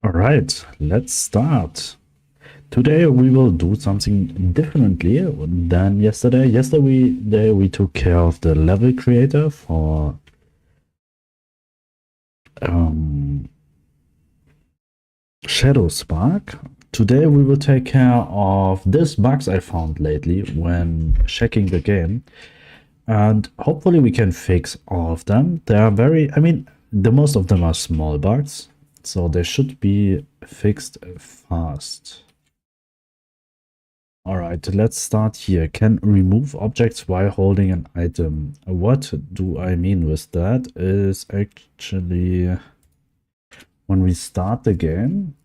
All right, let's start. Today we will do something differently than yesterday. Yesterday we took care of the level creator for um, Shadow Spark. Today we will take care of these bugs I found lately when checking the game. And hopefully we can fix all of them. They are the most of them are small bugs, so they should be fixed fast. All right, let's start here. Can remove objects while holding an item. What do I mean with that is actually when we start the game.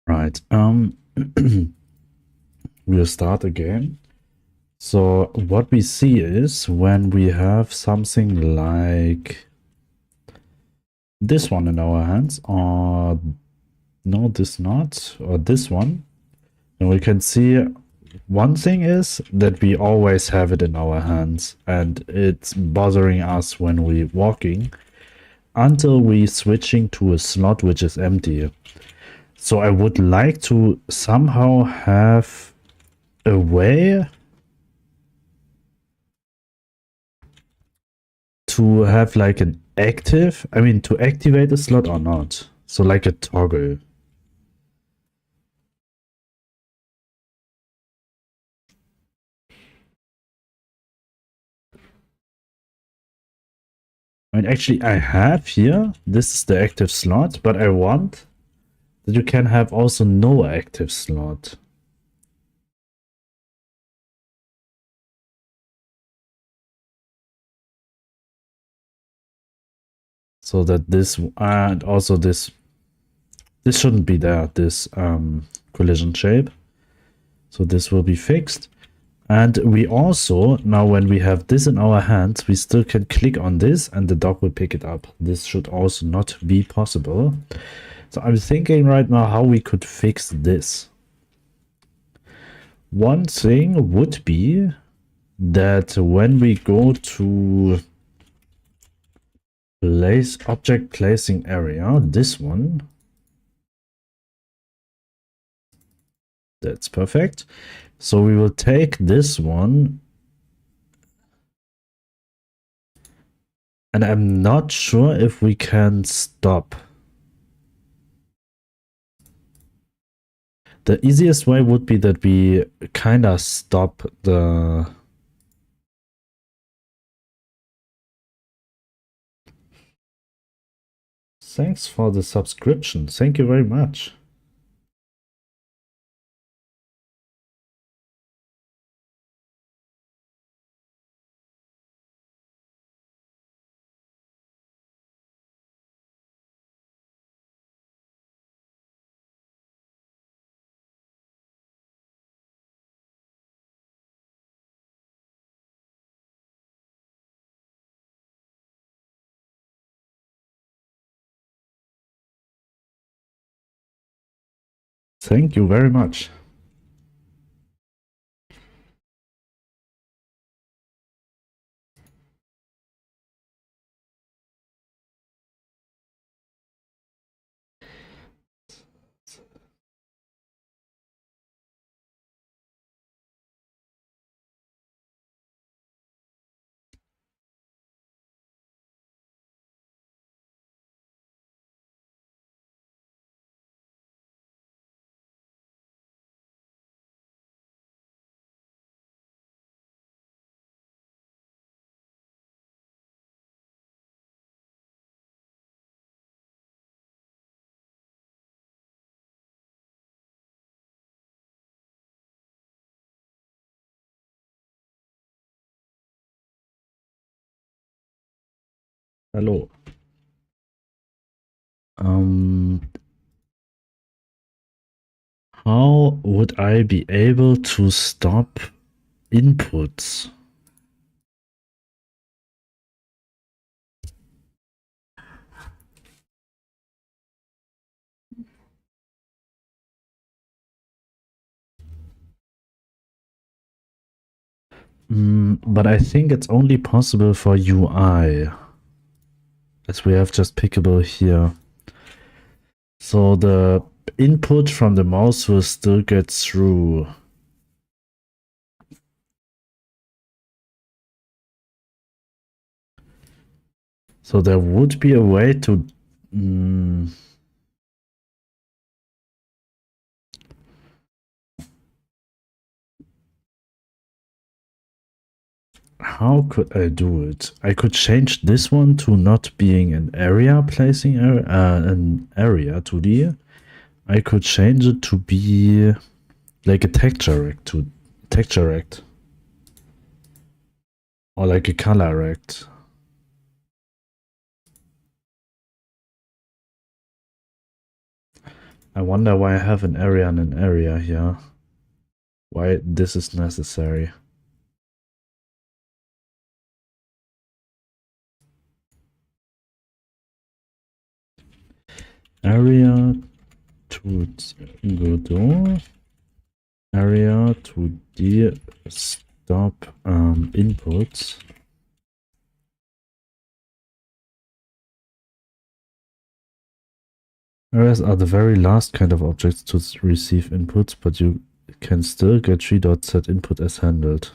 Right, we'll start again. So what we see is when we have something like this one in our hands, or no, this not, or this one, and we can see one thing is that we always have it in our hands and it's bothering us when we're walking until we switching to a slot which is empty. So I would like to somehow have a way to have like an to activate a slot or not. So like a toggle. And actually I have here, this is the active slot, but I want that you can have also no active slot. So that this, and also this shouldn't be there, this collision shape. So this will be fixed. And we also, now when we have this in our hands, we still can click on this and the dog will pick it up. This should also not be possible. So I'm thinking right now how we could fix this. One thing would be that when we go to place object placing area, this one, that's perfect. So we will take this one, and I'm not sure if we can stop. The easiest way would be that we kind of stop the... Thanks for the subscription. Thank you very much. Thank you very much. Hello. How would I be able to stop inputs? But I think it's only possible for UI, as we have just pickable here. So the input from the mouse will still get through. So there would be a way to... how could I do it? I could change this one to not being an area placing an area 2D. I could change it to be like a texture rect to texture rect. Or like a color rect. I wonder why I have an area and an area here. Why this is necessary. Area to Godot. Area to D stop inputs. Areas are the very last kind of objects to receive inputs, but you can still get tree.set input as handled.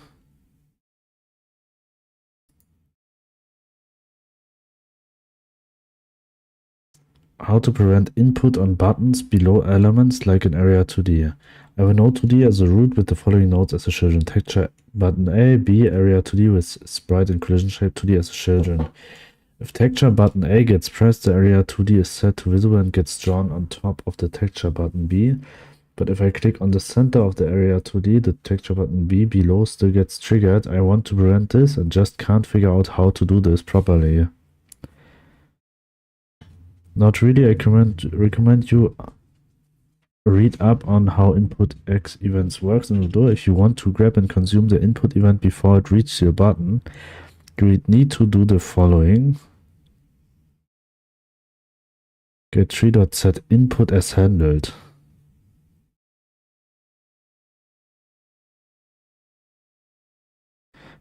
How to prevent input on buttons below elements like in Area 2D. I have a node 2D as a root with the following nodes as a children. Texture button A, B, Area 2D with sprite and collision shape 2D as a children. If texture button A gets pressed, the Area 2D is set to visible and gets drawn on top of the texture button B. But if I click on the center of the Area 2D, the texture button B below still gets triggered. I want to prevent this and just can't figure out how to do this properly. Not really. I recommend you read up on how input X events works in Godot. If you want to grab and consume the input event before it reaches your button, you need to do the following. Get tree.set input as handled.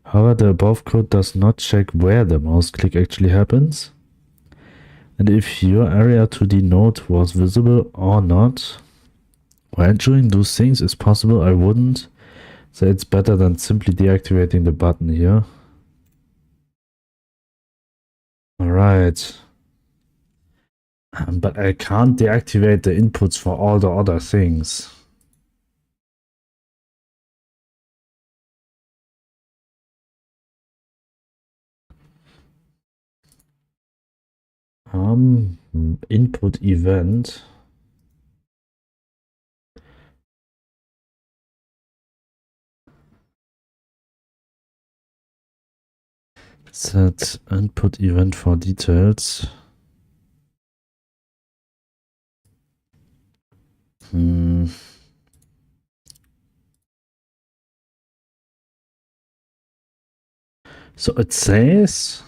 However, the above code does not check where the mouse click actually happens. And if your Area 2D node was visible or not, while doing those things is possible, I wouldn't say it's better than simply deactivating the button here. Alright. But I can't deactivate the inputs for all the other things. Input event. Set input event for details. So it says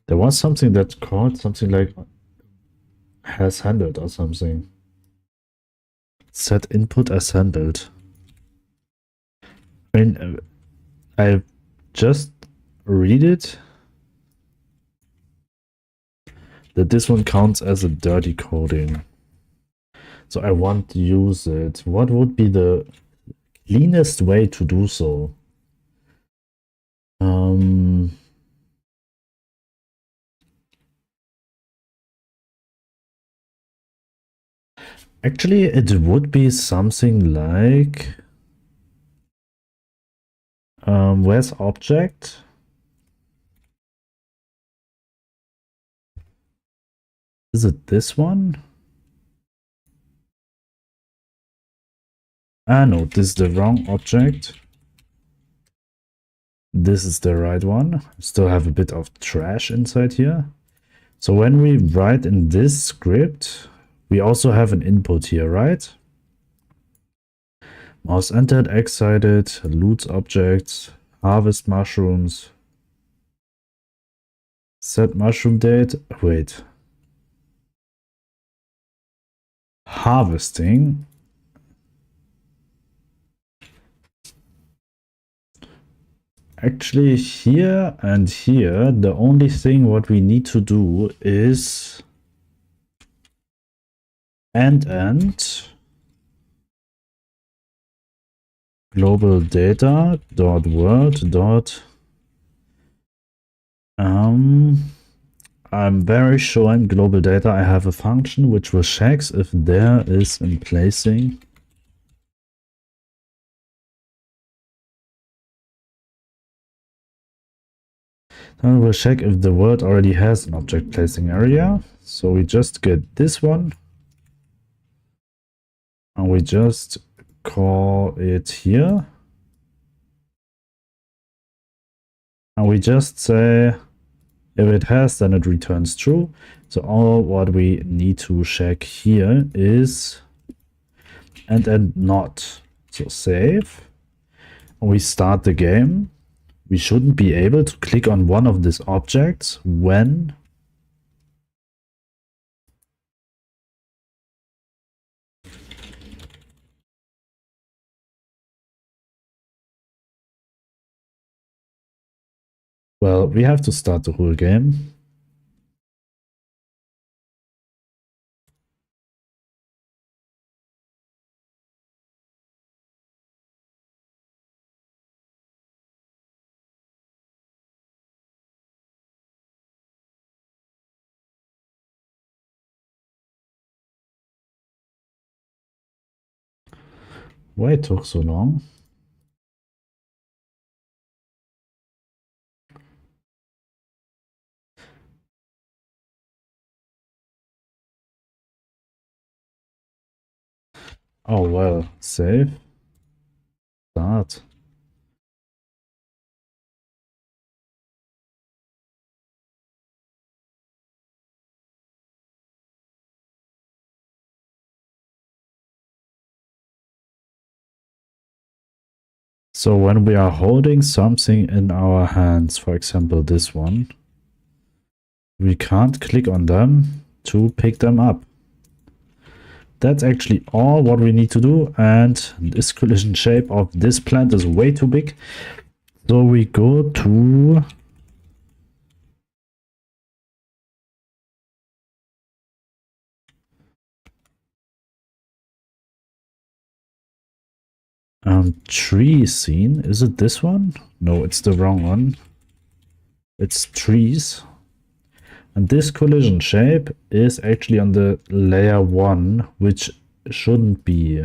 there was something that called something like has handled or something. Set input as handled. I mean, I just read it that this one counts as a dirty coding. So I want to use it. What would be the cleanest way to do so? Actually, it would be something like where's object? Is it this one? Ah, no, this is the wrong object. This is the right one. Still have a bit of trash inside here. So when we write in this script, we also have an input here, right? Mouse entered, excited, loot objects, harvest mushrooms, set mushroom date. Wait. Harvesting. Actually, here and here, the only thing what we need to do is end global data dot word dot I'm very sure in global data I have a function which will check if there is in placing. Then we'll check if the word already has an object placing area. So we just get this one and we just call it here. And we just say if it has, then it returns true. So all what we need to check here is and not. So save. And we start the game. We shouldn't be able to click on one of these objects when well, we have to start the whole game. Why it took so long? Oh well, save. Start. So when we are holding something in our hands, for example this one, we can't click on them to pick them up. That's actually all what we need to do, and this collision shape of this plant is way too big. So we go to tree scene. Is it this one? No, it's the wrong one. It's trees. And this collision shape is actually on the layer 1, which shouldn't be.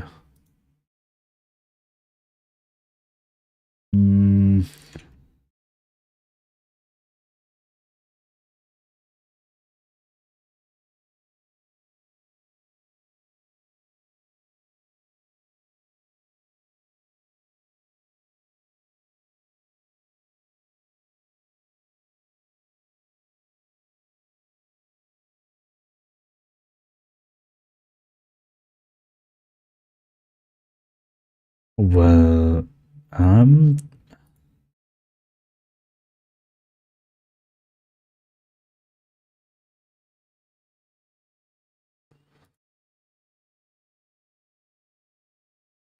Well,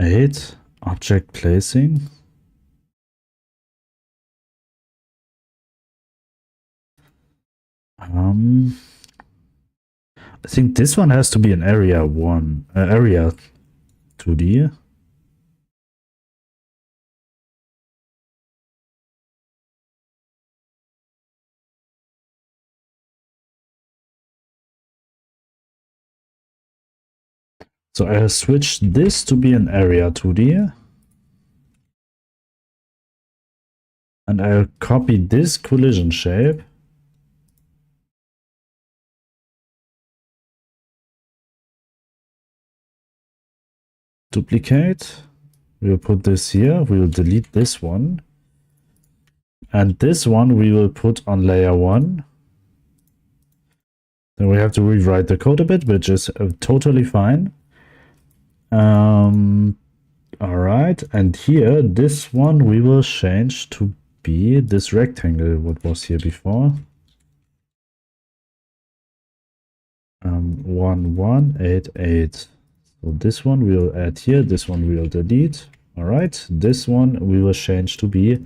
eight object placing. I think this one has to be an area 1, area 2D. So I'll switch this to be an area 2D. And I'll copy this collision shape. Duplicate. We'll put this here. We'll delete this one. And this one we will put on layer 1. Then we have to rewrite the code a bit, which is totally fine. Alright, and here, this one we will change to be this rectangle, what was here before. 1188. So this one we will add here, this one we will delete. Alright, this one we will change to be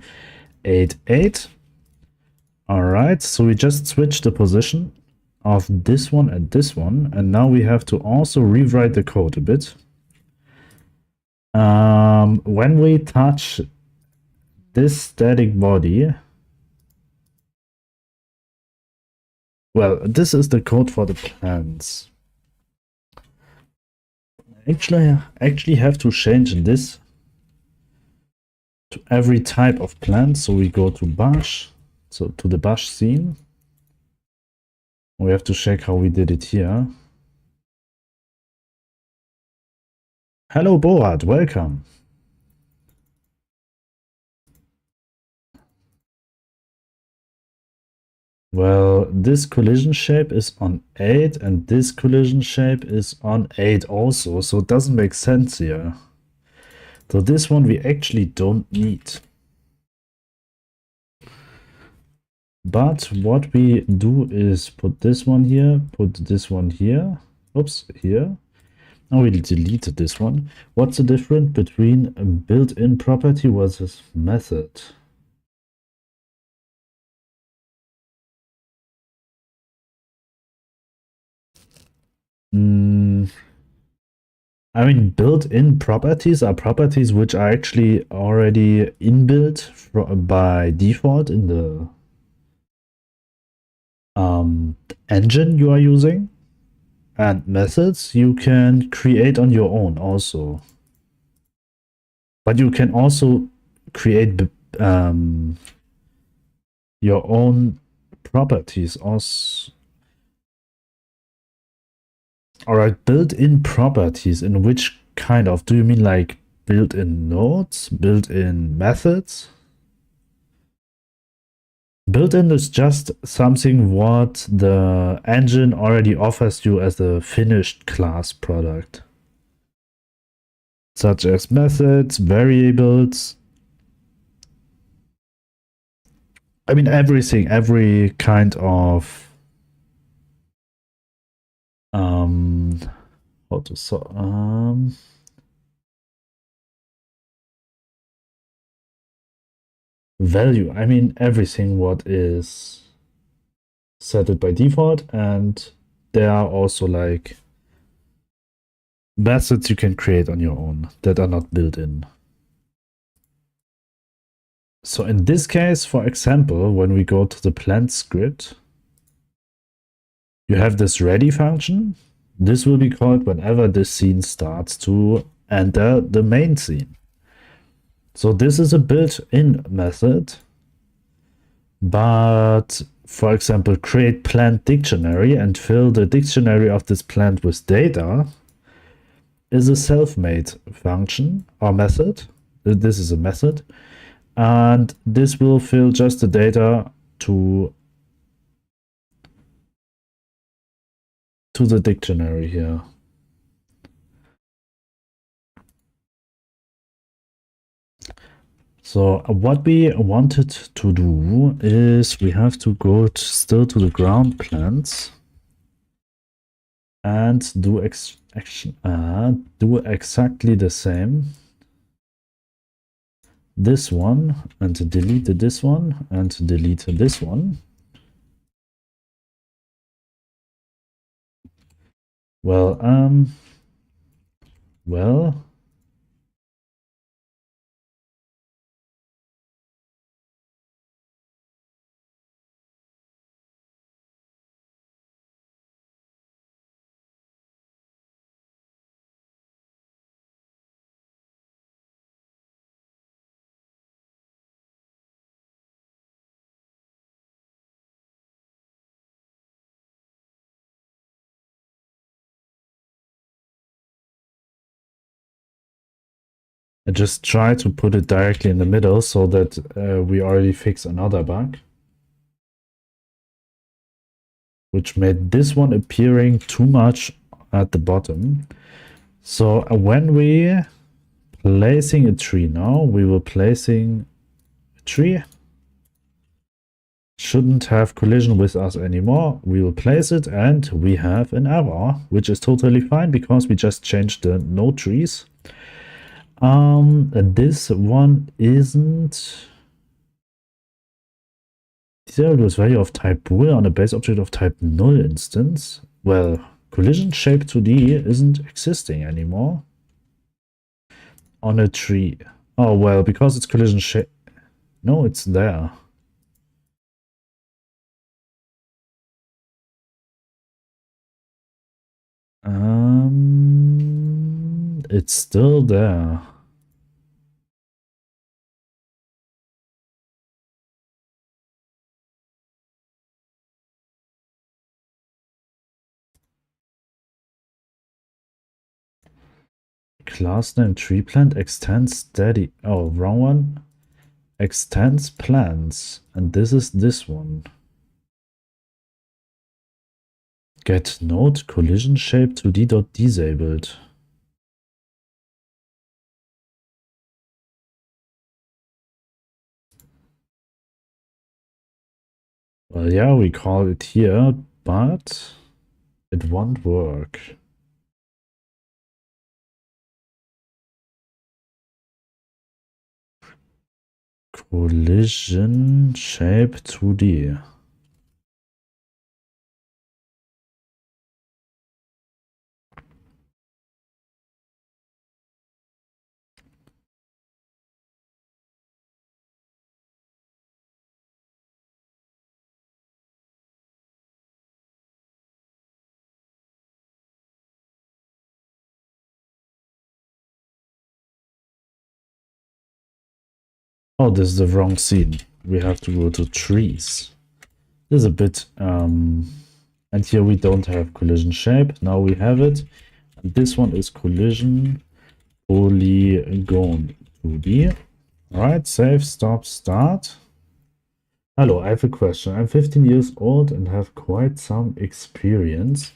88. Alright, so we just switched the position of this one and this one, and now we have to also rewrite the code a bit. When we touch this static body, well, this is the code for the plants. Actually, I actually have to change this to every type of plant. So we go to Bash, so to the Bash scene. We have to check how we did it here. Hello, Borat, welcome. Well, this collision shape is on 8 and this collision shape is on 8 also, so it doesn't make sense here. So this one we actually don't need. But what we do is put this one here, put this one here, oops, here. Now we'll delete this one. What's the difference between a built-in property versus method? I mean, built-in properties are properties which are actually already inbuilt by default in the engine you are using. And methods you can create on your own also. But you can also create your own properties also. Alright, built-in properties, in which kind of? Do you mean like built-in nodes, built-in methods? Built-in is just something what the engine already offers you as a finished class product. Such as methods, variables. I mean everything, every kind of how to value. I mean everything what is set it by default, and there are also like methods you can create on your own that are not built in. So in this case, for example, when we go to the plant script, you have this ready function. This will be called whenever this scene starts to enter the main scene. So this is a built-in method, but for example, create plant dictionary and fill the dictionary of this plant with data is a self-made function or method. This is a method, and this will fill just the data to the dictionary here. So what we wanted to do is we have to go still to the ground plants and do exactly the same. This one, and delete this one, and delete this one. Well, I just try to put it directly in the middle so that we already fix another bug, which made this one appearing too much at the bottom. So when we placing a tree now, we were placing a tree. Shouldn't have collision with us anymore. We will place it and we have an error, which is totally fine because we just changed the no trees. This one isn't Desirable value of type bool on a base object of type null instance. Well, collision shape 2D isn't existing anymore on a tree. Oh well, because it's collision shape. No, it's there. It's still there. Class name tree plant extends steady. Oh, wrong one. Extends plants. And this is this one. Get node collision shape 2D dot disabled. Well, yeah, we call it here, but it won't work. Collision shape 2D. Oh, this is the wrong scene. We have to go to trees. This is a bit, and here we don't have collision shape. Now we have it. And this one is collision polygon 2D. Alright, save, stop, start. Hello, I have a question. I'm 15 years old and have quite some experience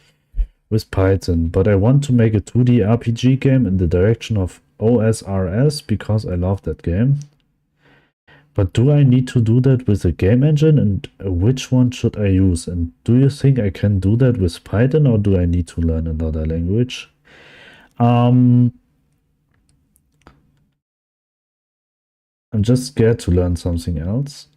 with Python, but I want to make a 2D RPG game in the direction of OSRS because I love that game. But do I need to do that with a game engine, and which one should I use? And do you think I can do that with Python, or do I need to learn another language? I'm just scared to learn something else.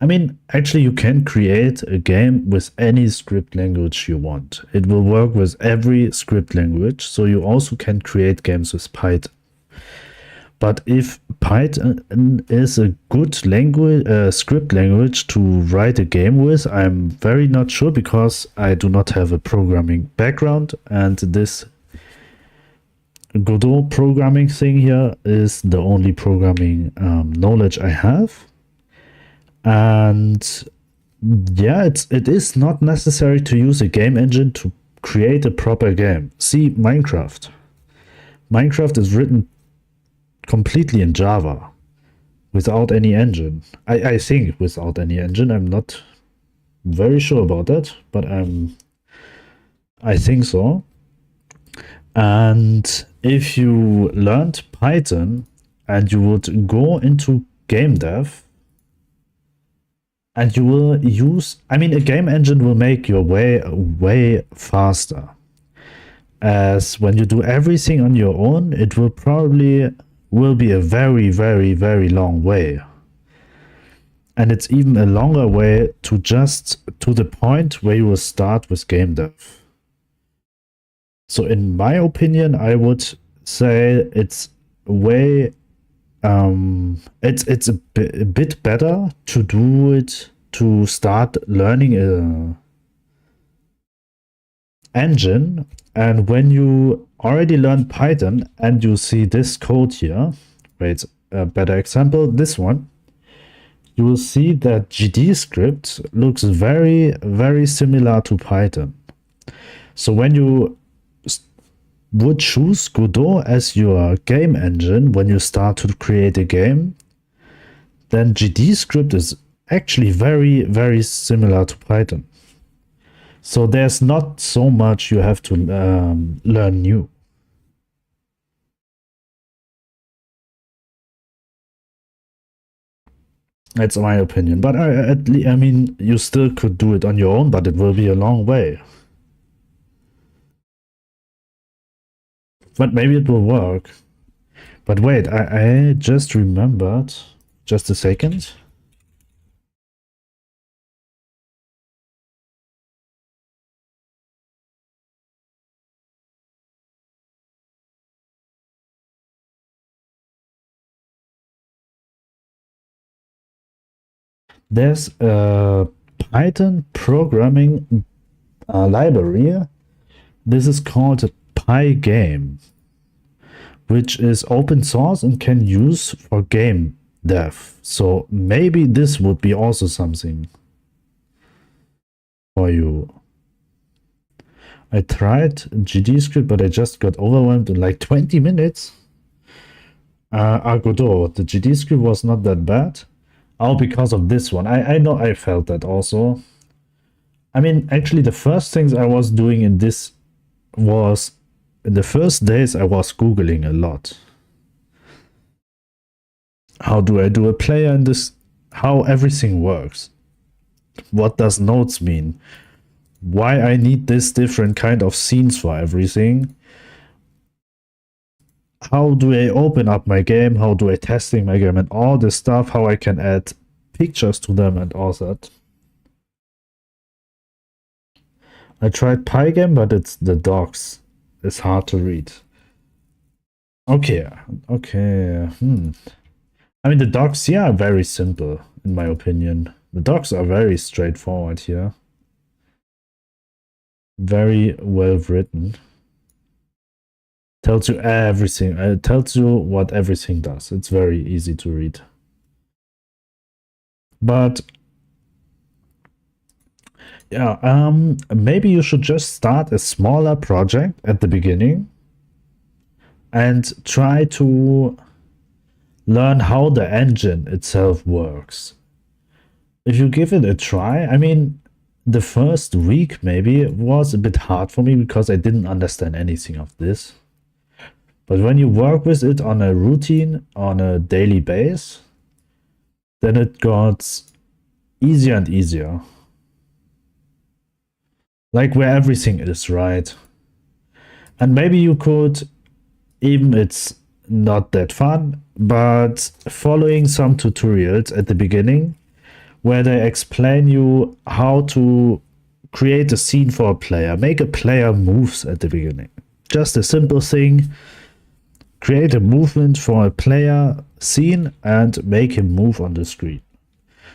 I mean, actually, you can create a game with any script language you want. It will work with every script language, so you also can create games with Python. But if Python is a good language, script language to write a game with, I'm very not sure because I do not have a programming background, and this Godot programming thing here is the only programming knowledge I have. And yeah, it is not necessary to use a game engine to create a proper game. See Minecraft. Minecraft is written completely in Java without any engine. I think without any engine. I'm not very sure about that, but I think so. And if you learned Python and you would go into game dev and you will use, I mean, a game engine will make your way faster. As when you do everything on your own, it will probably be a very, very, very long way. And it's even a longer way to the point where you will start with game dev. So in my opinion, I would say it's way, it's a bit better to do it, to start learning a engine. And when you already learned Python and you see this code here, wait, a better example, this one, you will see that GD script looks very, very similar to Python. So when you would choose Godot as your game engine when you start to create a game, then GDScript is actually very, very similar to Python. So there's not so much you have to learn new. That's my opinion. But I mean, you still could do it on your own, but it will be a long way. But maybe it will work. But wait, I just remembered. Just a second. There's a Python programming library. This is called Pygame, which is open source and can use for game dev. So maybe this would be also something for you. I tried GDScript, but I just got overwhelmed in like 20 minutes. Godot, the GDScript was not that bad. Oh, because of this one. I know I felt that also. I mean, actually, the first things I was doing in this was, in the first days, I was Googling a lot. How do I do a player in this? How everything works? What does nodes mean? Why I need this different kind of scenes for everything? How do I open up my game? How do I testing my game and all this stuff? How I can add pictures to them and all that. I tried Pygame, but it's the docs. It's hard to read. Okay. I mean, the docs, yeah, are very simple, in my opinion. The docs are very straightforward here. Very well written. Tells you everything. It tells you what everything does. It's very easy to read. But yeah, maybe you should just start a smaller project at the beginning and try to learn how the engine itself works. If you give it a try, I mean, the first week maybe was a bit hard for me because I didn't understand anything of this. But when you work with it on a routine, on a daily base, then it got easier and easier. Like where everything is, right? And maybe you could, even it's not that fun, but following some tutorials at the beginning where they explain you how to create a scene for a player, make a player moves at the beginning. Just a simple thing. Create a movement for a player scene and make him move on the screen.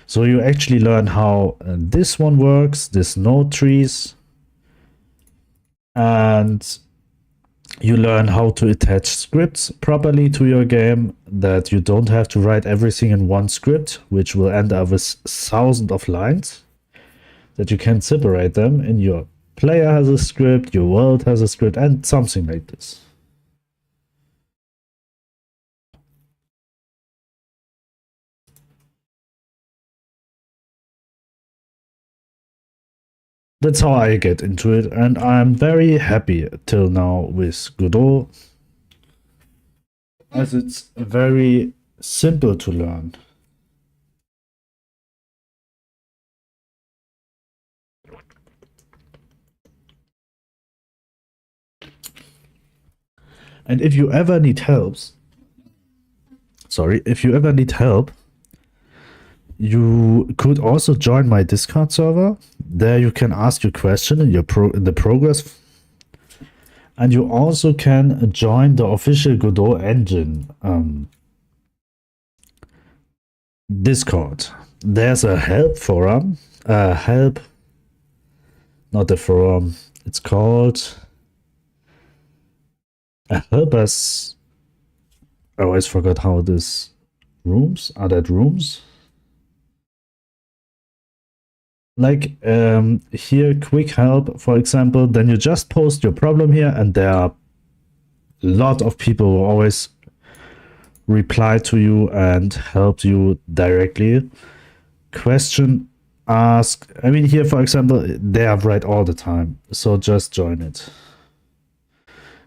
So you actually learn how this one works, this node trees, and you learn how to attach scripts properly to your game, that you don't have to write everything in one script, which will end up with thousands of lines, that you can separate them in your player has a script, your world has a script, and something like this. That's how I get into it, and I'm very happy till now with Godot, as it's very simple to learn. And if you ever need help, you could also join my Discord server. There you can ask your question in the progress, and you also can join the official Godot engine Discord. There's a help forum, not a forum. It's called help us. I always forgot how this rooms are. That rooms. Like here, quick help, for example, then you just post your problem here and there are lot of people will always reply to you and help you directly. Question, ask. I mean, here, for example, they are right all the time. So just join it.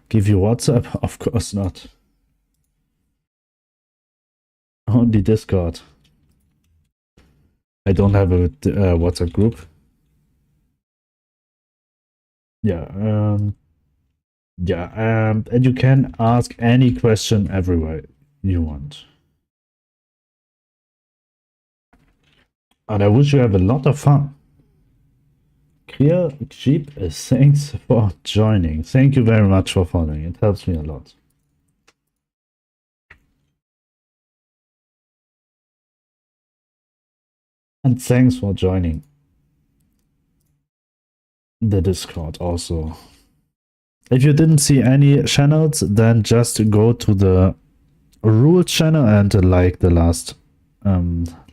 Give you WhatsApp? Of course not. Only Discord. I don't have a WhatsApp group. Yeah. And you can ask any question everywhere you want. And I wish you have a lot of fun. Clear Jeep, thanks for joining. Thank you very much for following. It helps me a lot. And thanks for joining the Discord also. If you didn't see any channels, then just go to the rules channel and like the last,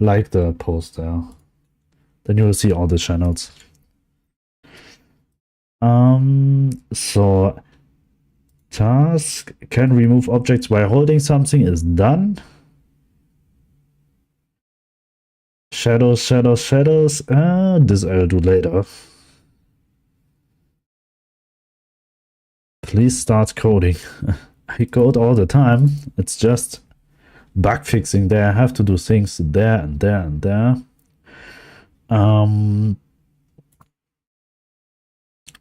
like the post there. Then you will see all the channels. So task can remove objects while holding something is done. Shadows. This I'll do later. Please start coding. I code all the time. It's just bug fixing there. I have to do things there and there and there.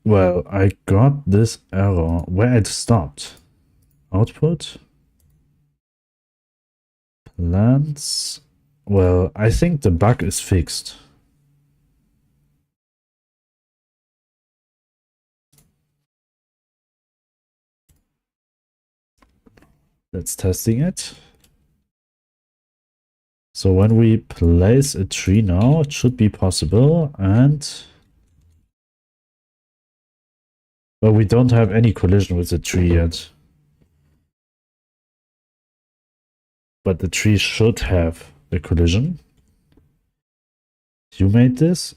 Well, I got this error where it stopped. Output. Plants. Well, I think the bug is fixed. Let's testing it. So when we place a tree now, it should be possible, and but we don't have any collision with the tree yet. But the tree should have a collision. You made this?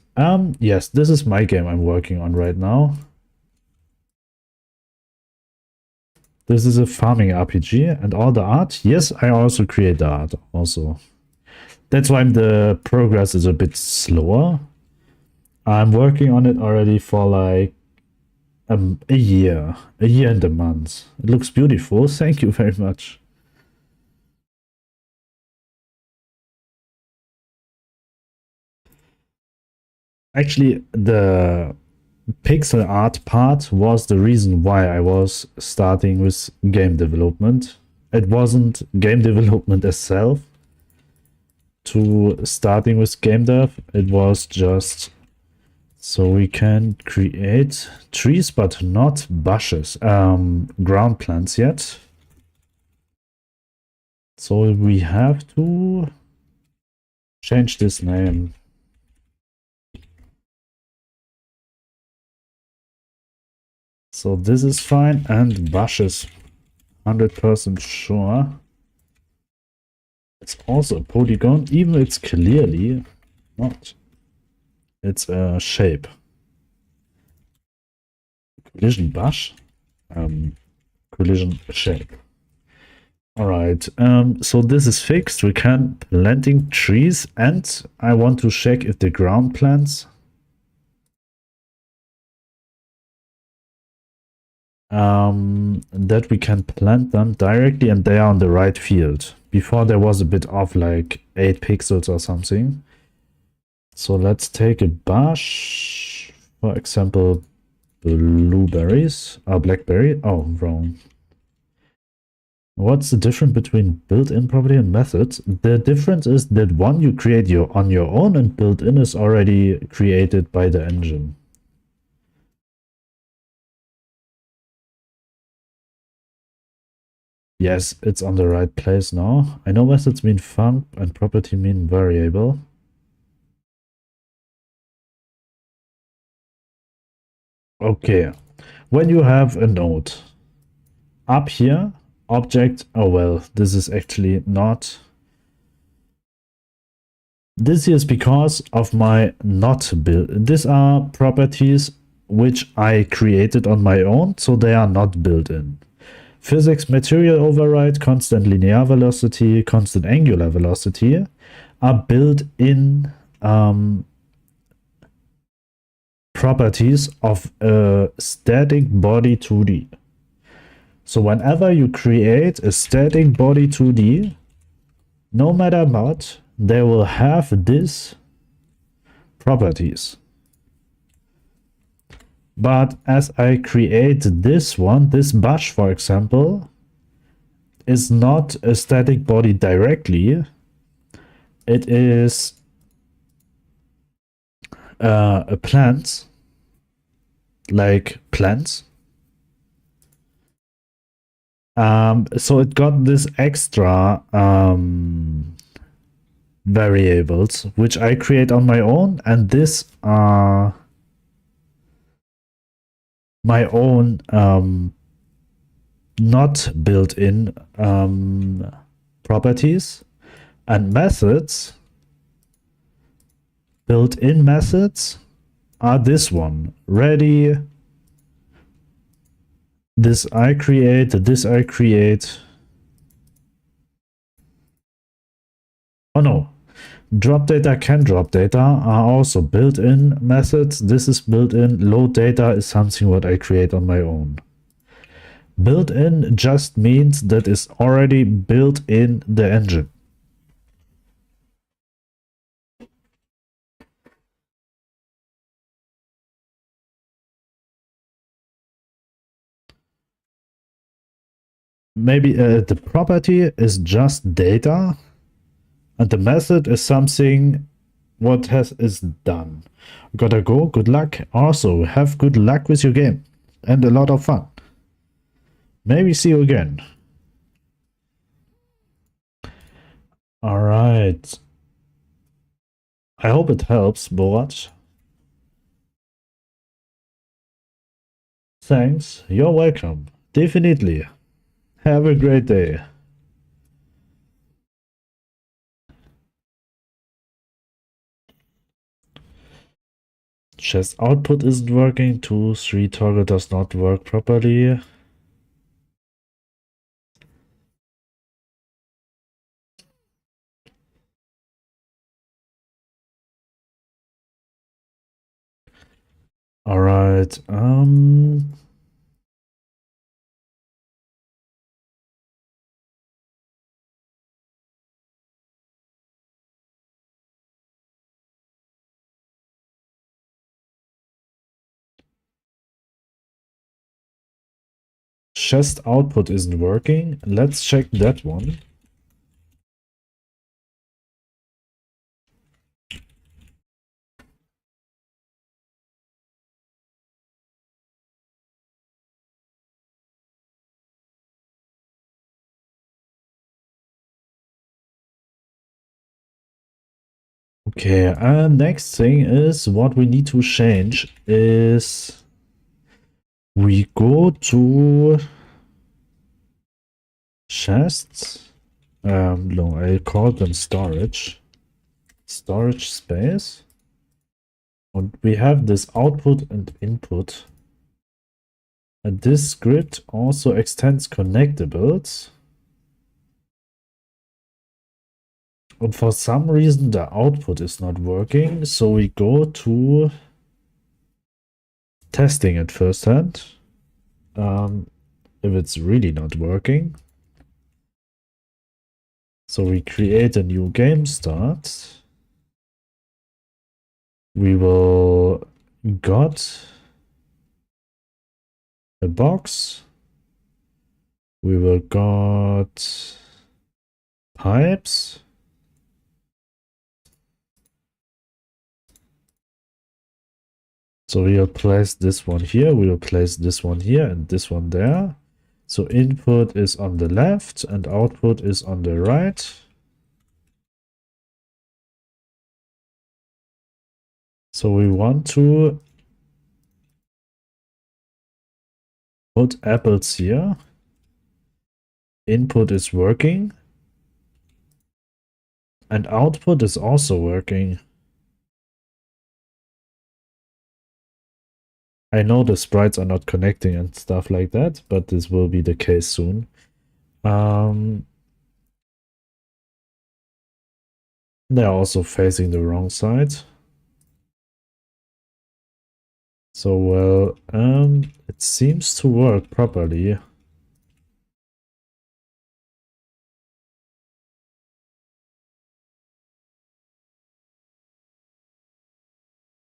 Yes, this is my game I'm working on right now. This is a farming RPG, and all the art. Yes, I also create the art also. That's why the progress is a bit slower. I'm working on it already for like a year and a month. It looks beautiful. Thank you very much. Actually, the pixel art part was the reason why I was starting with game development. It wasn't game development itself to starting with game dev. It was just so we can create trees but not bushes, ground plants yet. So we have to change this name. So this is fine, and bushes 100% sure. It's also a polygon, even it's clearly not. It's a shape. Collision bush, collision shape. All right, so this is fixed. We can planting trees, and I want to check if the ground plants that we can plant them directly and they are on the right field. Before there was a bit off, like 8 pixels or something. So let's take a bush, for example, blueberries, blackberry. Oh, wrong. What's the difference between built-in property and methods? The difference is that one you create on your own, and built-in is already created by the engine. Yes, it's on the right place now. I know methods mean func and property mean variable. Okay, when you have a node up here, object, oh well, this is actually not. This is because of my not build. These are properties which I created on my own, so they are not built in. physics material override, constant linear velocity, constant angular velocity are built-in properties of a static body 2D. So whenever you create a static body 2D, no matter what, they will have these properties. But as I create this one, this brush, for example, is not a static body directly. It is a plant, like plants. So it got this extra variables, which I create on my own, and this are my own not built-in properties, and methods. Built-in methods are this one. Ready. This I create, this I create. Oh no. Drop data, can drop data are also built-in methods. This is built-in. Load data is something what I create on my own. Built-in just means that is already built in the engine. Maybe the property is just data, and the method is something what is done. Gotta go. Good luck. Also, have good luck with your game and a lot of fun. Maybe see you again. All right. I hope it helps, Borat. Thanks. You're welcome. Definitely. Have a great day. Chest output isn't working. 2, 3 toggle does not work properly. All right. Chest output isn't working. Let's check that one. Okay, next thing is what we need to change is we go to chests. No, I call them storage space, and we have this output and input, and this script also extends connectables. And for some reason the output is not working, so we go to testing it firsthand. If it's really not working. So we create a new game start. We will got a box. We will got pipes. So we will place this one here, we will place this one here and this one there. So input is on the left and output is on the right. So we want to put apples here. Input is working. And output is also working. I know the sprites are not connecting and stuff like that, but this will be the case soon. They're also facing the wrong side. So, well, it seems to work properly.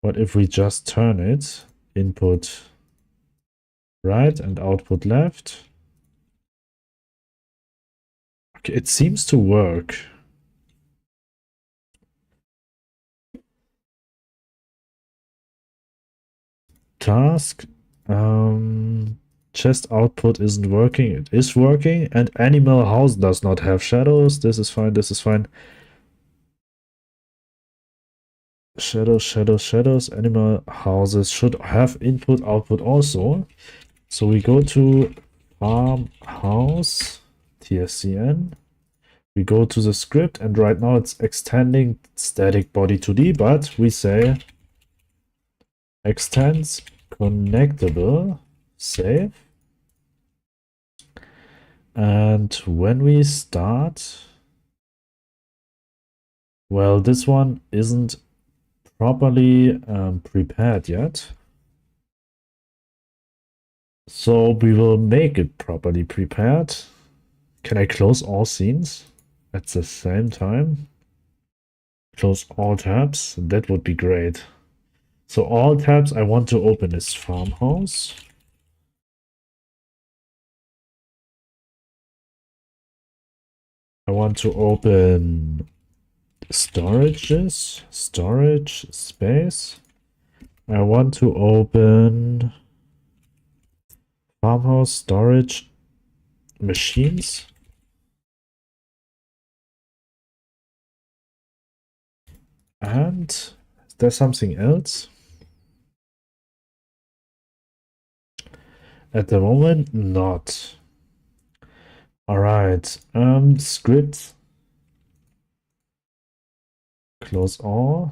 But if we just turn it, input right and output left, okay, it seems to work. Task, chest output isn't working. It is working, and animal house does not have shadows. This is fine. This is fine. Shadows, shadows, shadows. Animal houses should have input output also. So we go to farm house tscn. We go to the script, and right now it's extending static body 2D, but we say extends connectable save. And when we start, well, this one isn't properly prepared yet. So we will make it properly prepared. Can I close all scenes at the same time? Close all tabs. That would be great. So all tabs I want to open is farmhouse. I want to open storages, storage space. I want to open farmhouse storage machines. And is there something else? At the moment, not. All right. Script. Close all.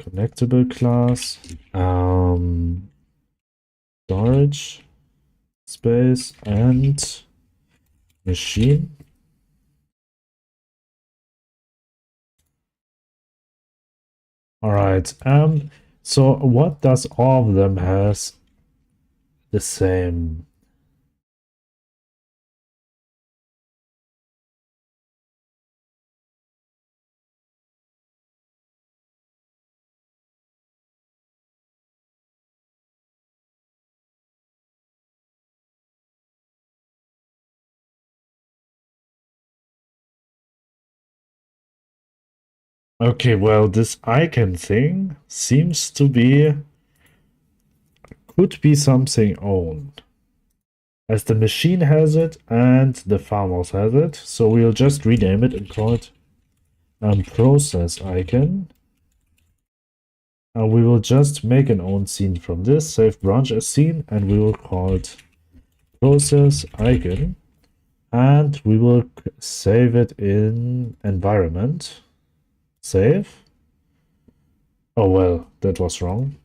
Connectable class. Storage space and machine. All right. So what does all of them has the same? Okay, well, this icon thing seems to be could be something owned. As the machine has it and the farmhouse has it, so we'll just rename it and call it process icon. We will just make an own scene from this, save branch as scene, and we will call it process icon. And we will save it in environment. Save. Oh well, that was wrong.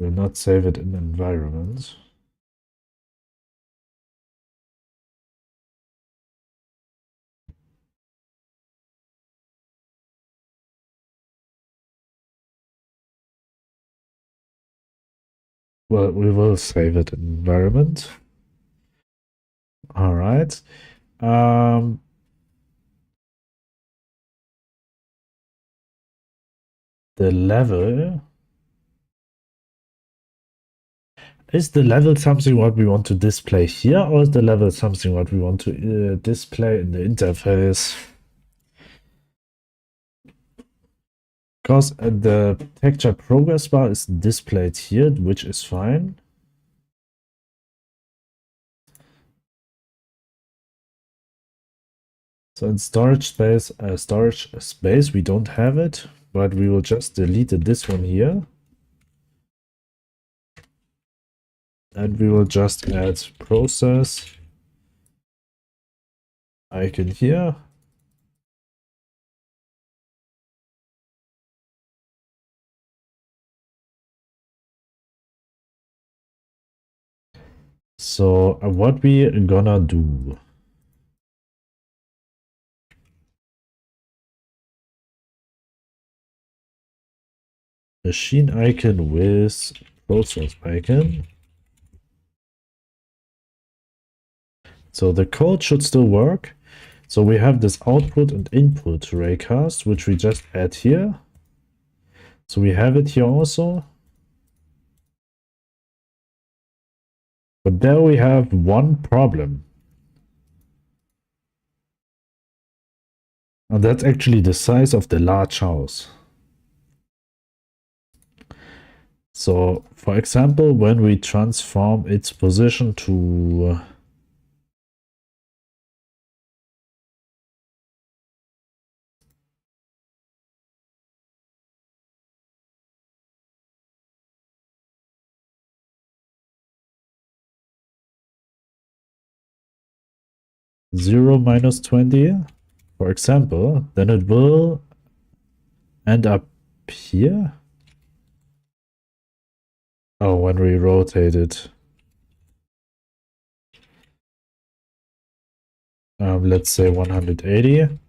We'll not save it in environment. Well, we will save it in environment. All right. The level. Is the level something what we want to display here, or is the level something what we want to display in the interface? Because the texture progress bar is displayed here, which is fine. So in storage space, we don't have it, but we will just delete this one here. And we will just add process icon here. So what we gonna do? Machine icon with process icon. So the code should still work. So we have this output and input raycast, which we just add here. So we have it here also. But there we have one problem. And that's actually the size of the large house. So, for example, when we transform its position to zero minus 20, for example, then it will end up here. Oh, when we rotate it. Let's say 180.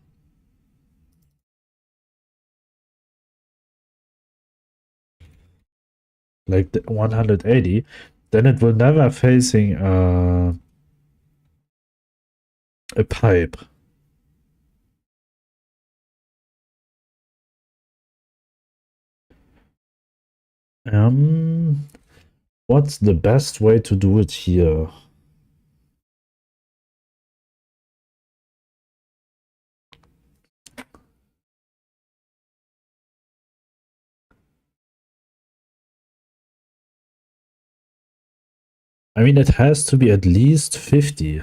Like 180, then it will never facing a pipe. What's the best way to do it here? I mean, it has to be at least 50.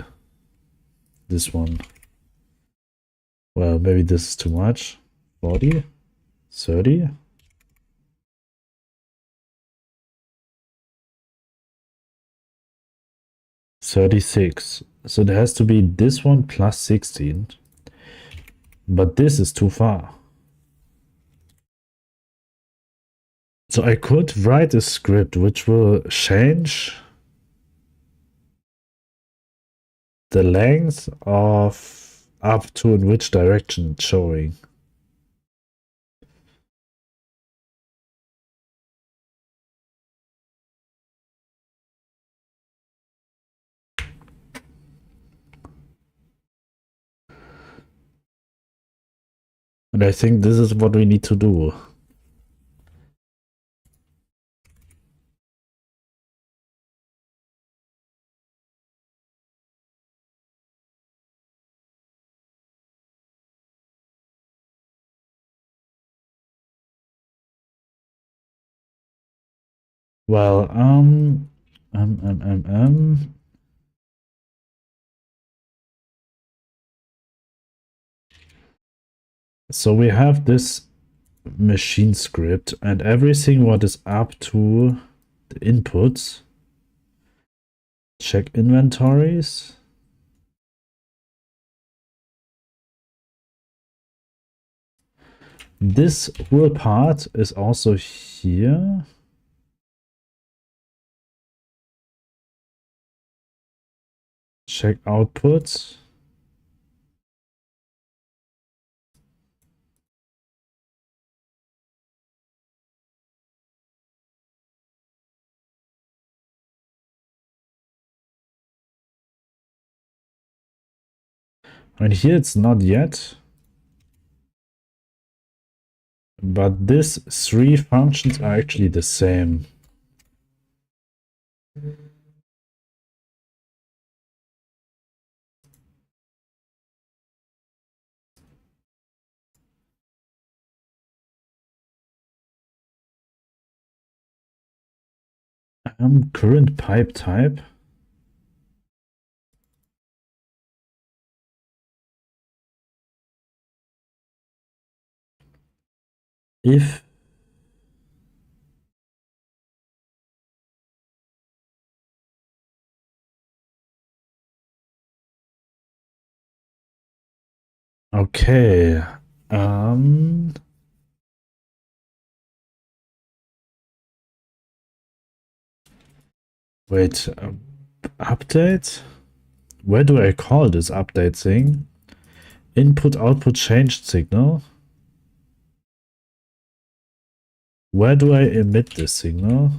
This one. Well, maybe this is too much. 40? 30? 36. So it has to be this one plus 16. But this is too far. So I could write a script which will change the length of up to in which direction it's showing. And I think this is what we need to do. Well, So we have this machine script and everything what is up to the inputs. Check inventories. This whole part is also here. Check outputs. And here it's not yet. But these three functions are actually the same. Current pipe type. if okay, wait, update? Where do I call this update thing? Input output changed signal. Where do I emit this signal?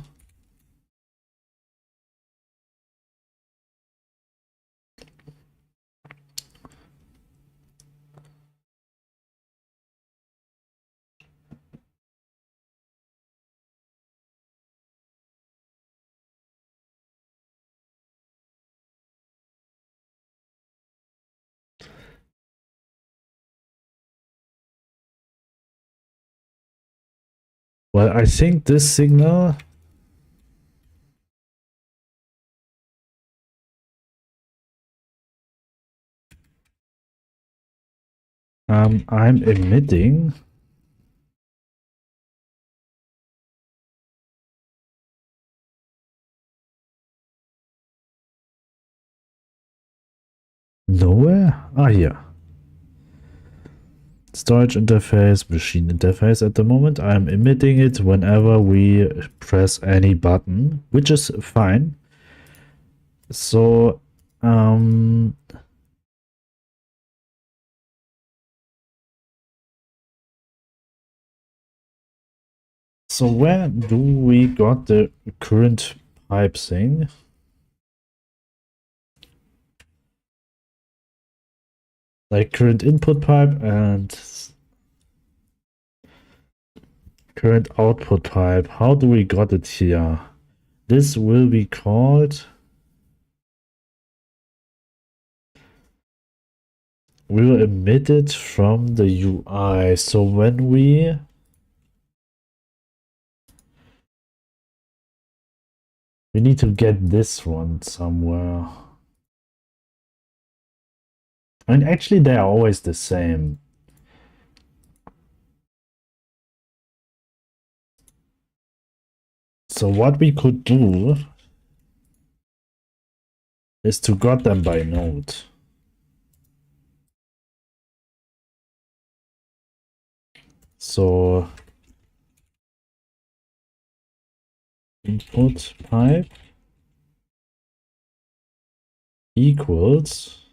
Well, I think this signal. I'm emitting. Nowhere? Ah, here. Storage interface, machine interface at the moment. I'm emitting it whenever we press any button, which is fine. So, so where do we got the current pipe thing? Like current input pipe and current output pipe. How do we got it here? This will be called. We will emit it from the UI. So when we need to get this one somewhere. And actually they are always the same. So what we could do is to got them by node. So input pipe equals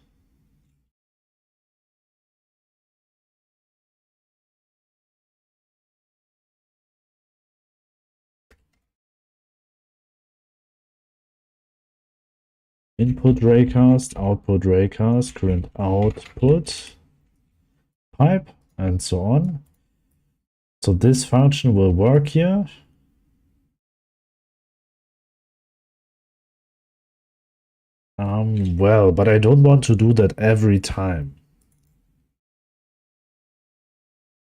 input raycast, output raycast, current output pipe, and so on. So this function will work here. Well, but I don't want to do that every time.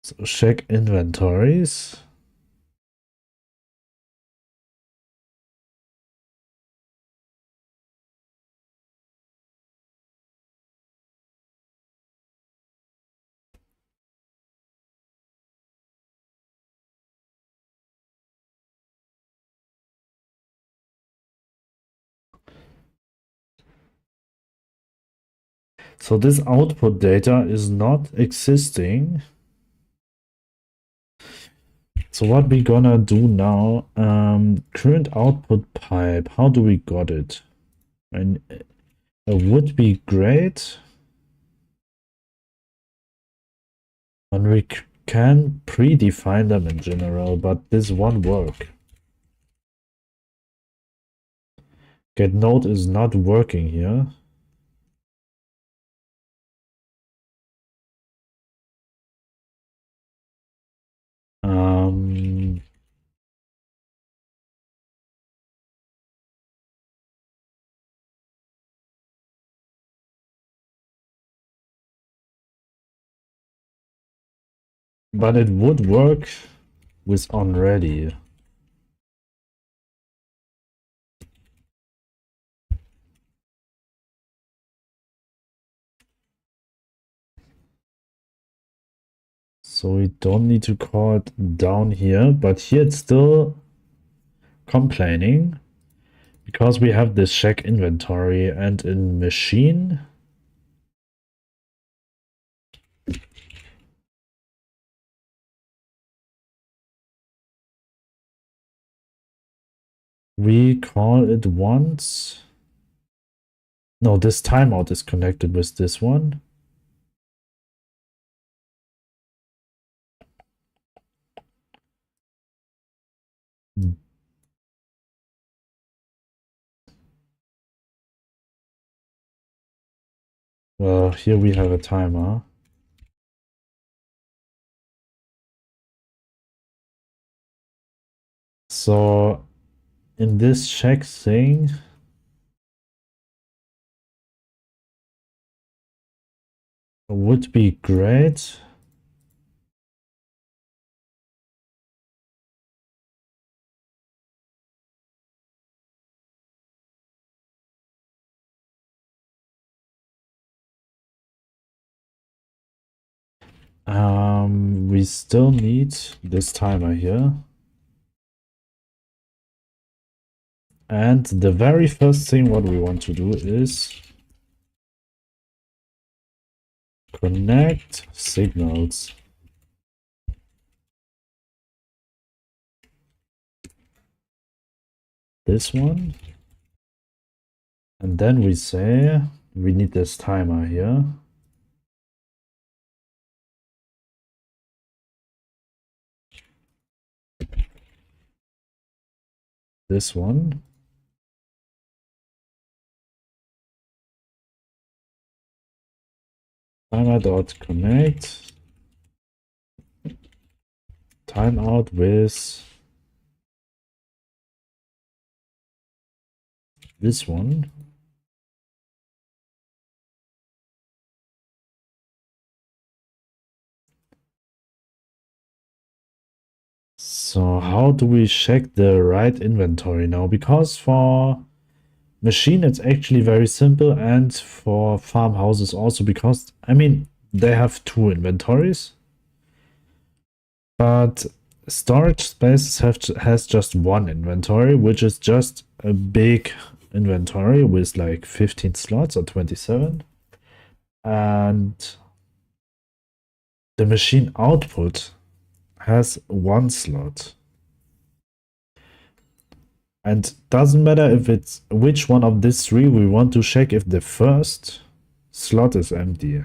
So check inventories. So this output data is not existing. So what we gonna do now? Current output pipe. How do we got it? And it would be great. And we can predefine them in general, but this won't work. Get node is not working here. But it would work with onReady. So we don't need to call it down here, but here it's still complaining because we have this check inventory, and in machine we call it once. No, this timeout is connected with this one. Well, here we have a timer. So in this check thing, would be great. We still need this timer here. And the very first thing what we want to do is connect signals. This one. And then we say we need this timer here. This one. Timer.connect. Timeout with this one. So how do we check the right inventory now? Because for machine it's actually very simple, and for farmhouses also, because I mean they have two inventories, but storage spaces has just one inventory, which is just a big inventory with like 15 slots or 27, and the machine output has one slot. And doesn't matter if it's which one of these three, we want to check if the first slot is empty.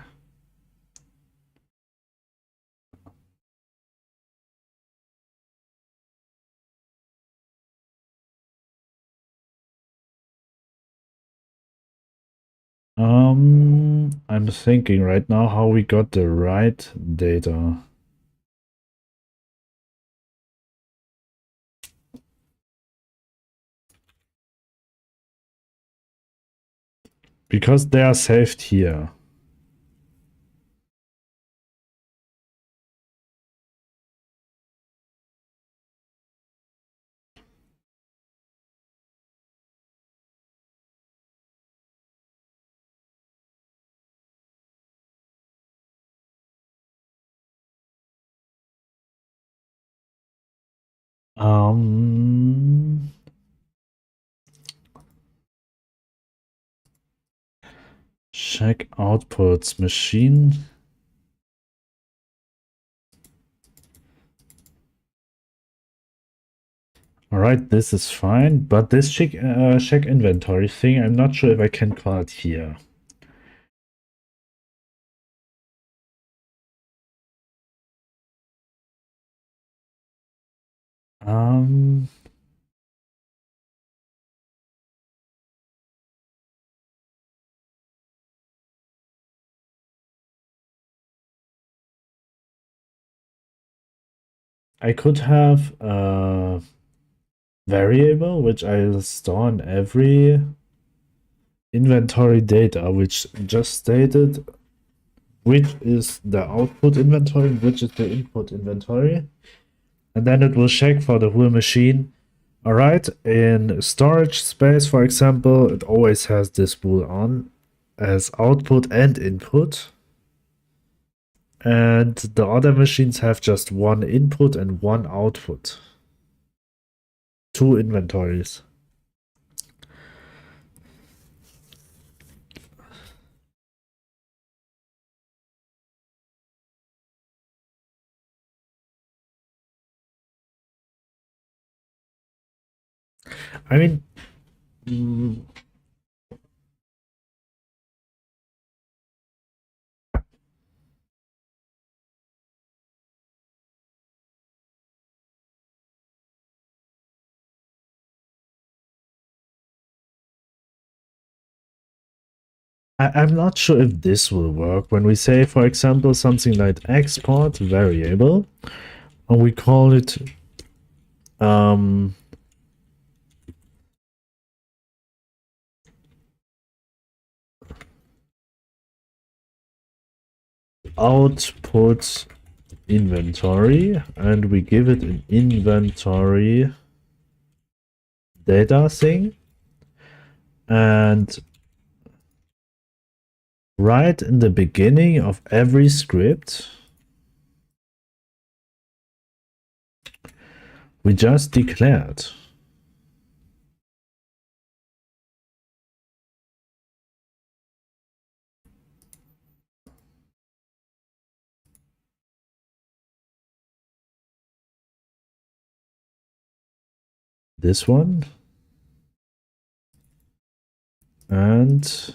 I'm thinking right now how we got the right data. Because they are saved here. Check outputs machine. All right, this is fine, but this check inventory thing, I'm not sure if I can call it here. I could have a variable which I store in every inventory data, which just stated which is the output inventory, which is the input inventory, and then it will check for the whole machine. All right, in storage space, for example, it always has this rule on as output and input. and the other machines have just one input and one output. Two inventories. I mean, I'm not sure if this will work. When we say, for example, something like export variable, and we call it output inventory, and we give it an inventory data thing, and right in the beginning of every script, we just declared this one and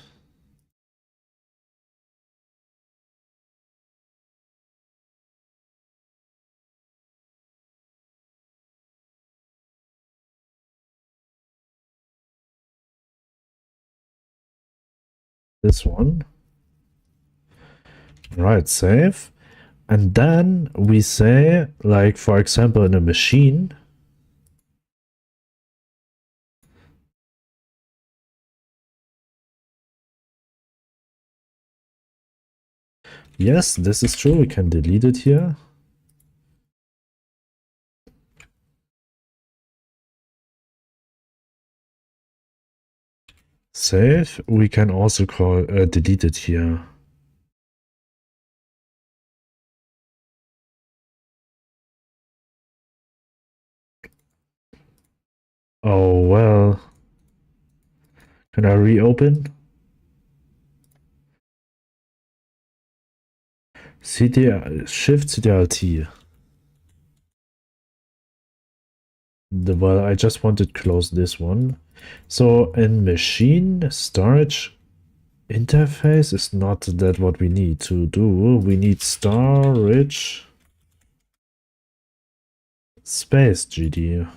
this one. Right, save. And then we say, like, for example, in a machine, yes, this is true. We can delete it here. Save. We can also call delete it here. Oh, well. Can I reopen? Shift CTRL-T. Well, I just wanted to close this one. So in machine storage interface is not that what we need to do. We need storage space GD.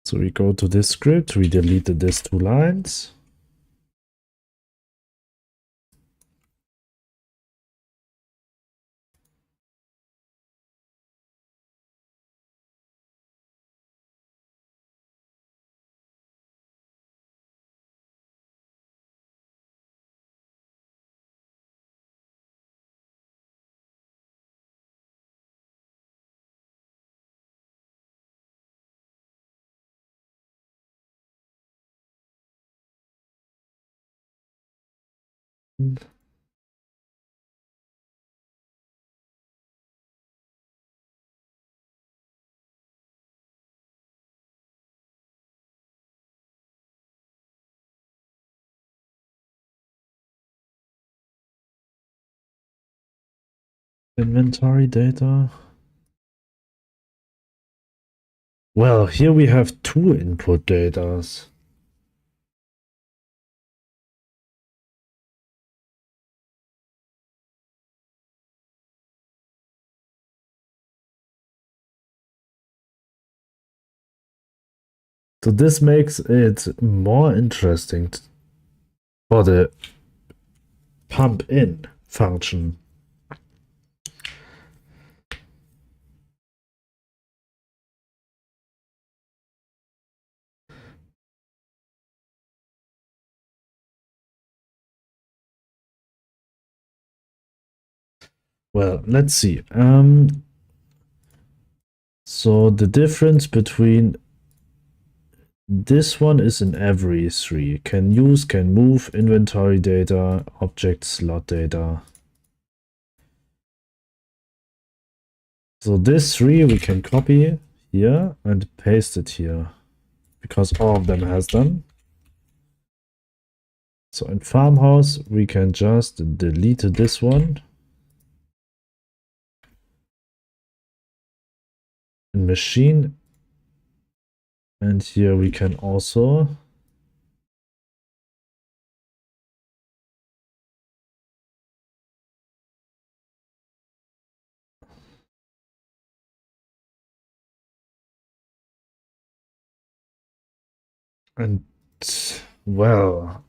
So we go to this script, we deleted these two lines. Inventory data. Well, here we have two input datas. So this makes it more interesting for the pump in function. Well, let's see. So the difference between this one is in every three. Can use, can move, inventory data, object slot data. So this 3 we can copy here and paste it here, because all of them has them. So in farmhouse, we can just delete this one. In machine, and here we can also and well,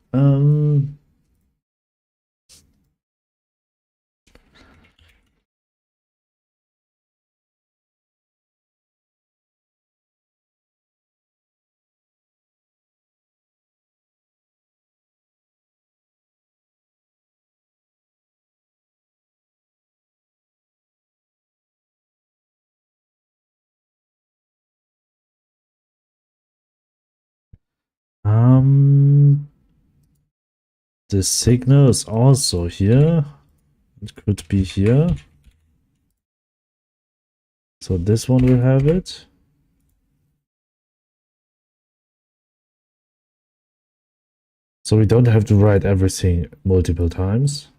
the signal is also here. It could be here. So this one will have it. So we don't have to write everything multiple times.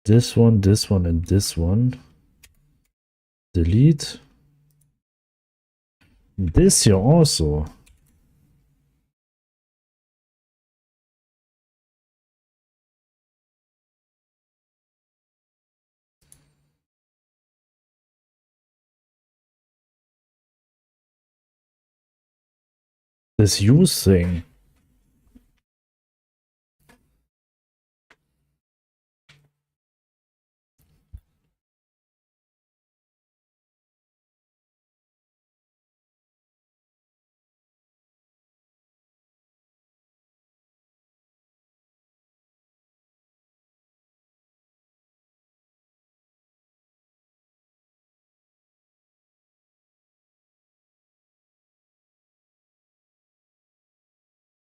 This one, and this one. Delete. This here also. This use thing.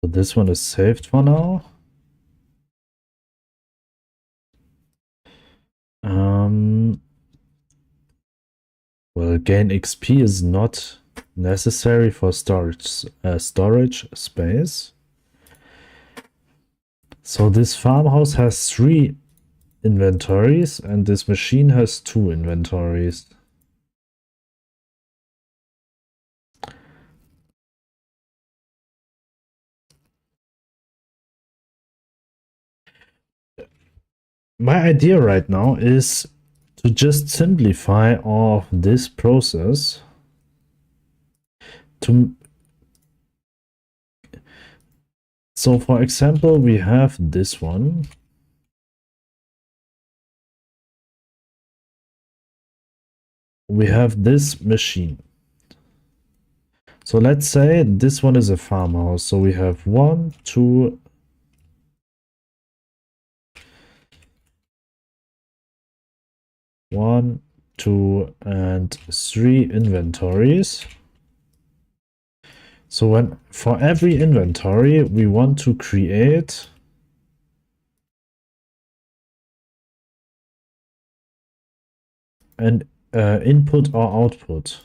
So this one is saved for now. Well, gain XP is not necessary for storage space. So this farmhouse has 3 inventories and this machine has 2 inventories. My idea right now is to just simplify all of this process to. So for example, we have this one. We have this machine. So let's say this one is a farmhouse. So we have 1, 2, one, 2, and 3 inventories. So when for every inventory we want to create an input or output.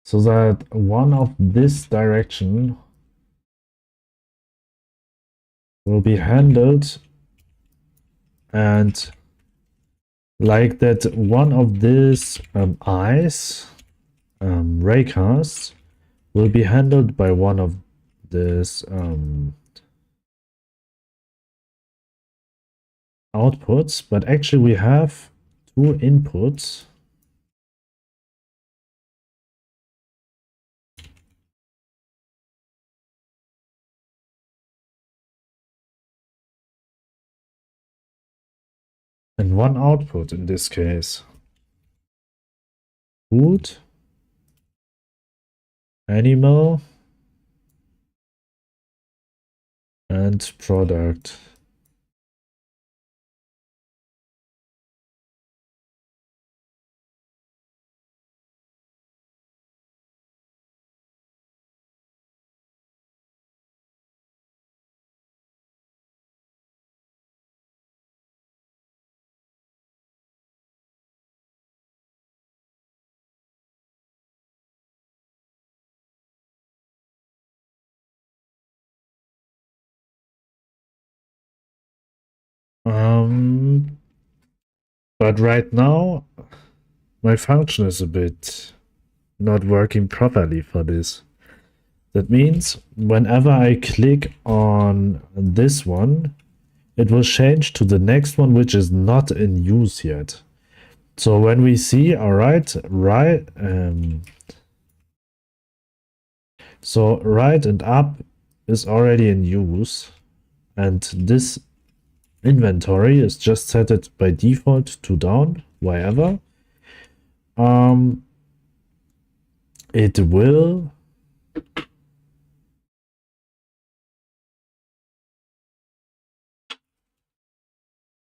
So that one of this direction will be handled, and like that one of these eyes raycasts will be handled by one of this outputs, but actually we have two inputs. And one output in this case. Food, animal, and product. But right now my function is a bit not working properly for this. That means whenever I click on this one, it will change to the next one, which is not in use yet. So when we see, all right, so right and up is already in use, and this inventory is just set it by default to down, wherever. It will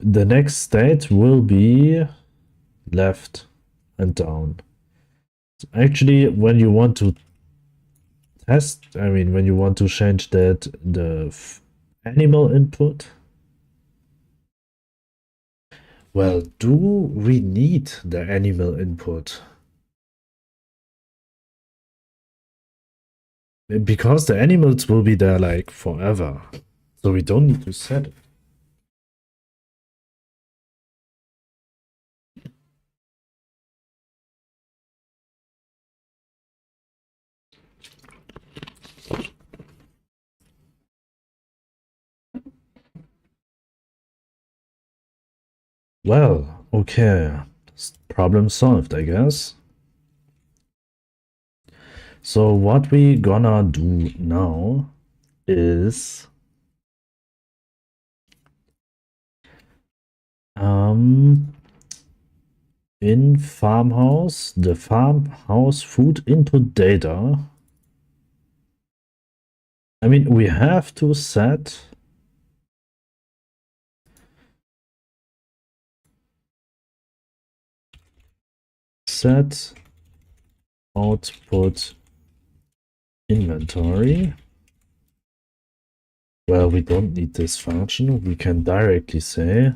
the next state will be left and down. So actually, when you want to test, when you want to change that the animal input, well, do we need the animal input? Because the animals will be there like forever, so we don't need to set it. Well, okay, problem solved, I guess. So what we gonna do now is in farmhouse, the farmhouse food input data. We have to set output inventory. Well, we don't need this function. We can directly say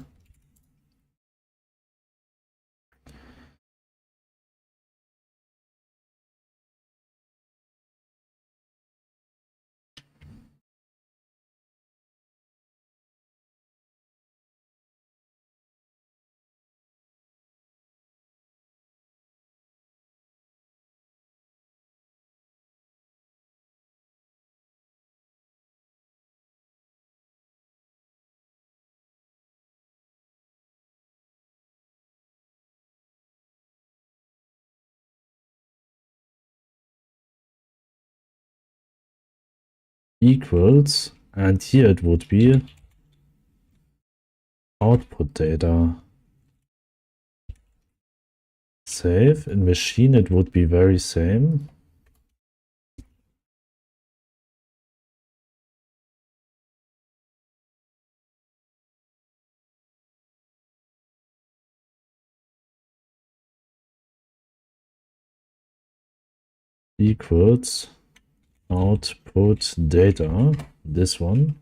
equals, and here it would be output data. Save. In machine it would be very same. Equals output data, this one.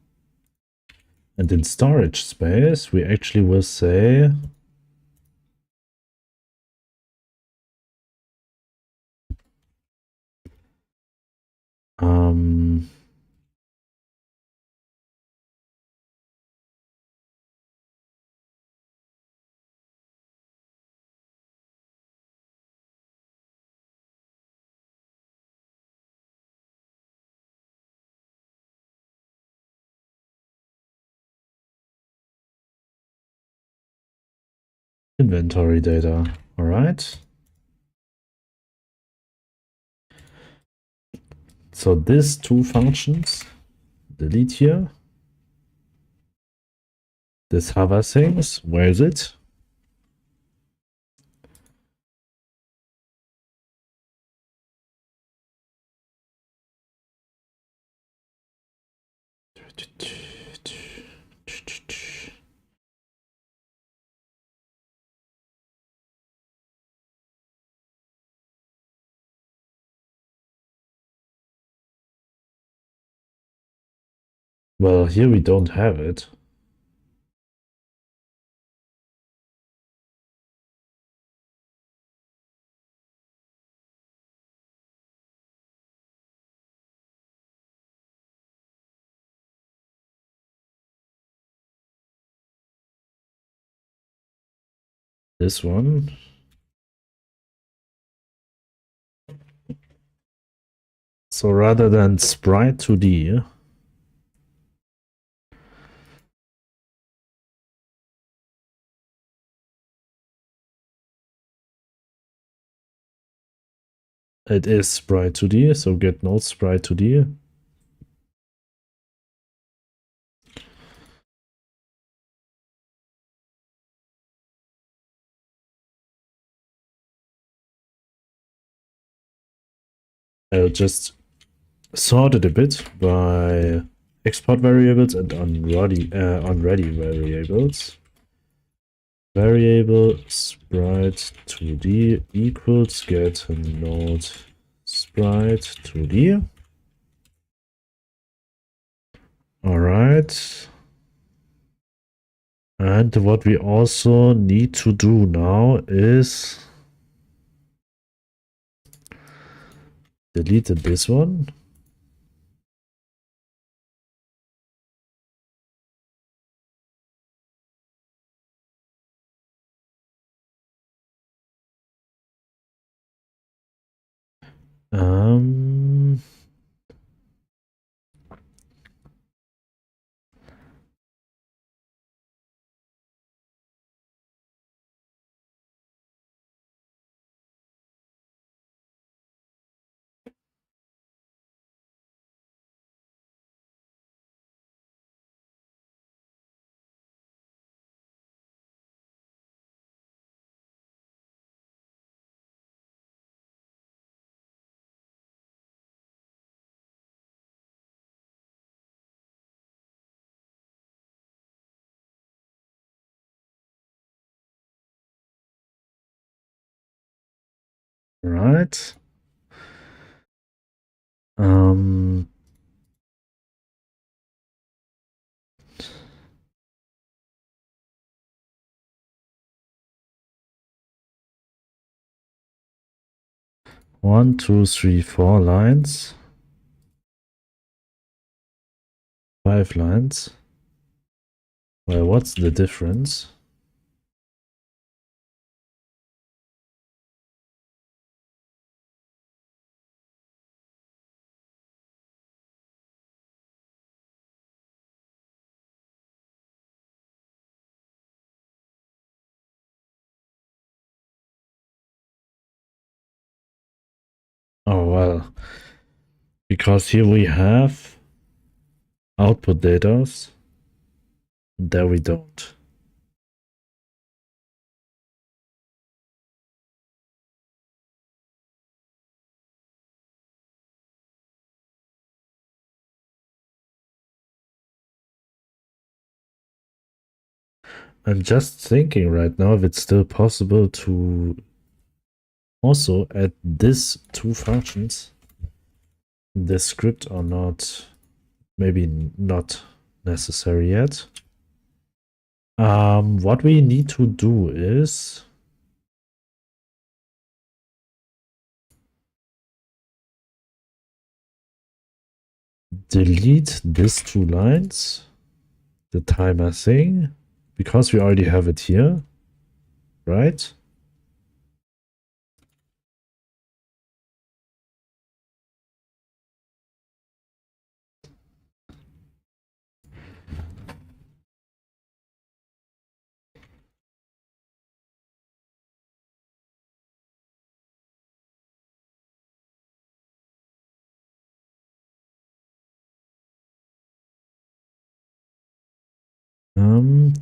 And in storage space, we actually will say inventory data. All right. So these two functions, delete here. This hover things, where is it? Well, here we don't have it. This one. So rather than sprite 2D, it is sprite 2D, so get node sprite 2D. I'll just sort it a bit by export variables and on ready variables. Variable sprite 2D equals get node sprite 2D. All right. And what we also need to do now is delete this one. Um, right. Um, one, two, three, 4 lines. 5 lines. Well, what's the difference? Oh, well, because here we have output data, there we don't. I'm just thinking right now if it's still possible to also add these two functions in the script or not. Maybe not necessary yet. What we need to do is delete these 2 lines, the timer thing, because we already have it here, right?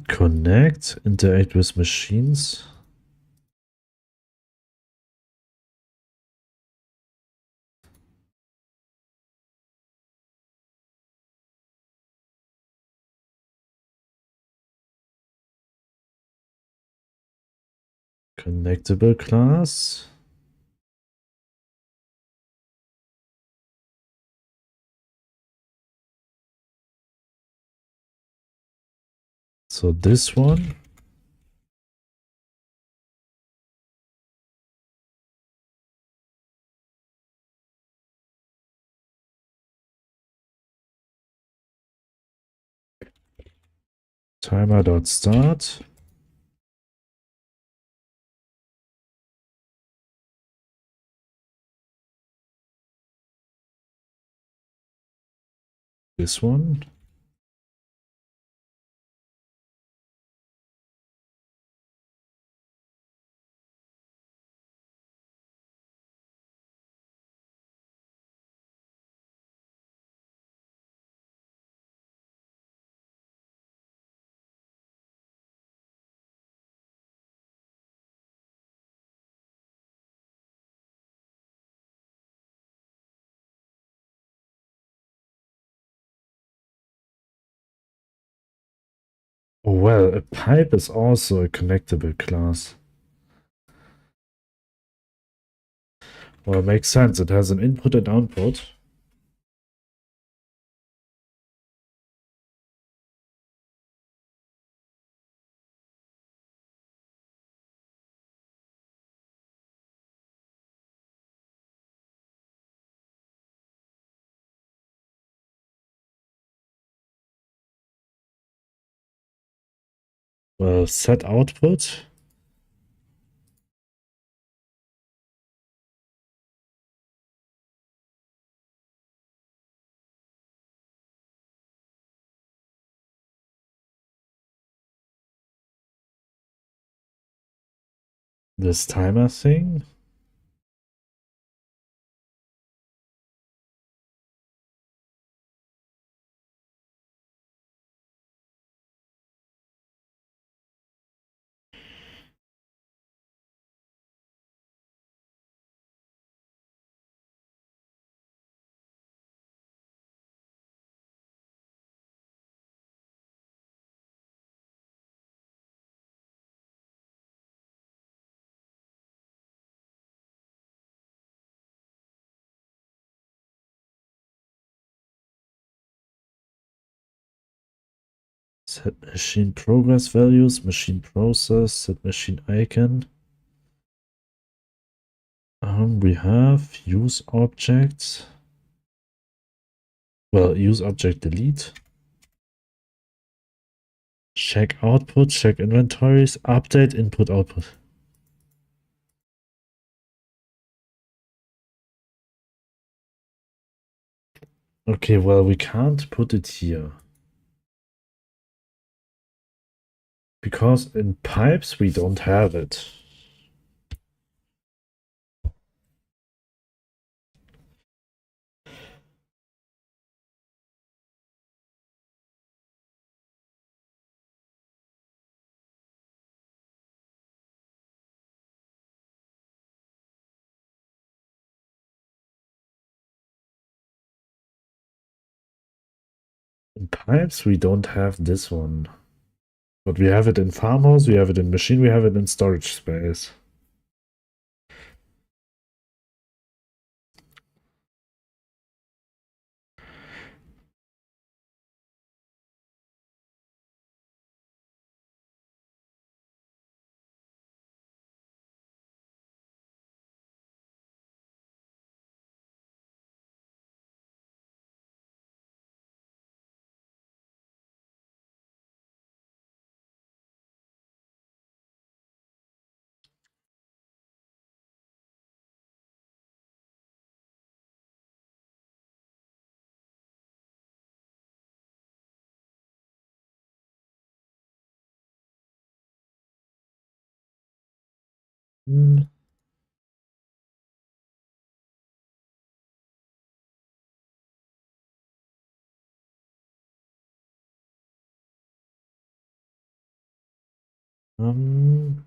Connect, interact with machines. Connectable class. So this one. Timer.start. This one. Well, a pipe is also a connectable class. Well, it makes sense. It has an input and output. Well, set output. This timer thing. Set machine progress values, machine process, set machine icon. We have use objects. Well, use object delete. Check output, check inventories, update input output. Okay, well, we can't put it here. Because in pipes we don't have it. In pipes we don't have this one. But we have it in farmhouse, we have it in machine, we have it in storage space. Hmm. Um,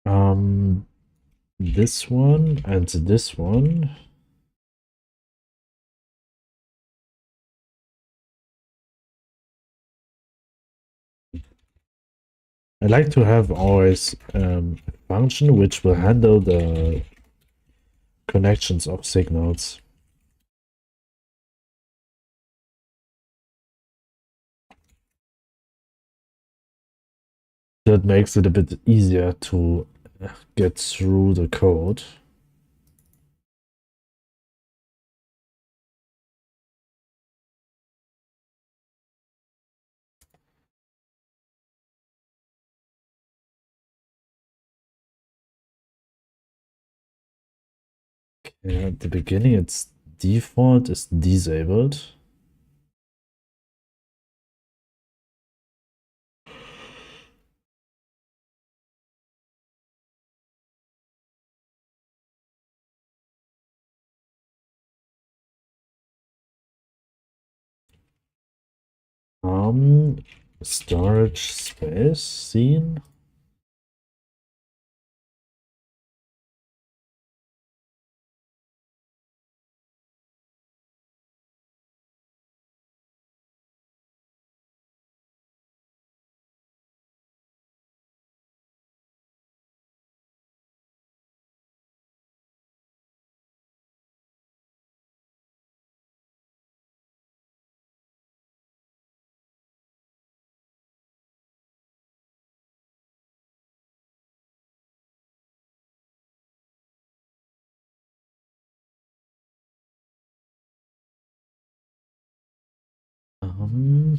um, this one and this one. I like to have always a function which will handle the connections of signals. That makes it a bit easier to get through the code. Yeah, at the beginning, its default is disabled. Storage space scene. Um,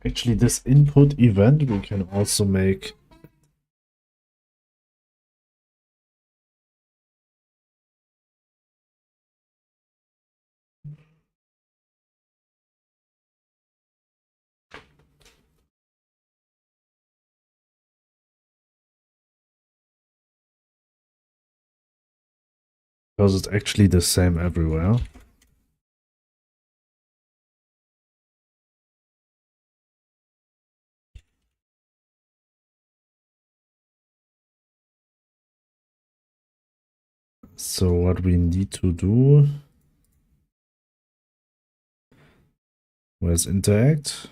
Actually, this input event we can also make because it's actually the same everywhere. So what we need to do, where's interact?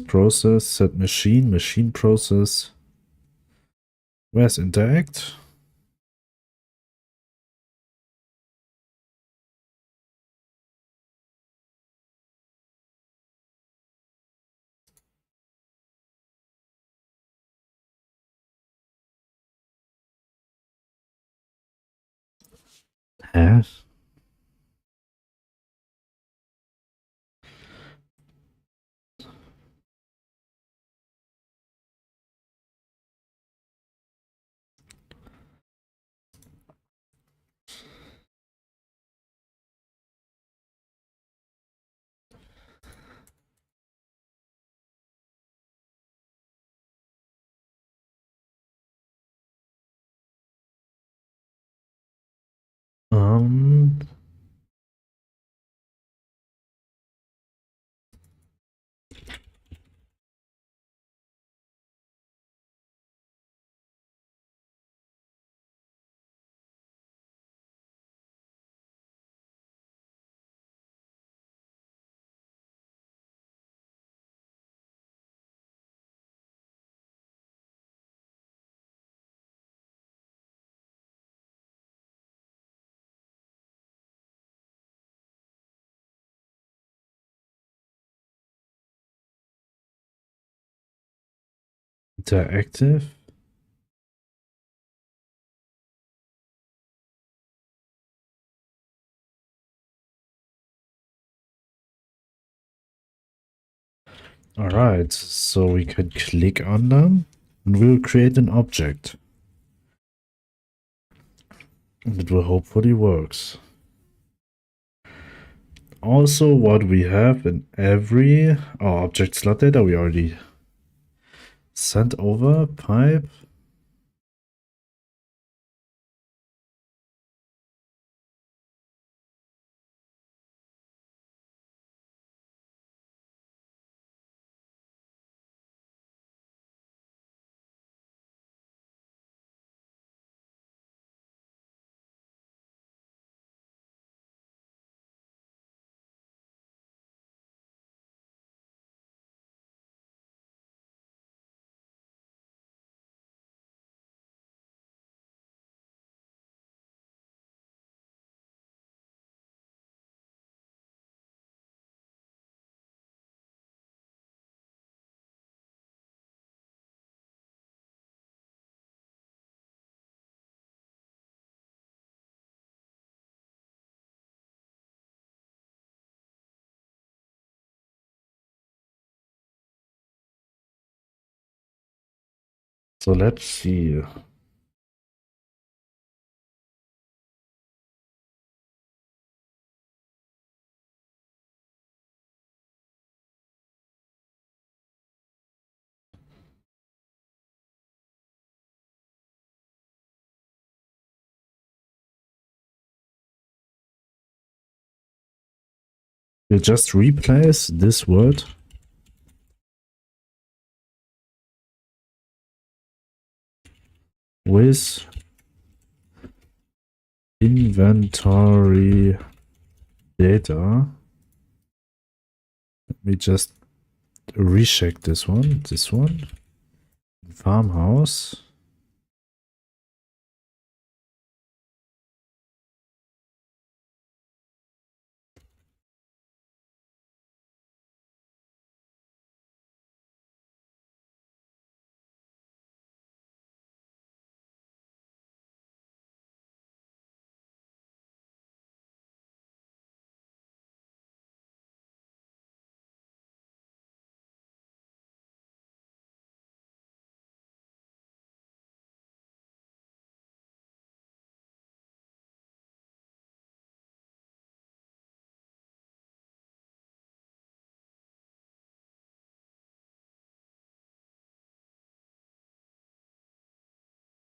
Process, set machine process. Where's interact? Hä? interactive. All right, so we can click on them and we'll create an object. And it will hopefully works. Also, what we have in every object slot data we already sent over pipe. So let's see. We'll just replace this word with inventory data. Let me just recheck this one. Farmhouse.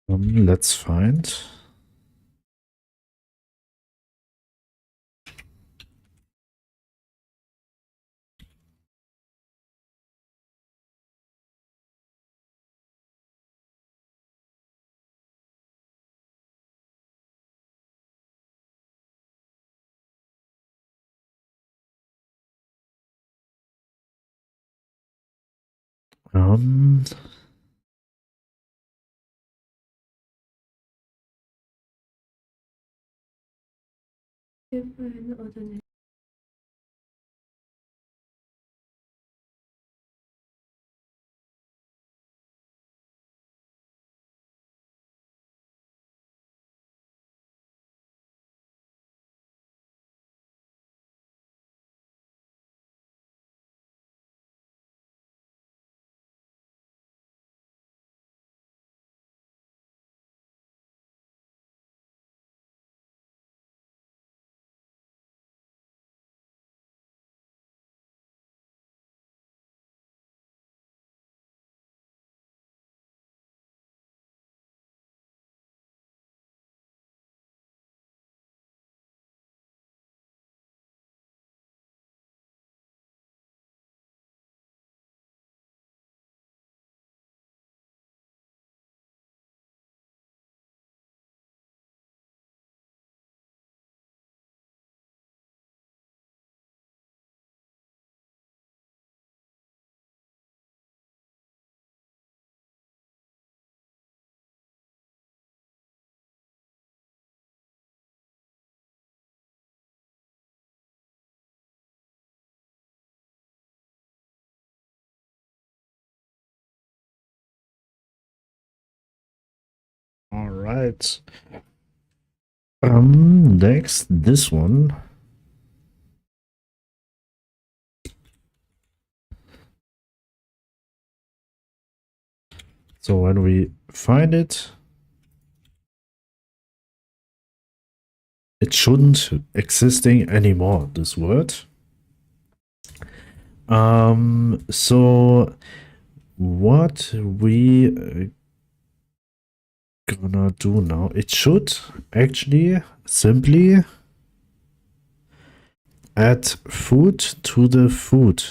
Let's find. Um, All right. Next, this one. So when we find it, it shouldn't existing anymore, this word. So what we gonna do now, it should actually simply add food to the food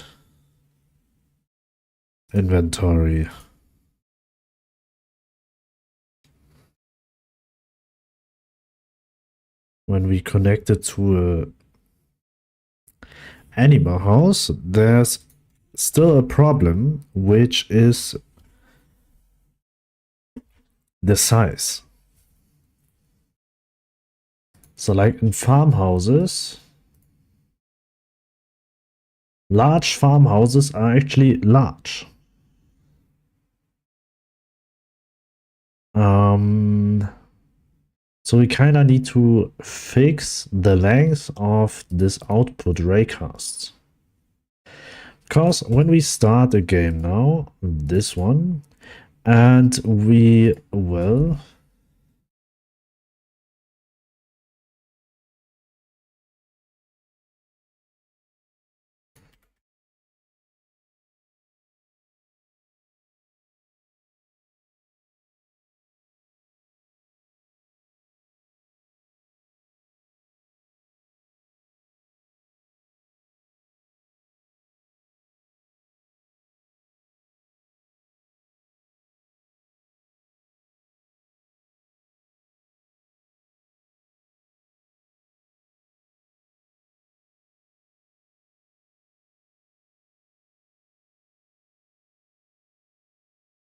inventory. When we connect it to a animal house, there's still a problem, which is the size. So like in farmhouses, large farmhouses are actually large. So we kind of need to fix the length of this output raycast. Because when we start a game now, this one, and we will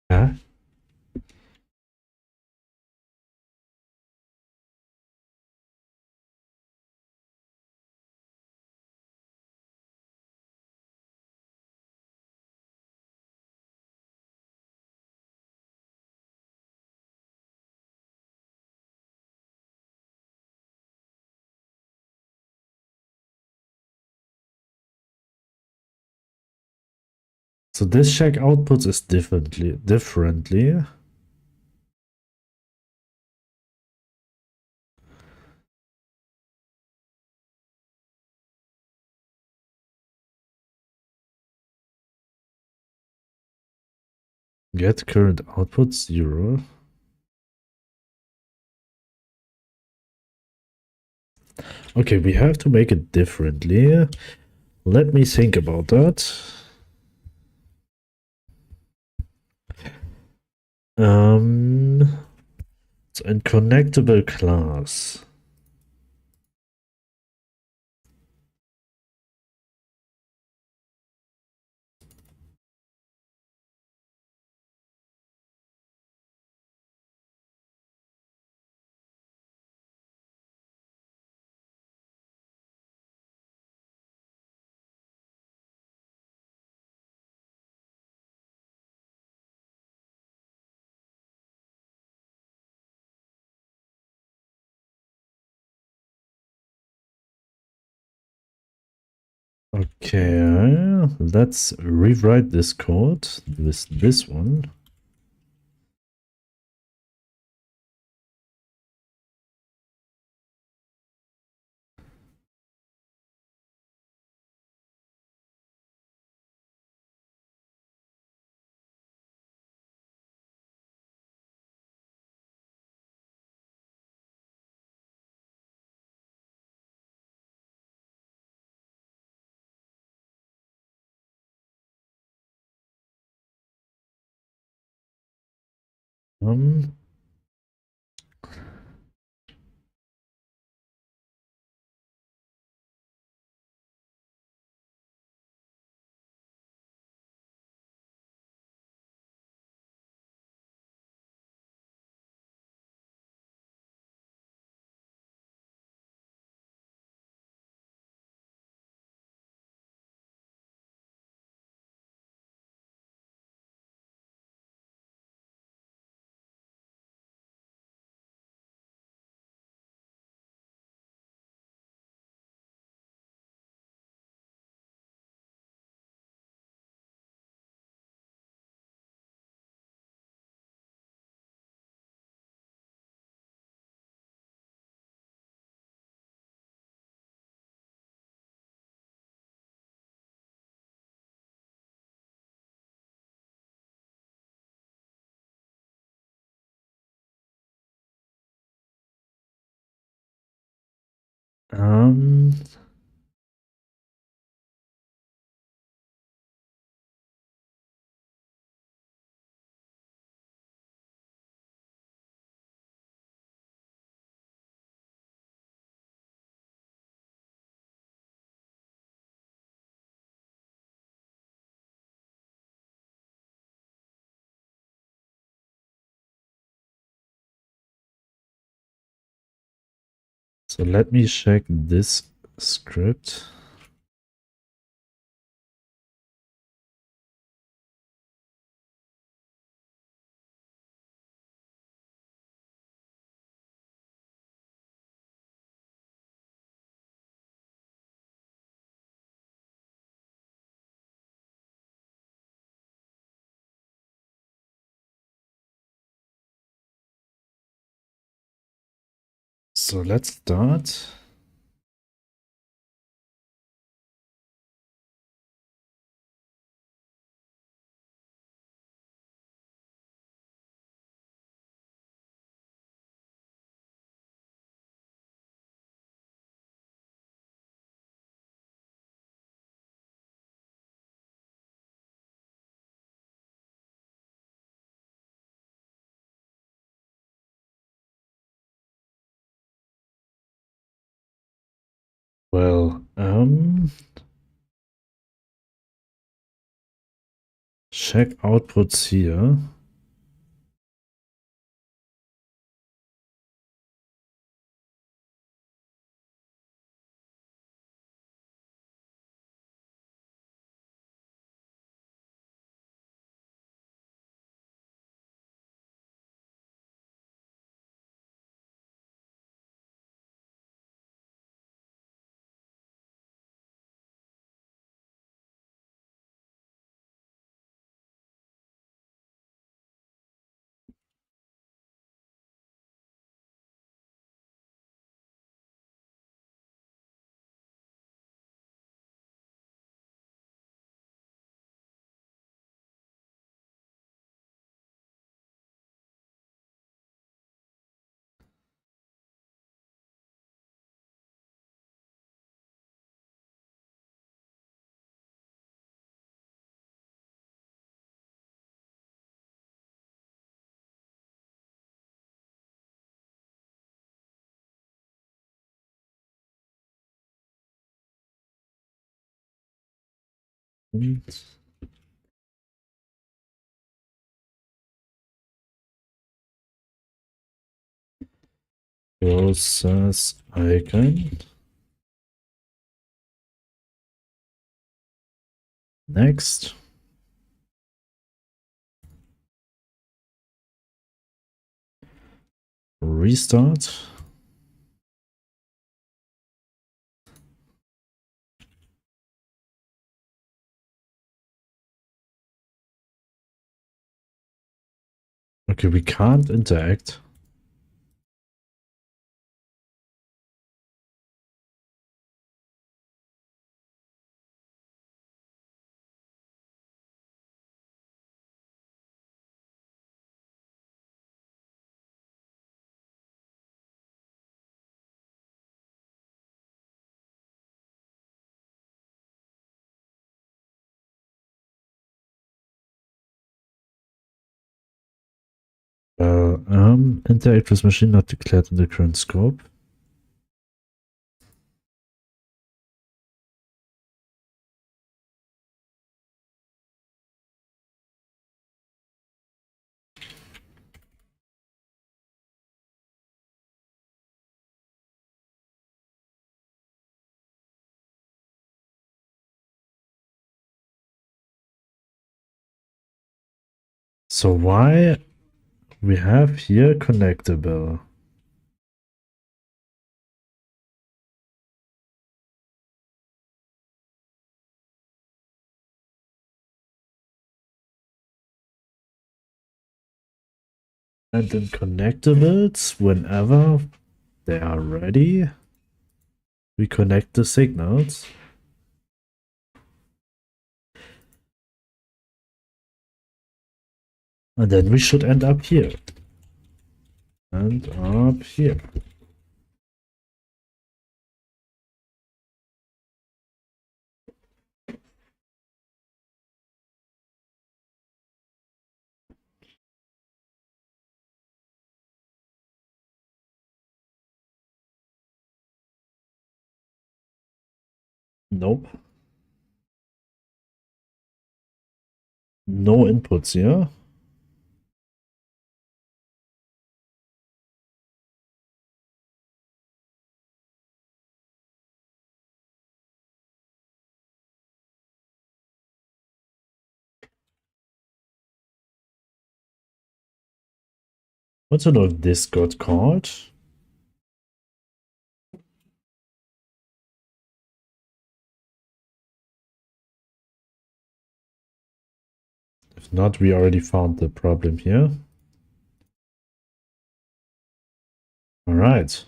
yeah. So this check outputs is differently. Get current output 0. Okay, we have to make it differently. Let me think about that. So in connectable class. Okay, let's rewrite this code with this one. Um, Um, so let me check this script. So let's start. Well, check outputs here. Process icon. Next. Restart. Okay, we can't interact. Interact with machine not declared in the current scope. So why we have here connectable? And then connectables, whenever they are ready, we connect the signals. And then we should end up here. And up here. Nope. No inputs here. Want to know if this got caught? If not, we already found the problem here. All right.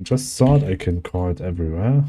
Just thought I can call it everywhere.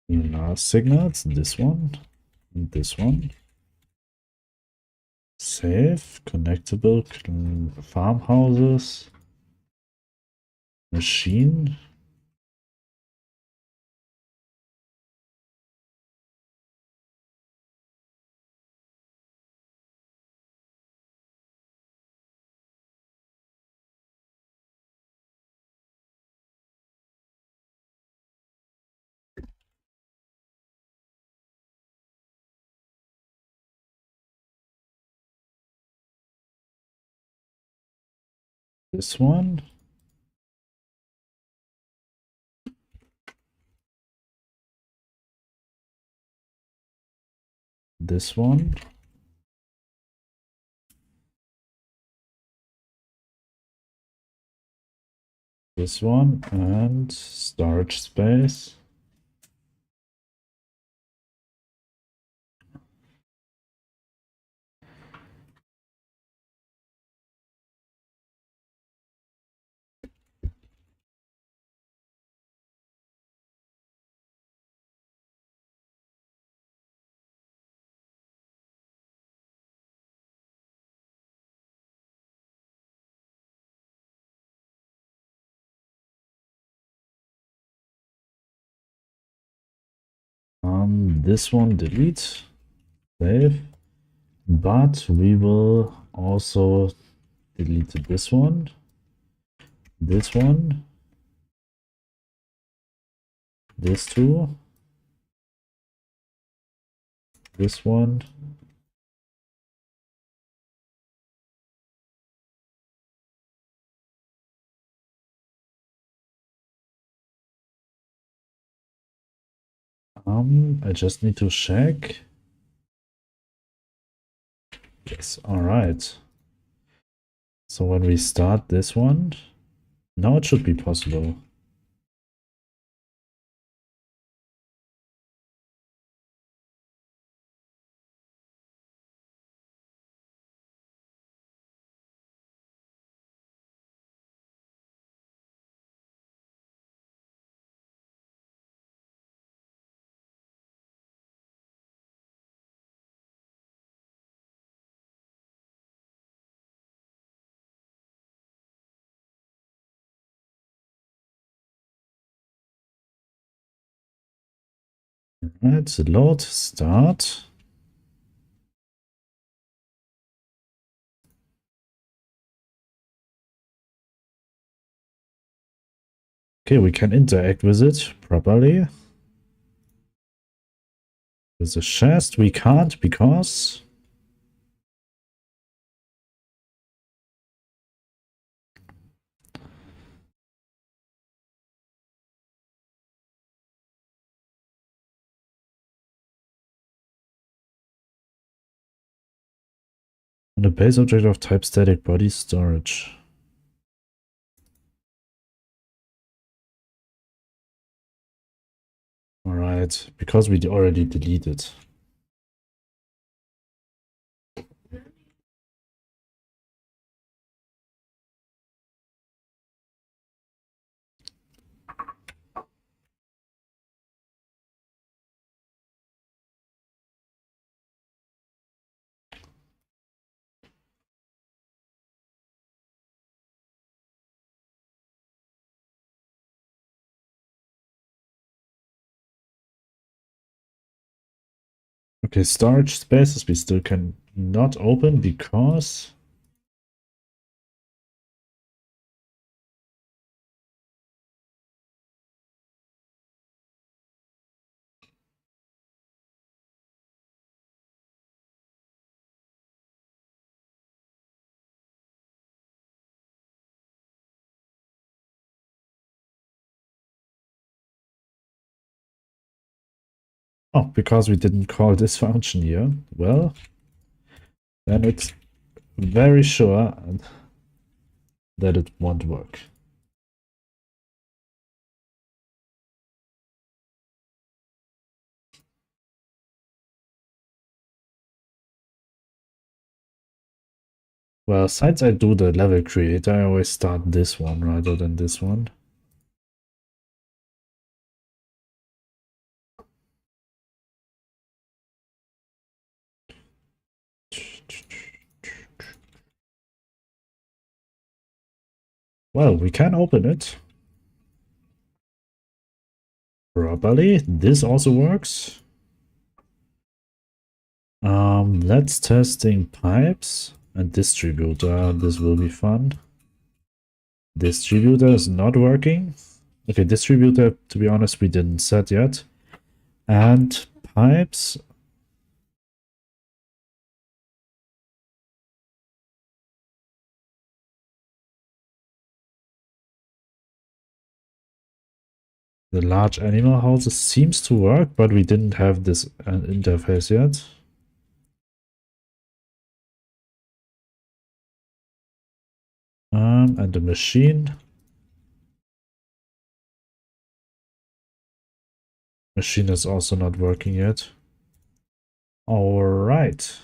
Last signals, this one, and this one. Safe, connectable, farmhouses, machine. This one. This one. This one, and storage space. This one delete, save, but we will also delete this one, this two, this one, I just need to check. Yes, all right. So when we start this one, now it should be possible. Let's load, start. Okay, we can interact with it properly. With the chest, we can't because And a base object of type static body storage. Alright, because we already deleted. Okay, storage spaces we still can not open because because we didn't call this function here. Well, then it's very sure that it won't work. Well, since I do the level creator, I always start this one rather than this one. Well, we can open it properly. This also works. Let's testing pipes and distributor. This will be fun. Distributor is not working. Okay, distributor, to be honest, we didn't set yet. And pipes. The large animal houses seems to work, but we didn't have this interface yet. And the machine. Machine is also not working yet. All right.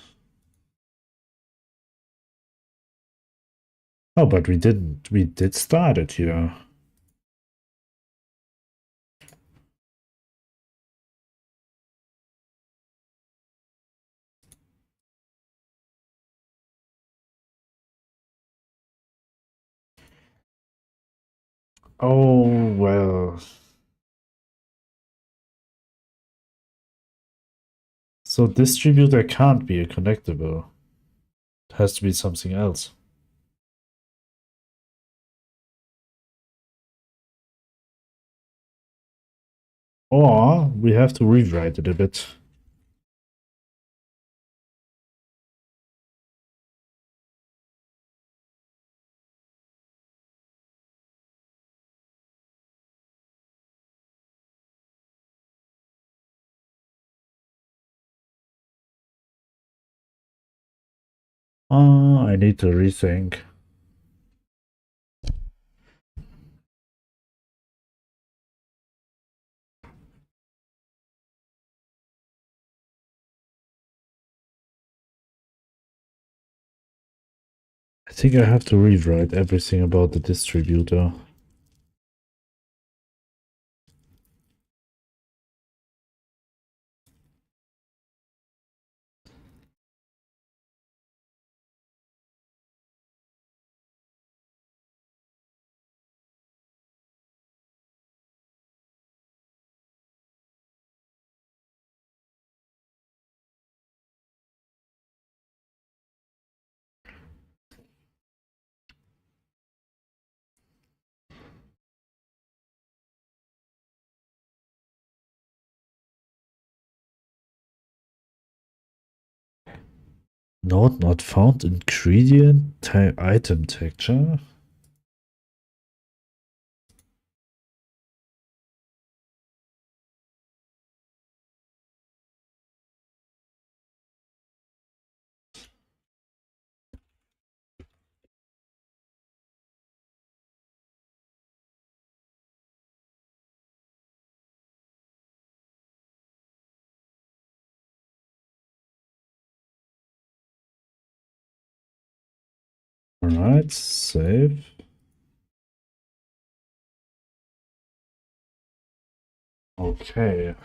Oh, but we didn't. We did start it here. Oh, well. So distributor can't be a connectable. It has to be something else. Or we have to rewrite it a bit. I need to rethink. I think I have to rewrite everything about the distributor. Node not found ingredient type item texture. All right, save. Okay.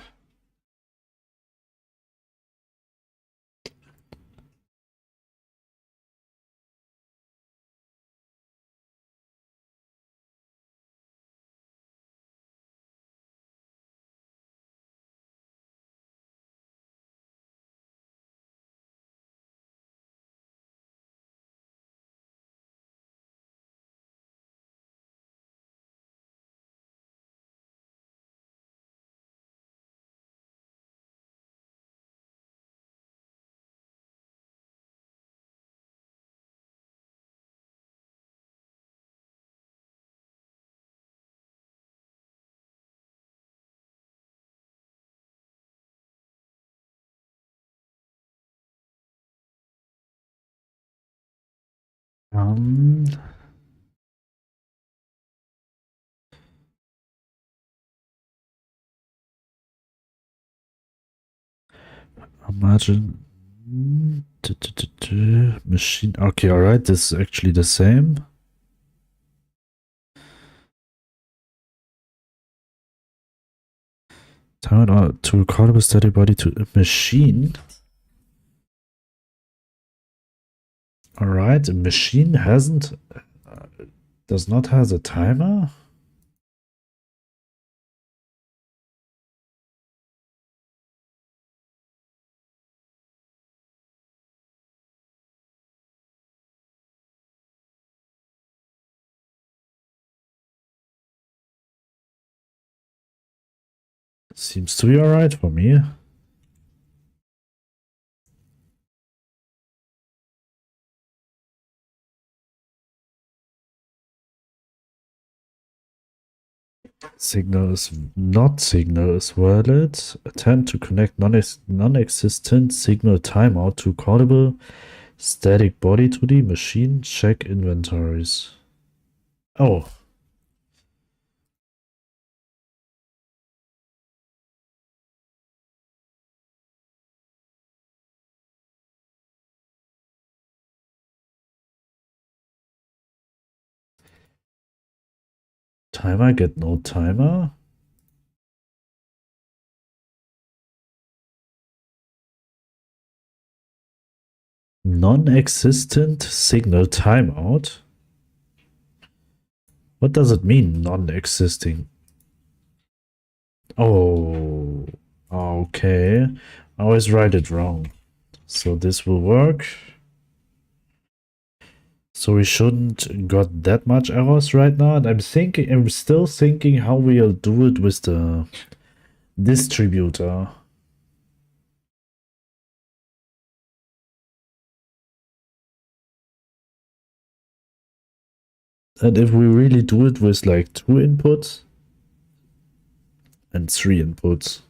Um, Imagine machine. Okay, all right. This is actually the same. Time out to record a steady body to a machine. All right, a machine does not have a timer. Seems to be all right for me. Signal is valid. Attempt to connect non-existent signal timeout to callable static body to the machine. Check inventories. Oh. Timer get no timer. Non-existent signal timeout. What does it mean, non-existing? Oh, okay. I always write it wrong. So this will work. So we shouldn't got that much errors right now. And I'm still thinking how we'll do it with the distributor. And if we really do it with like 2 inputs and 3 inputs.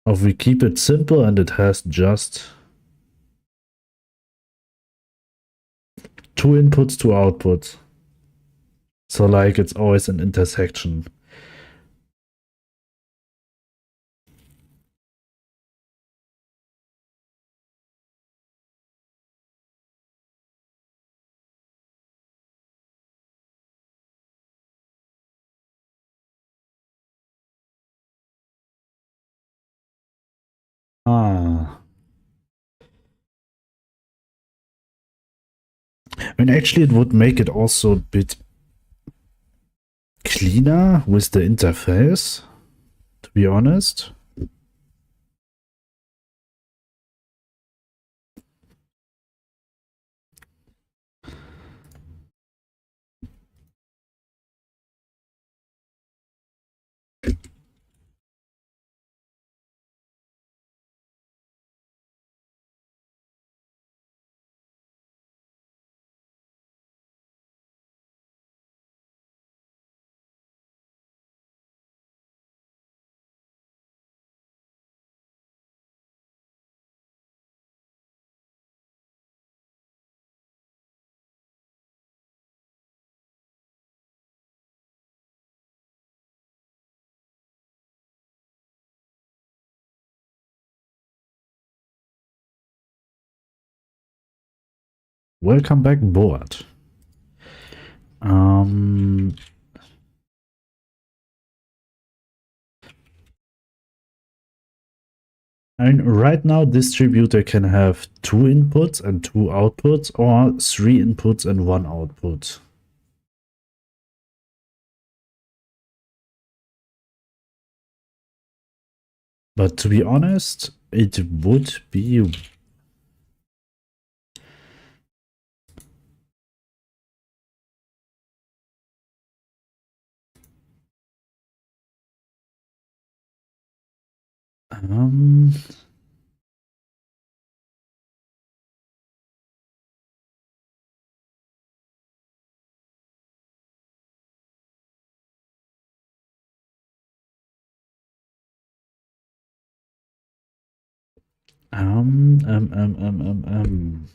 Or if we keep it simple and it has just 2 inputs, 2 outputs. So like it's always an intersection. Ah. I mean, actually, it would make it also a bit cleaner with the interface, to be honest. Welcome back, board. I mean, right now, distributor can have 2 inputs and 2 outputs, or 3 inputs and 1 output. But to be honest, it would be... um, um, um, um, um, um.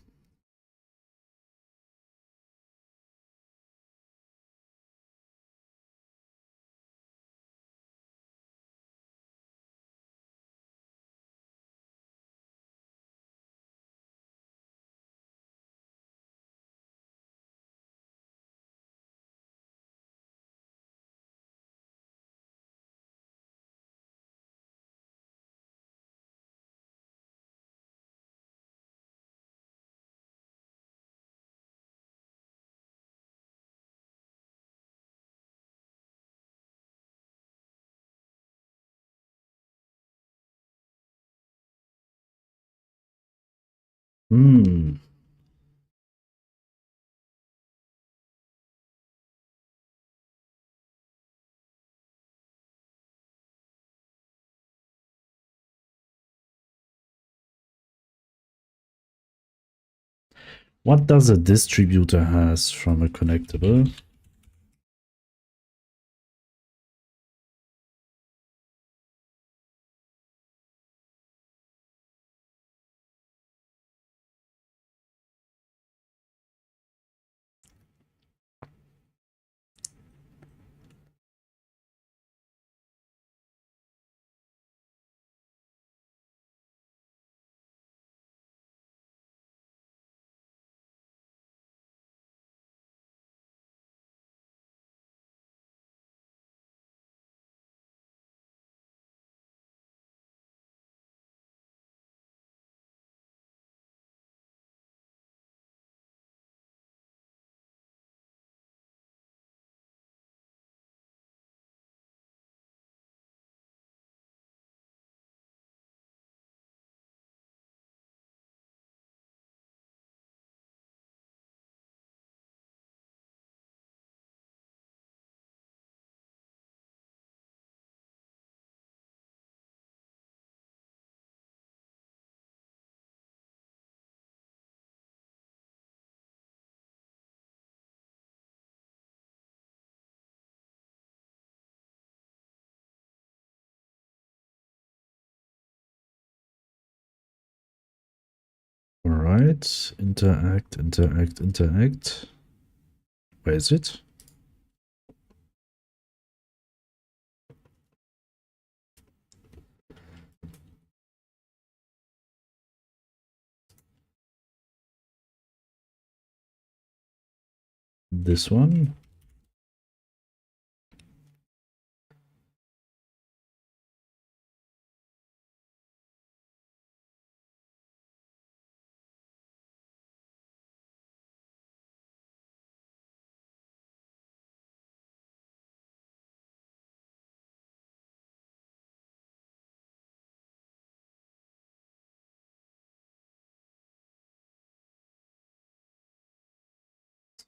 Hmm. What does a distributor has from a connectable? All right, interact, interact, interact. Where is it? This one.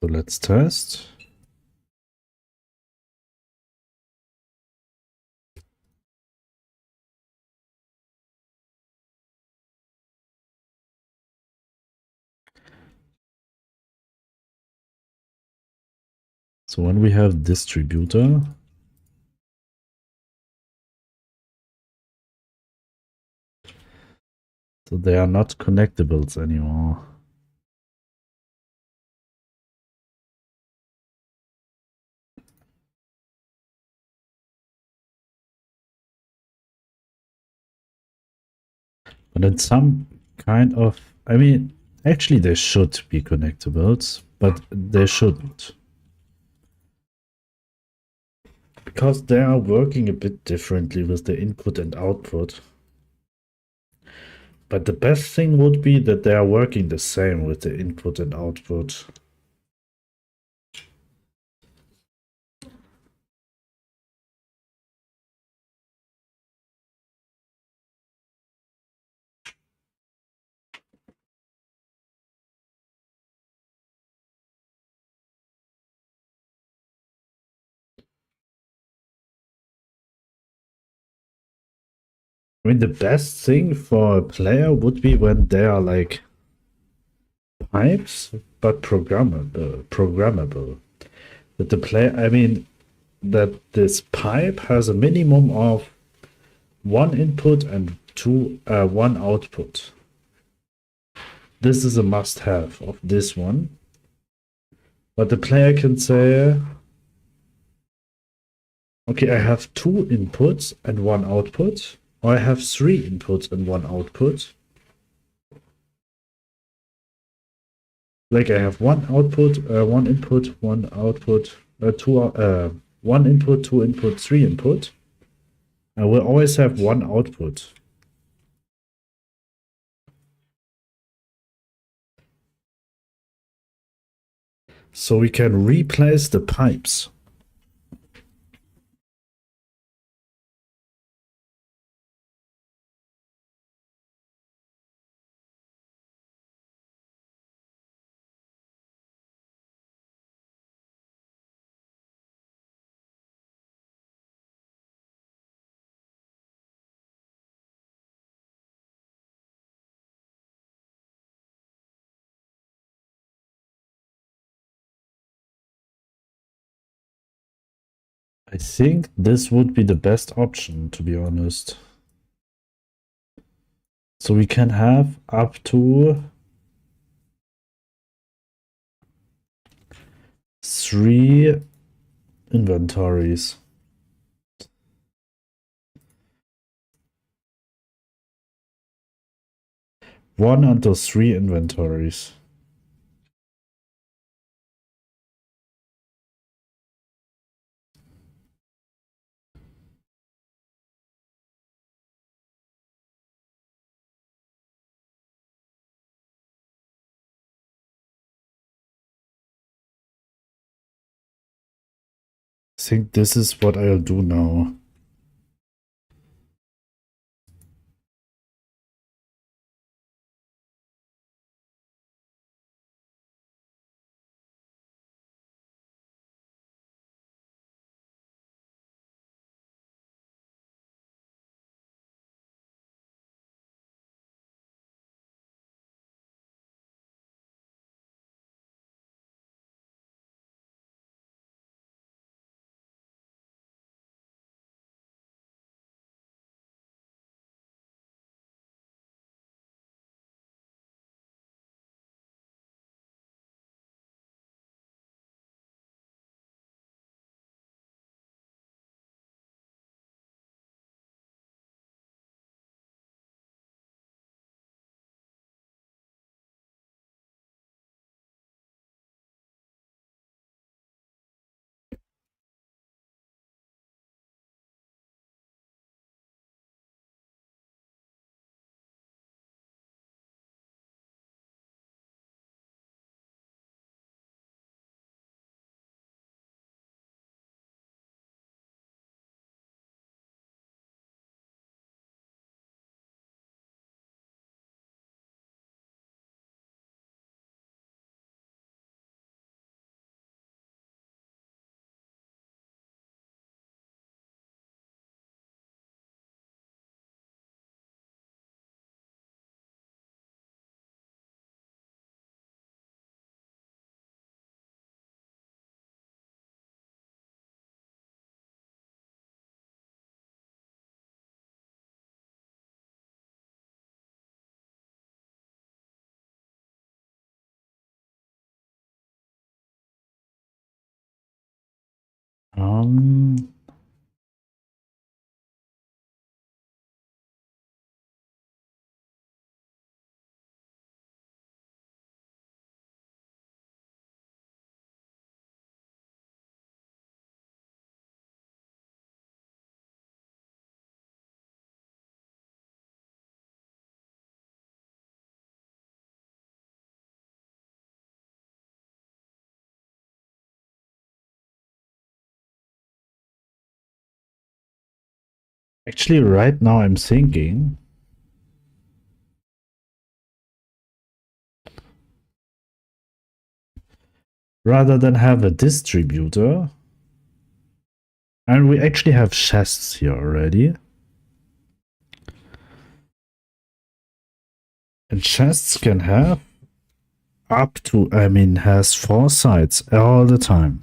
So let's test. So when we have distributor, so they are not connectables anymore. But in some kind of, I mean, Actually, they should be connectables, but they shouldn't. Because they are working a bit differently with the input and output. But the best thing would be that they are working the same with the input and output. I mean, the best thing for a player would be when they are like pipes, but programmable. That the player, I mean, that this pipe has a minimum of one input and one output. This is a must-have of this one. But the player can say, okay, I have two inputs and one output, or I have three inputs and one output. Like I have one output, one input, one output, one input, two input, three input. I will always have one output. So we can replace the pipes. I think this would be the best option, to be honest. So we can have up to 3 inventories. One until 3 inventories. I think this is what I'll do now. Um, Actually, right now I'm thinking rather than have a distributor, and we actually have chests here already. And chests can have up to, I mean, has 4 sides all the time.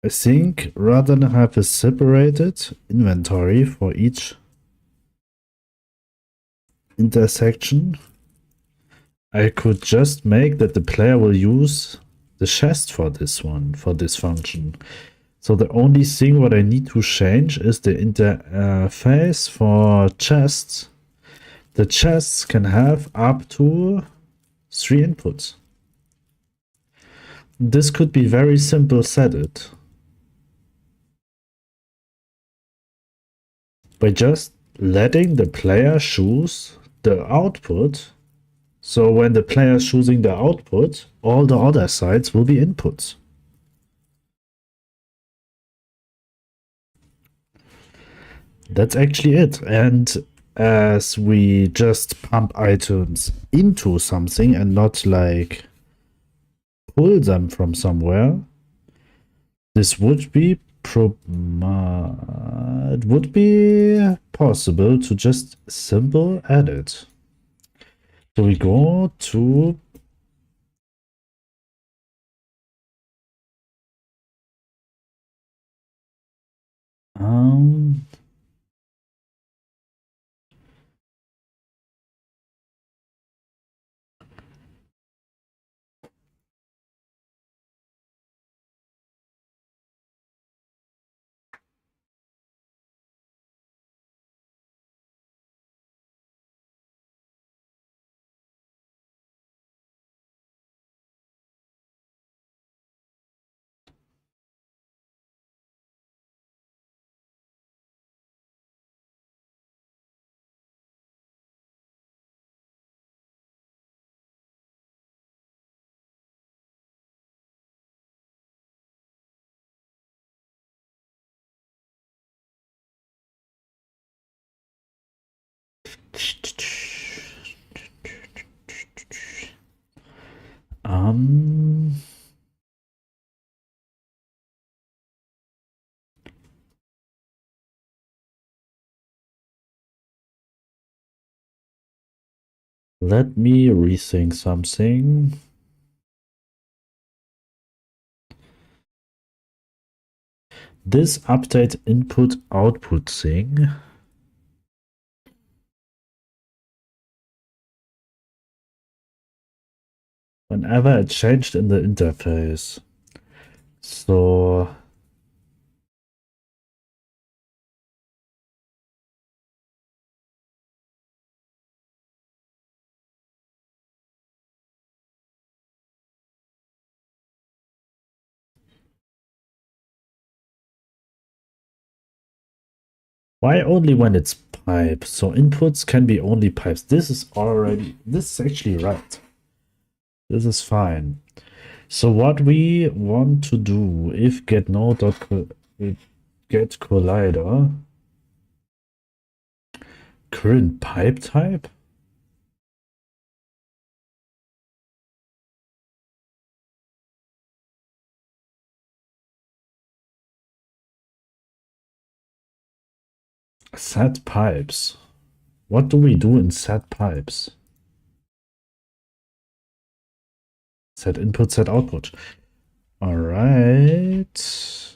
I think rather than have a separated inventory for each intersection, I could just make that the player will use the chest for this one, for this function. So the only thing what I need to change is the interface for chests. The chests can have up to 3 inputs. This could be very simple set it by just letting the player choose the output. So when the player is choosing the output, all the other sides will be inputs. That's actually it. And as we just pump items into something and not like pull them from somewhere, this would be it would be possible to just simple edit. So we go to um um let me rethink something. This update input output thing. Whenever it changed in the interface. So why only when it's pipe? So inputs can be only pipes. This is actually right. This is fine. So what we want to do, if get collider current pipe type, set pipes. What do we do in set pipes? Set input, set output. All right.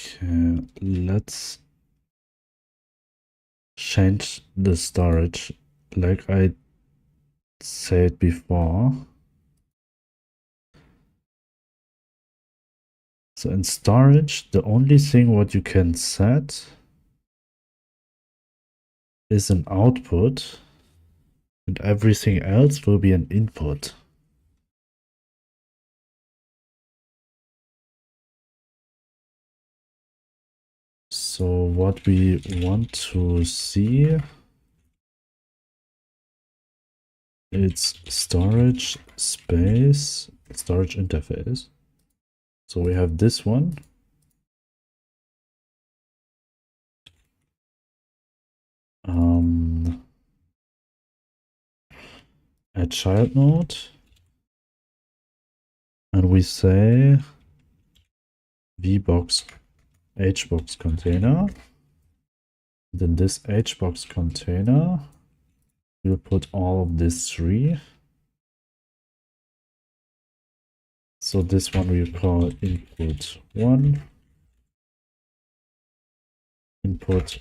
Okay, let's change the storage like I said before. So in storage, the only thing what you can set is an output, and everything else will be an input. So what we want to see, it's storage space, storage interface. So we have this one. Add child node. And we say vbox hbox container. Then this hbox container, we'll put all of this 3. So this one we'll call input 1, input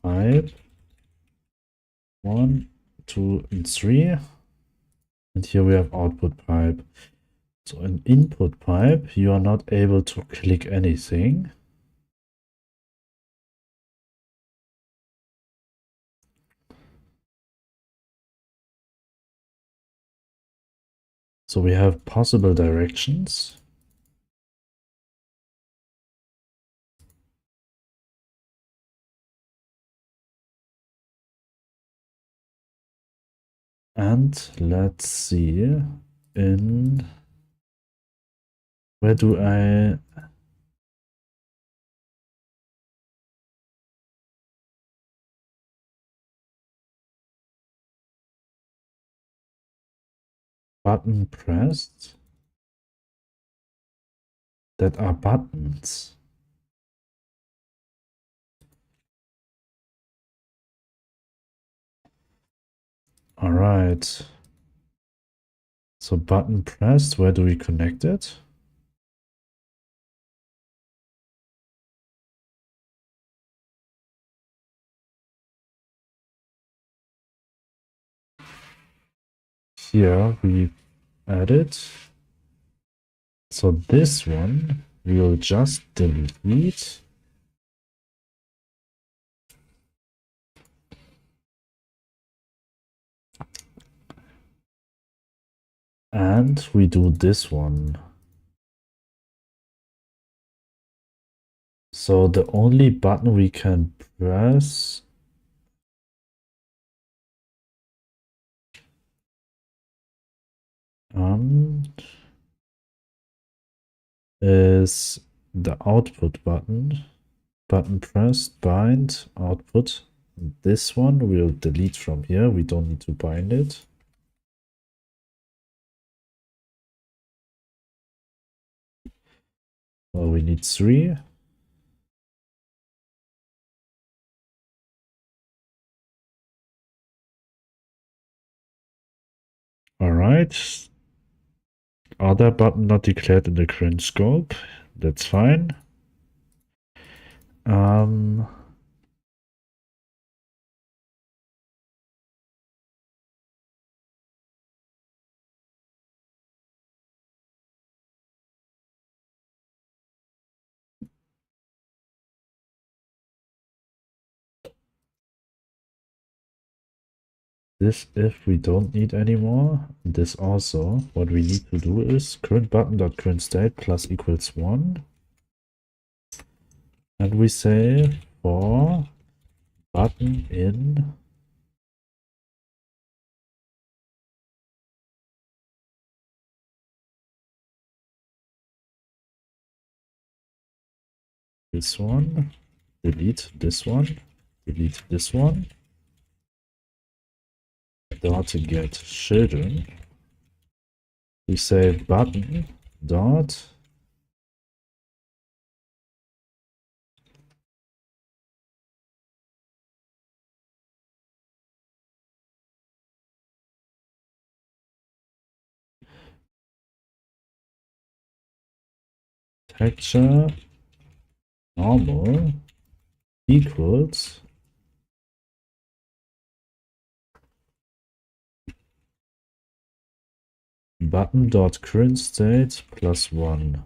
pipe 1, 2, and 3. And here we have output pipe. So in input pipe, you are not able to click anything. So we have possible directions. And let's see in where do I button pressed that are buttons. All right. So button pressed, where do we connect it? Here we add it. So this one we'll just delete. And we do this one. So the only button we can press is the output button. Button pressed, bind, output. This one we'll delete from here. We don't need to bind it. Well, we need 3. All right. Other button not declared in the current scope. That's fine. This if we don't need anymore. This also, what we need to do is current button dot current state plus equals 1. And we say for button in this one, delete this one, delete this one, dot get children. We say button dot texture normal equals button.currentState plus 1.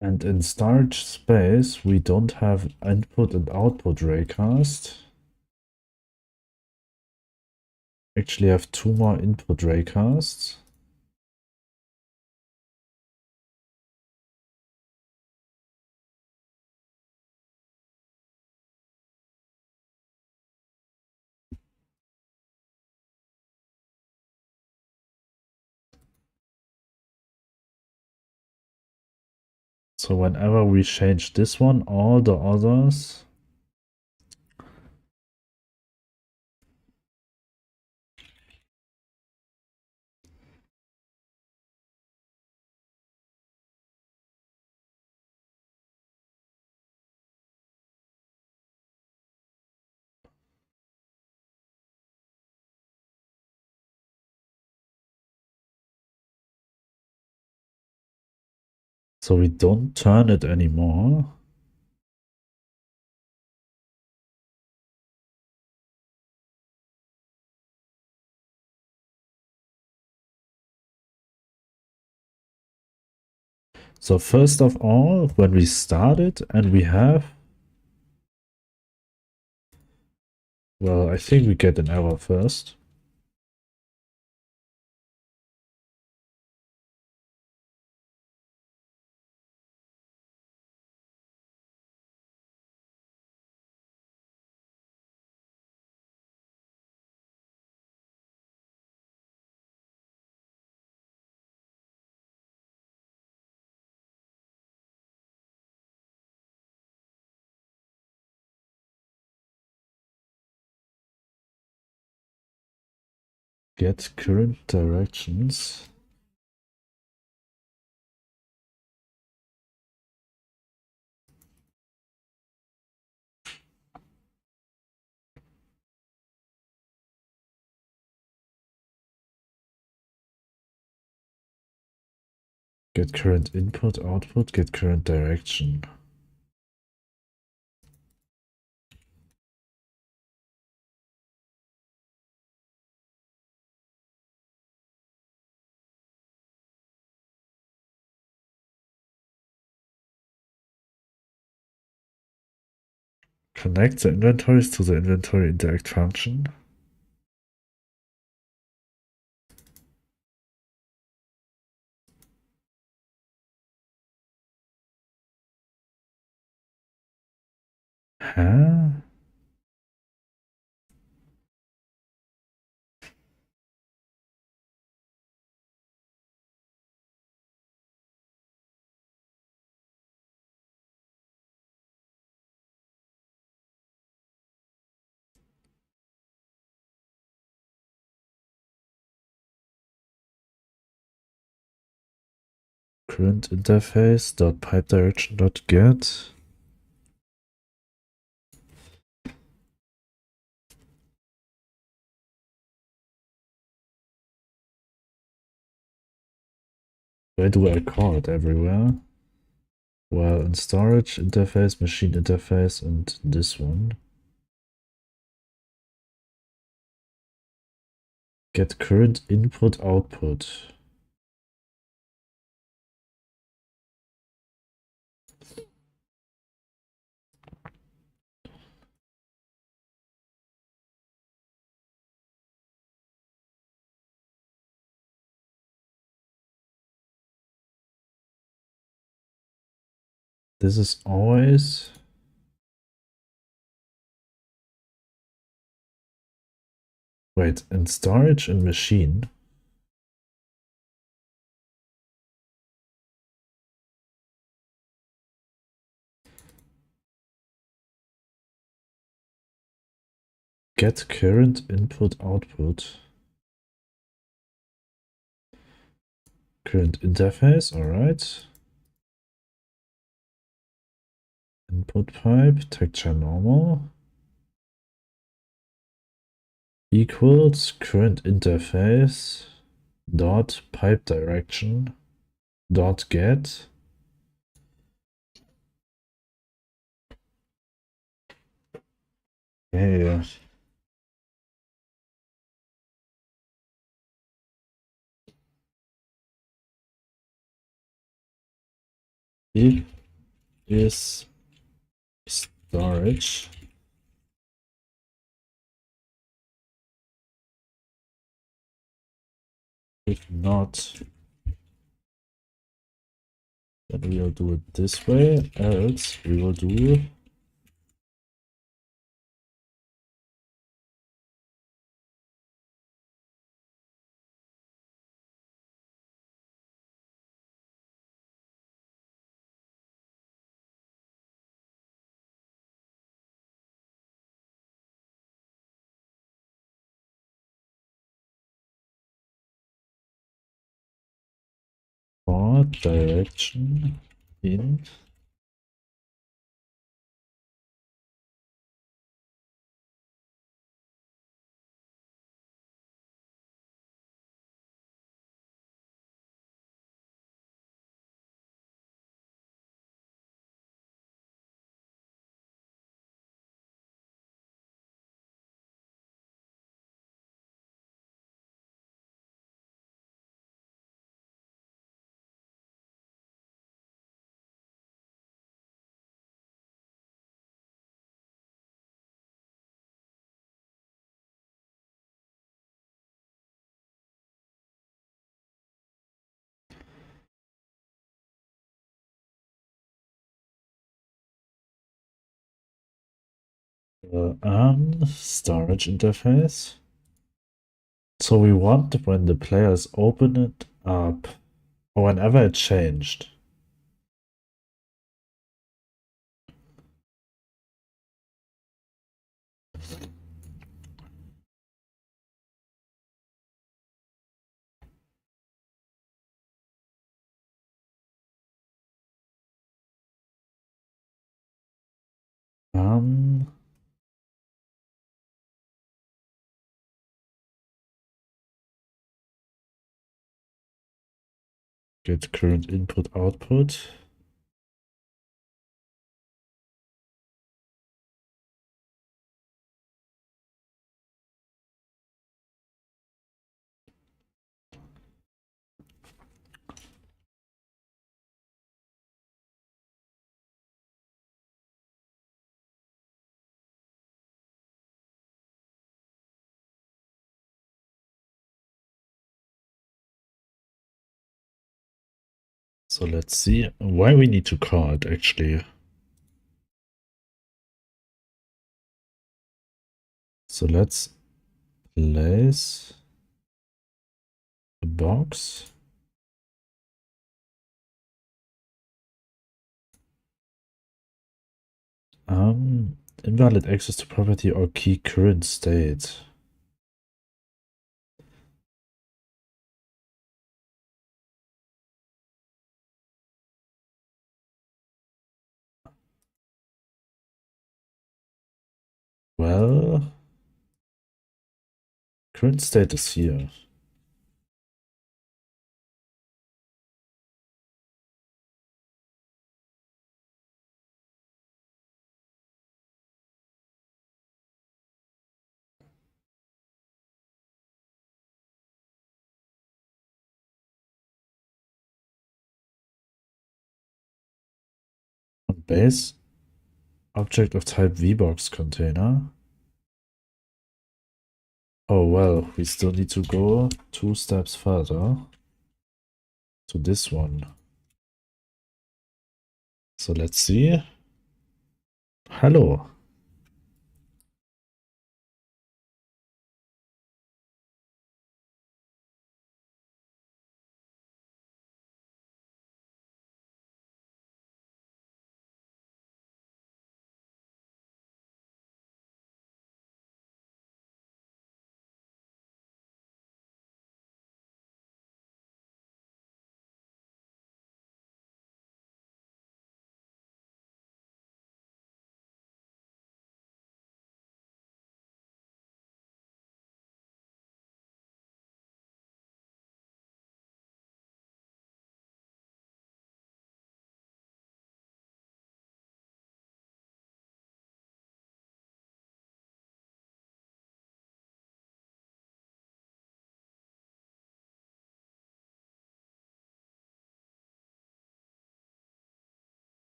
And in storage space, we don't have input and output raycast. Actually, I have 2 more input raycasts. So whenever we change this one, all the others so we don't turn it anymore. So first of all, when we start it and we have, well, I think we get an error first. Get current directions. Get current input, output, get current direction. Connect the inventories to the inventory interact function. Huh? Current interface dot pipe direction dot get. Where do I call it everywhere? Well, in storage interface, machine interface, and this one. Get current input output. This is always wait in storage and machine. Get current input output. Current interface, alright. Input pipe, texture normal. Equals current interface dot pipe direction dot get. Yeah. If is storage if not, then we will do it this way, else we will do for direction in storage interface. So we want when the players open it up, or whenever it changed. Get current input output. So let's see why we need to call it actually. So let's place a box. Invalid access to property or key current state. Well, current state is here. Base object of type VBox container. Oh well, we still need to go 2 steps further to this one. So let's see. Hello.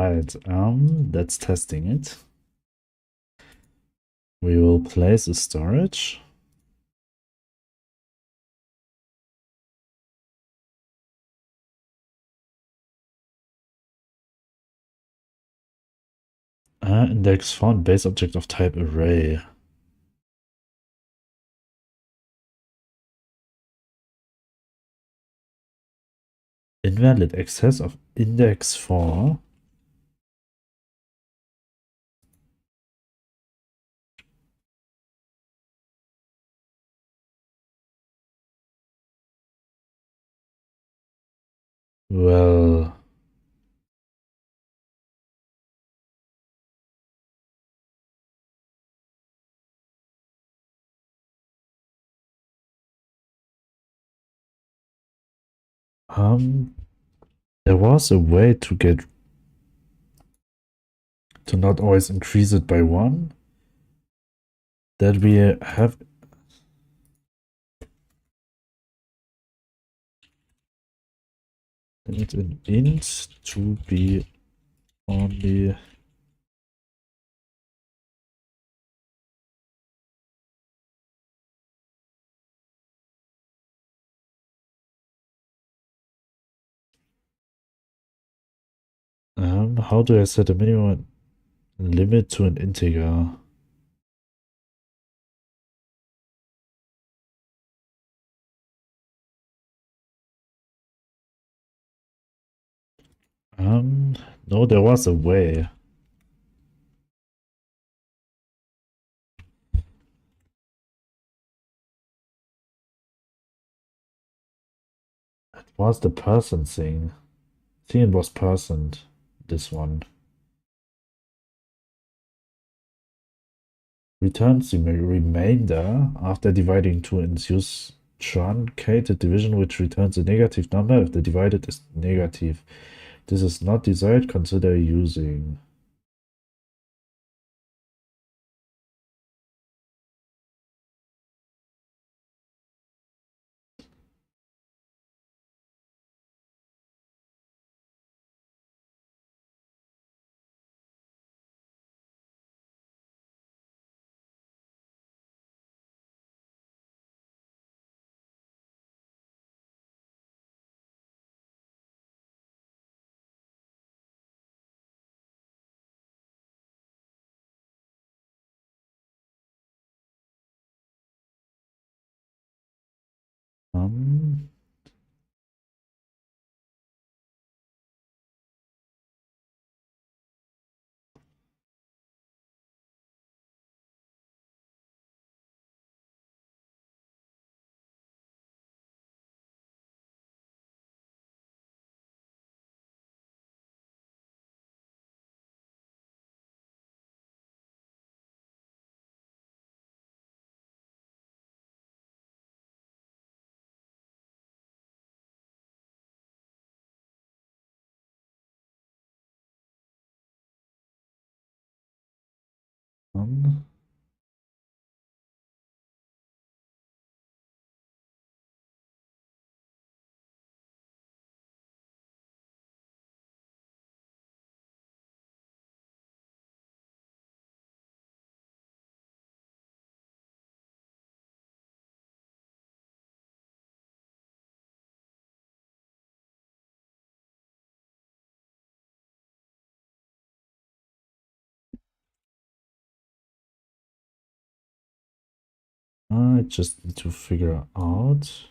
right, that's testing it. We will place a storage. Index found base object of type array. Invalid access of index 4. Well, there was a way to not always increase it by 1. That we have it an int to be only how do I set a minimum limit to an integer? No, there was a way. It was the person thing. I think it was person, this one. Returns the remainder after dividing to induce truncated division, which returns a negative number if the divided is negative. This is not desired, consider using. Um, um, I just need to figure out.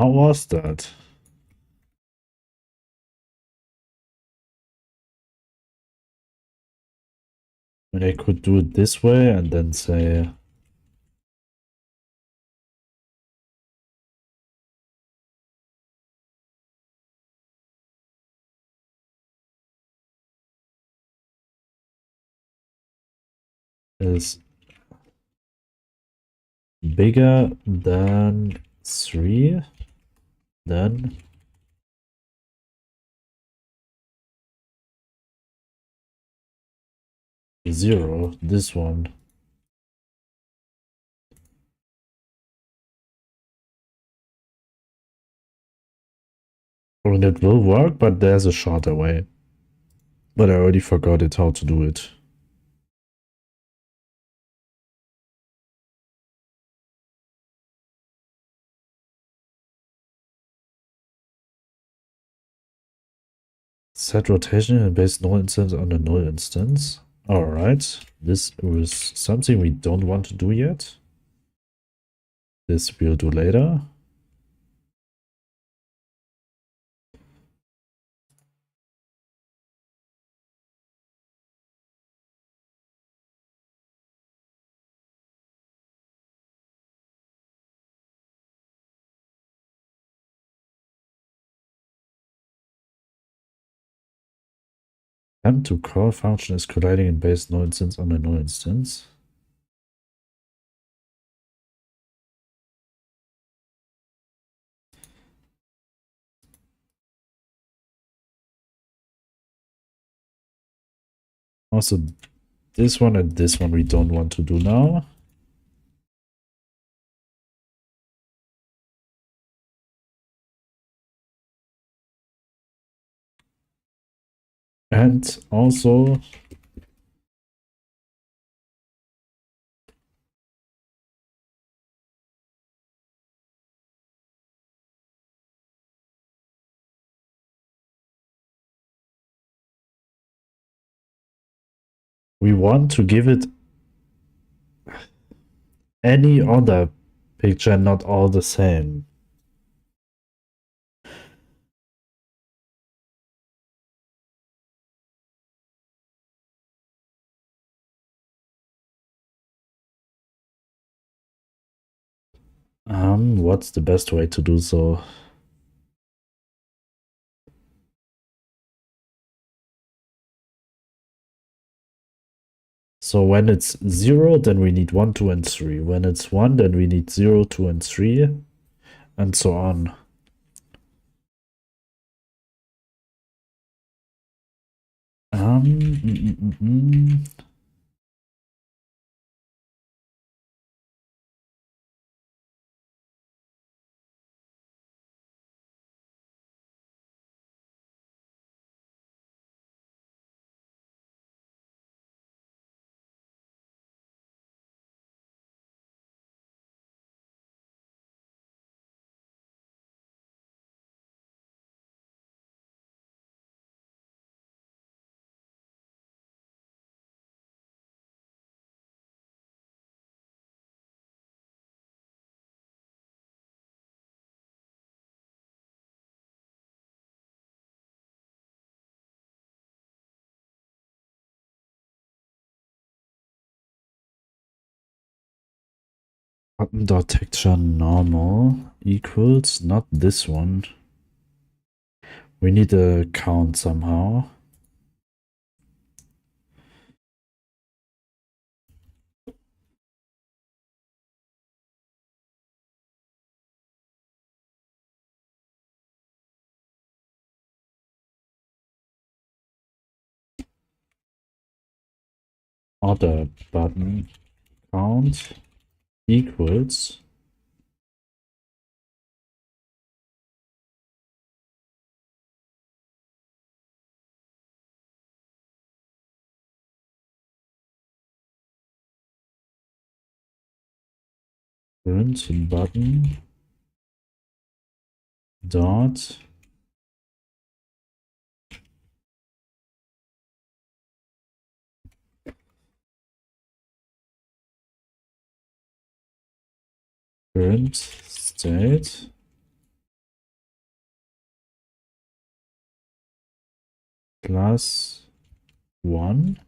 How was that? When I could do it this way and then say, is bigger than 3, then zero, this one. I mean, it will work, but there's a shorter way. But I already forgot it how to do it. Set rotation and base null instance on a null instance. Alright, this is something we don't want to do yet. This we'll do later. Attempt to call function is colliding in base null instance on a null instance. Also, this one and this one we don't want to do now. And also, we want to give it any other picture, not all the same. What's the best way to do so? So when it's 0, then we need 1, 2, and 3. When it's 1, then we need 0, 2, and 3, and so on. Button dot texture normal equals not this one. We need a count somehow. Order button count equals print button dot print state plus 1.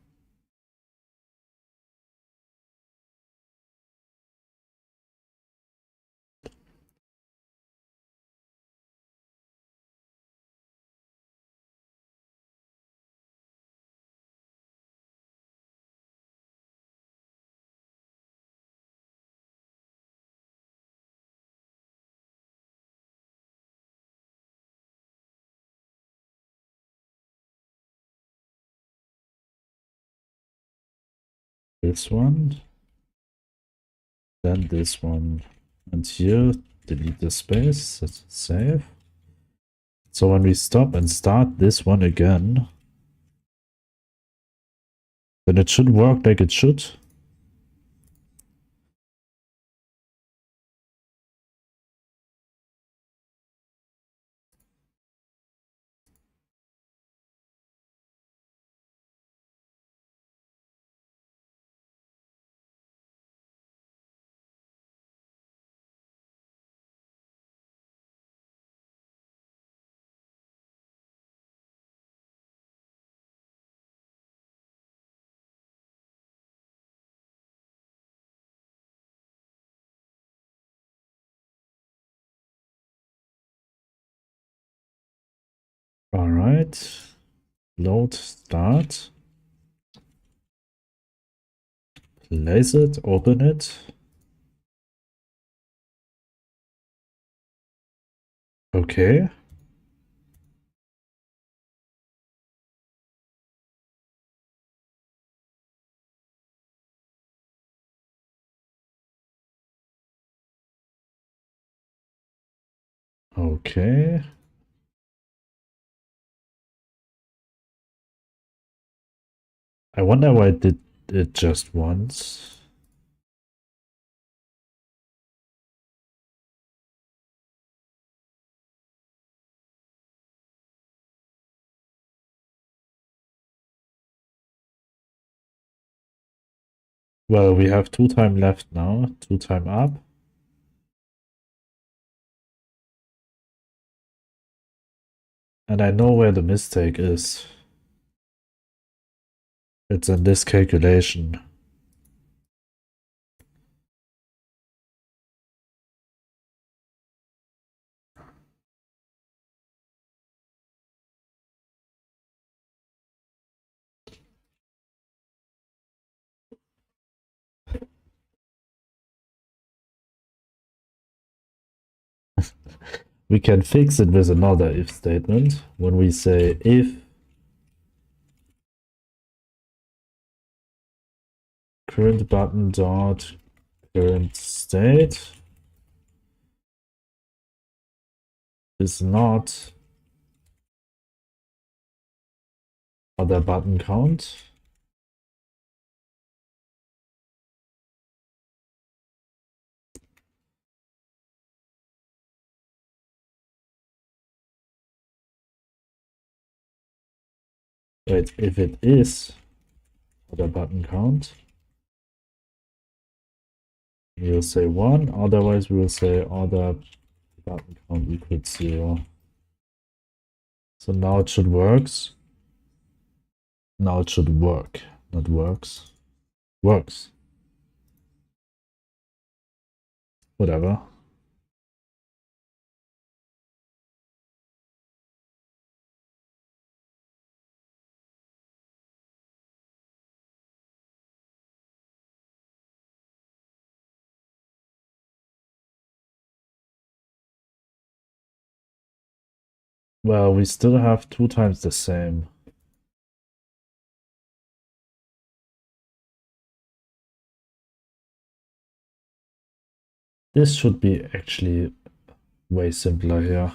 this one, then this one, and here delete the space, save. So when we stop and start this one again, then it should work like it should. All right, load, start, place it, open it. Okay. Okay. I wonder why it did it just once. Well, we have 2 time left now, 2 time up. And I know where the mistake is. It's in this calculation. We can fix it with another if statement. When we say if current button dot current state is not other button count. Wait, if it is other button count, we'll say 1, otherwise we will say other button count equals 0. So now it should works. Now it should work. Not works. Works. Whatever. Well, we still have 2 times the same. This should be actually way simpler here.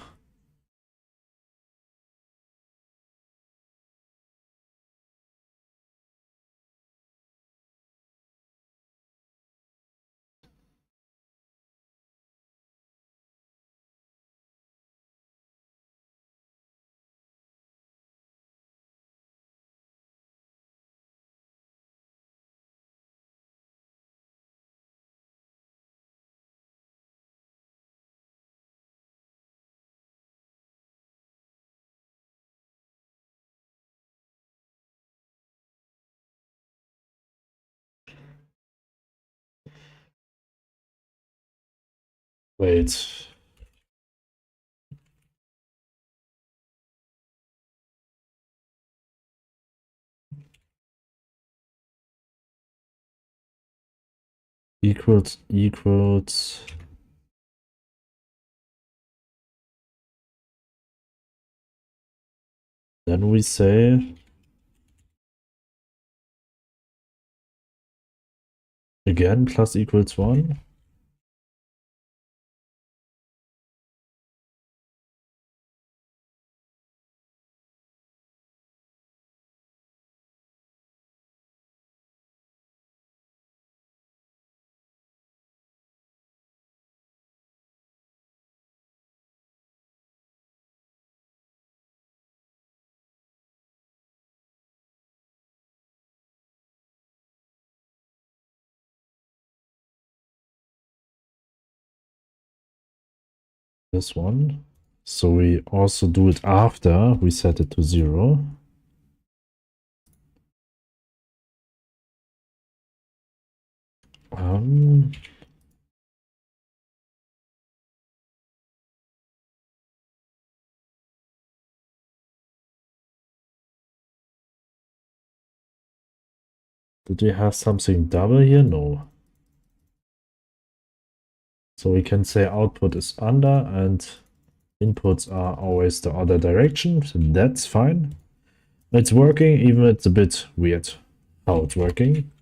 Wait. Equals. Then we say Again, plus equals 1. This one. So we also do it after we set it to 0. Um, did we have something double here? No. So we can say output is under and inputs are always the other direction. So that's fine. It's working, even it's a bit weird how it's working.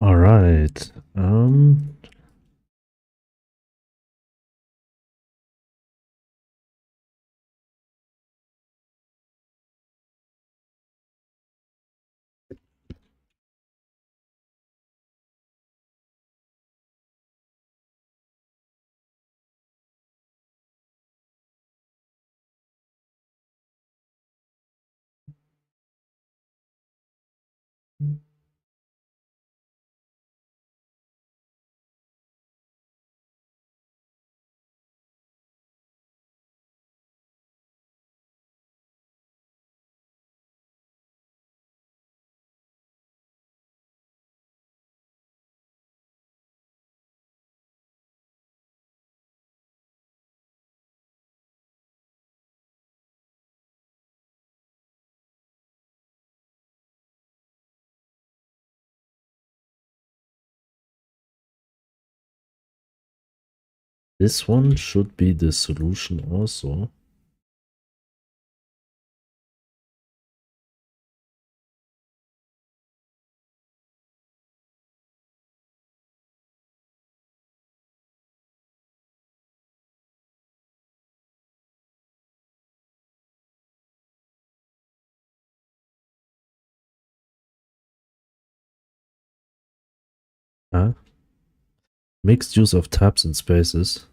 All right. This one should be the solution also. Huh? Mixed use of tabs and spaces.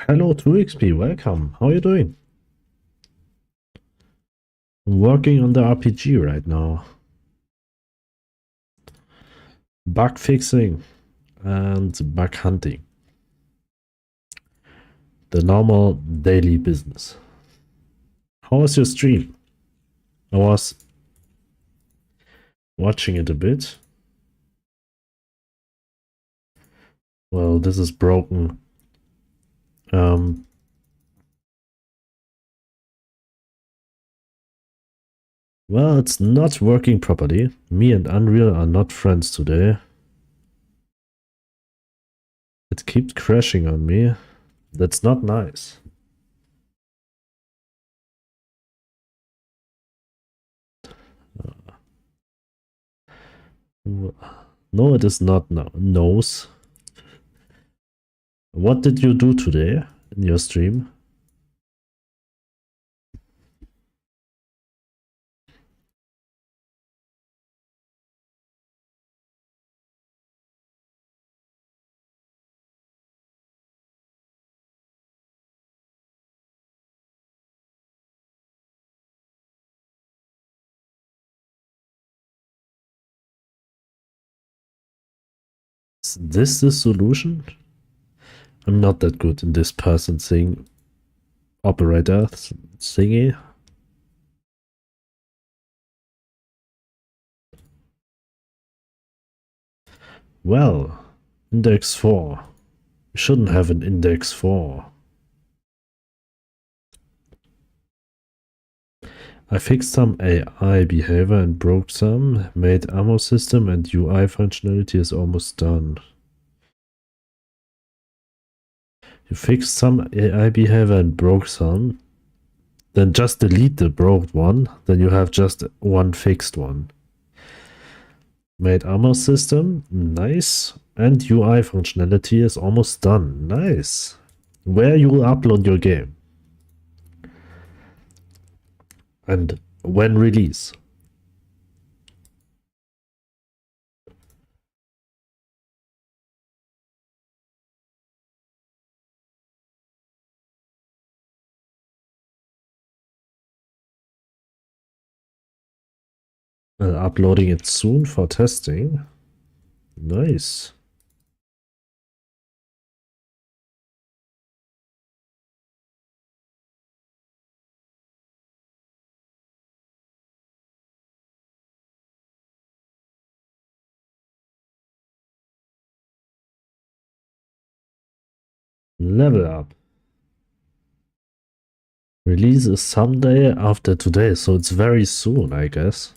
Hello 2XP, welcome. How are you doing? I'm working on the RPG right now. Bug fixing and bug hunting. The normal daily business. How was your stream? I was watching it a bit. Well, this is broken. Well, it's not working properly. Me and Unreal are not friends today. It keeps crashing on me. That's not nice. No, it is not nose. What did you do today in your stream? Is this the solution? I'm not that good in this person thing. Operator thingy. Well, index 4. We shouldn't have an index 4. I fixed some AI behavior and broke some, made ammo system and UI functionality is almost done. You fixed some AI behavior and broke some, then just delete the broke one, then you have just one fixed one. Made ammo system, nice. And UI functionality is almost done, nice. Where you will upload your game. And when release. Uploading it soon for testing. Nice. Level up. Release is someday after today, so it's very soon, I guess.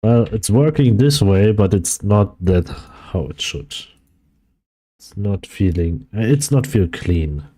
Well, it's working this way, but it's not that how it should. It's not feel clean.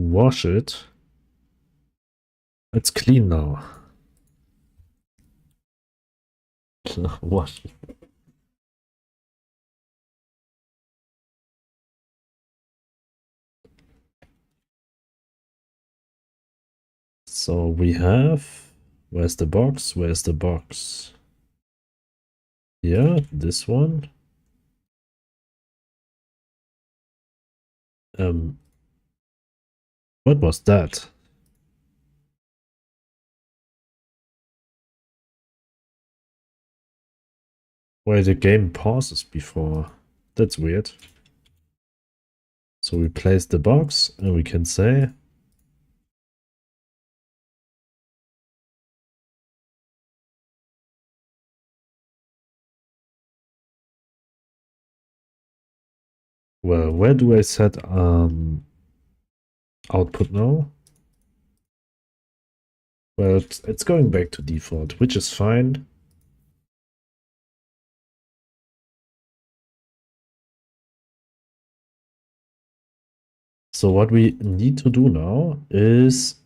wash it. It's clean now. Wash. So we have, where's the box? Where's the box? Yeah, this one. What was that? Why the game pauses before? That's weird. So we place the box and we can say well, where do I set output now? Well, it's going back to default, which is fine. So what we need to do now is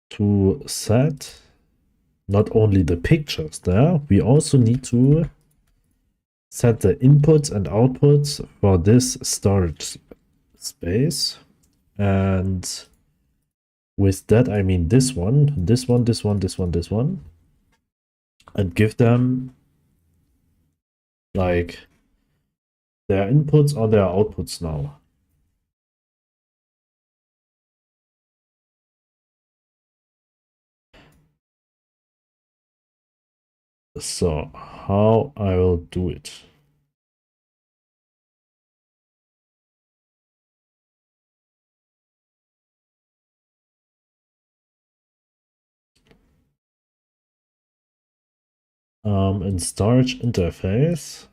to set not only the pictures there, we also need to set the inputs and outputs for this storage space. And with that, I mean this one, this one, this one, this one, this one, and give them like their inputs or their outputs now. So how I will do it. In storage interface,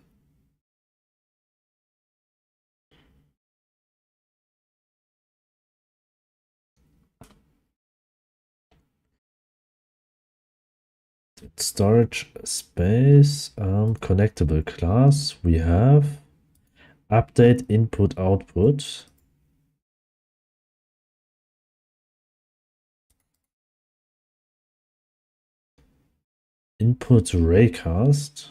storage space, connectable class, we have update input output. Input raycast.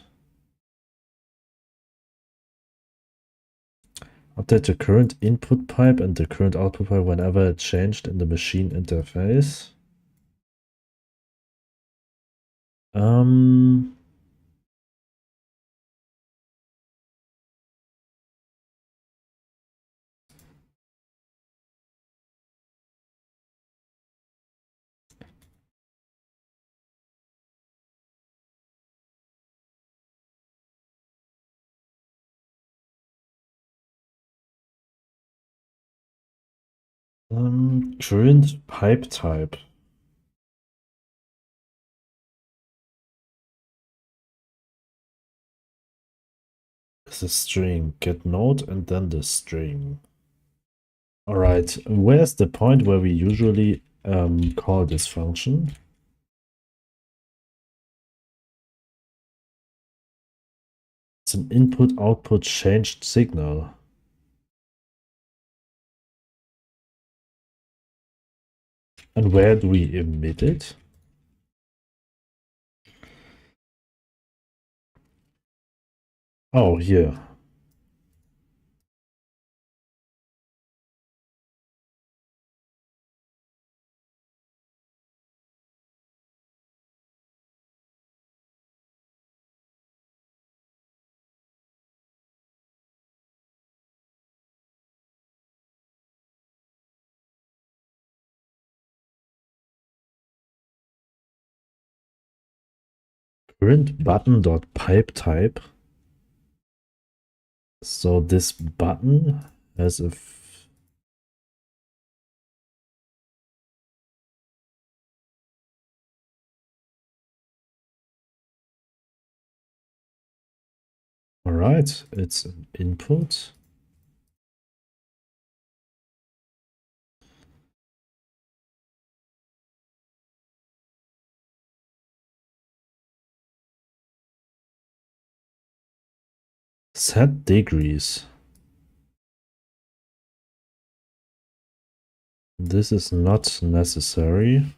Update the current input pipe and the current output pipe whenever it changed in the machine interface. Current pipe type. Is a string. Get node and then the string. All right. Where's the point where we usually call this function? It's an input-output changed signal. And where do we emit it? Oh, here. Current button.pipe type. So this button has a all right, it's an input. Set degrees. This is not necessary.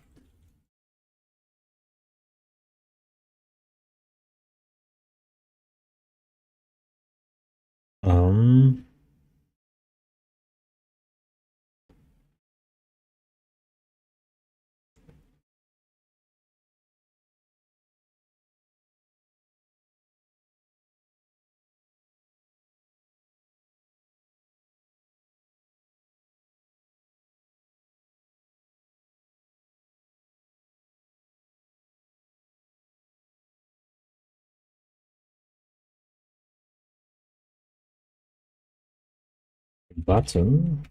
Button.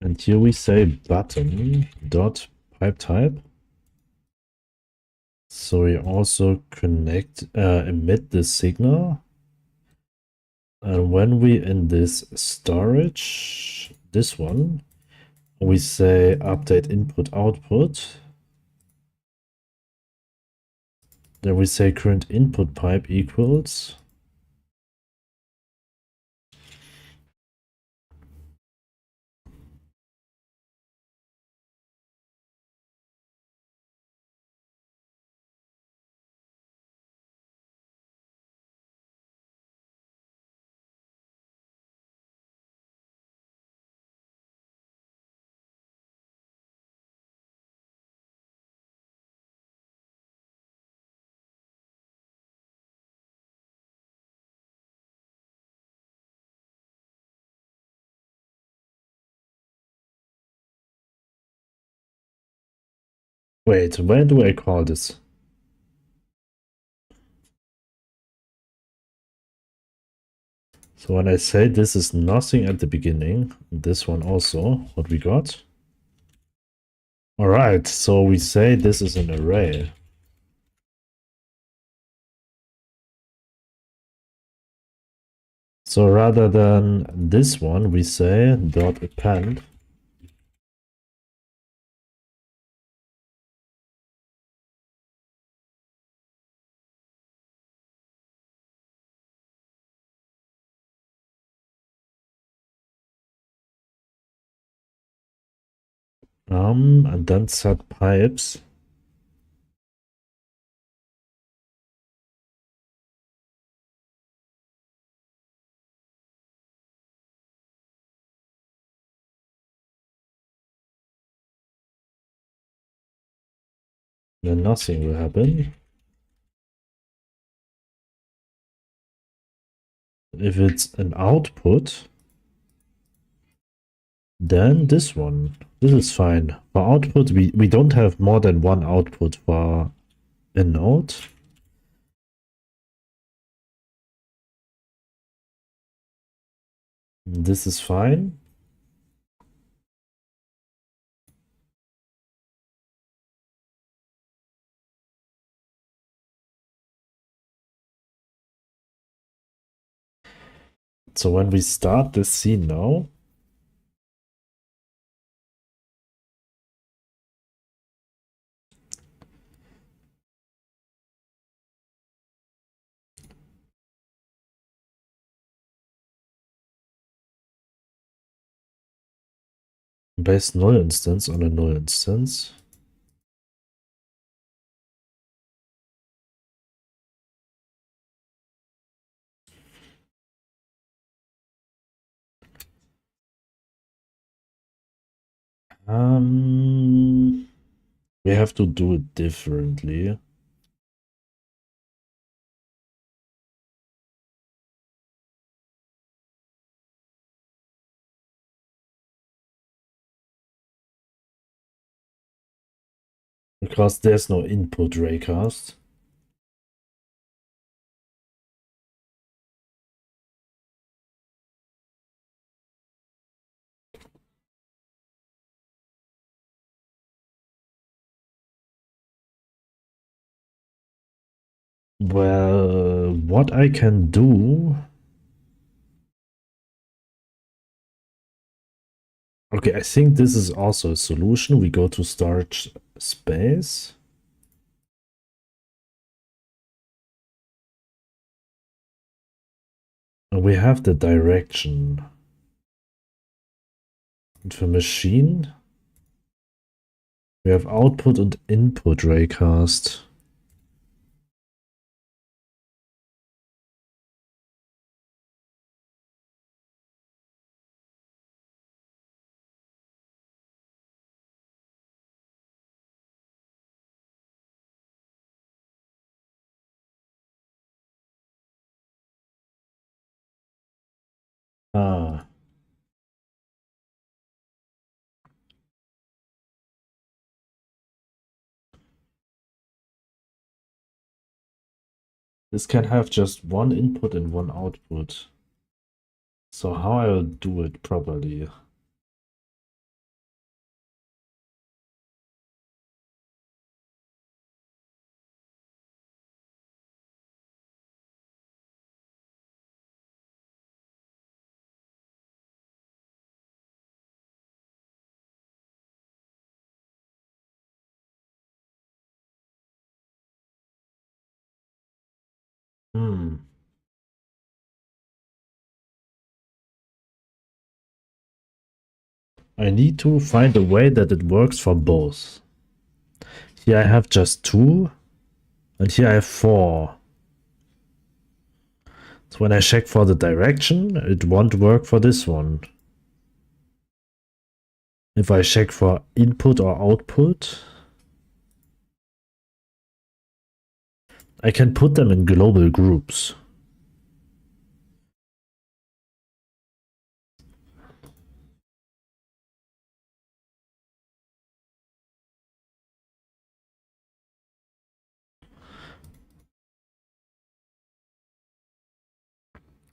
And here we say button dot pipe type. So we also emit the signal. And when we in this storage, this one, we say update input output. Then we say current input pipe equals. Wait, where do I call this? So when I say this is nothing at the beginning, this one also, what we got? All right, so we say this is an array. So rather than this one, we say dot append. And then set pipes. Then nothing will happen. If it's an output, then this one. This is fine. For output, we don't have more than one output for a node. This is fine. So when we start this scene now, base null instance on a null instance. We have to do it differently. Because there's no input raycast. Well, what I can do Okay, I think this is also a solution. We go to storage space. And we have the direction. And for machine, we have output and input raycast. Ah. This can have just one input and one output. So how I'll do it properly? Hmm. I need to find a way that it works for both. Here I have just 2, and here I have 4. So when I check for the direction, it won't work for this one. If I check for input or output, I can put them in global groups.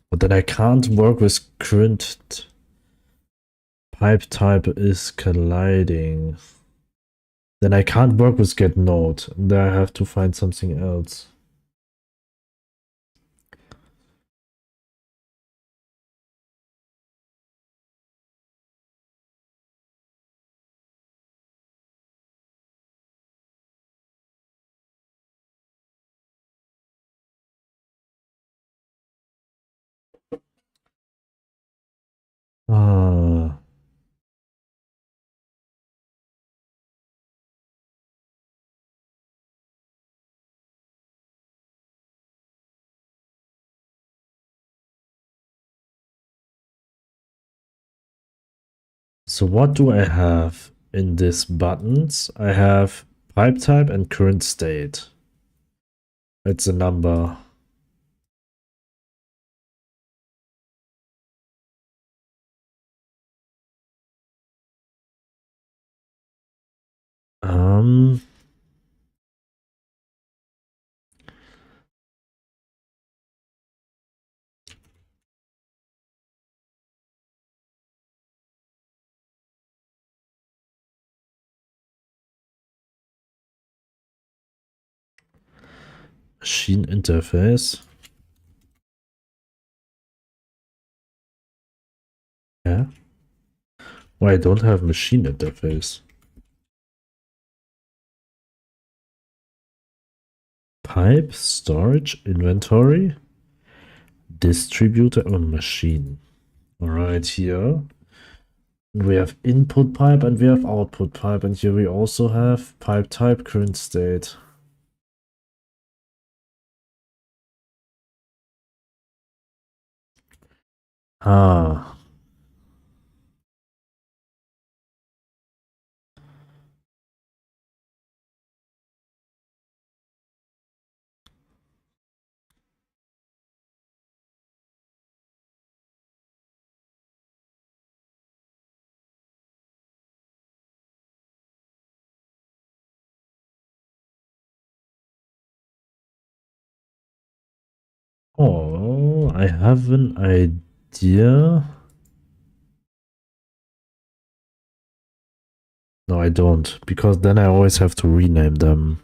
But then I can't work with current pipe type is colliding. Then I can't work with get node. Then I have to find something else. Ah. So what do I have in this buttons? I have pipe type and current state. It's a number. Um, Machine interface. Yeah. Why I don't have machine interface? Pipe, storage, inventory, distributor, or machine. All right, here we have input pipe and we have output pipe, and here we also have pipe type, current state. Ah. Oh, I have an idea. No, I don't, because then I always have to rename them.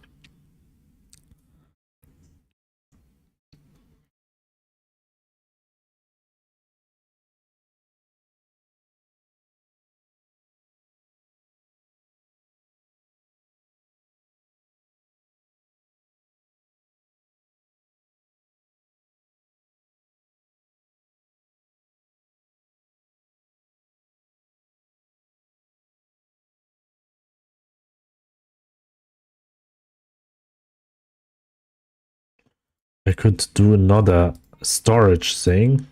I could do another storage thing.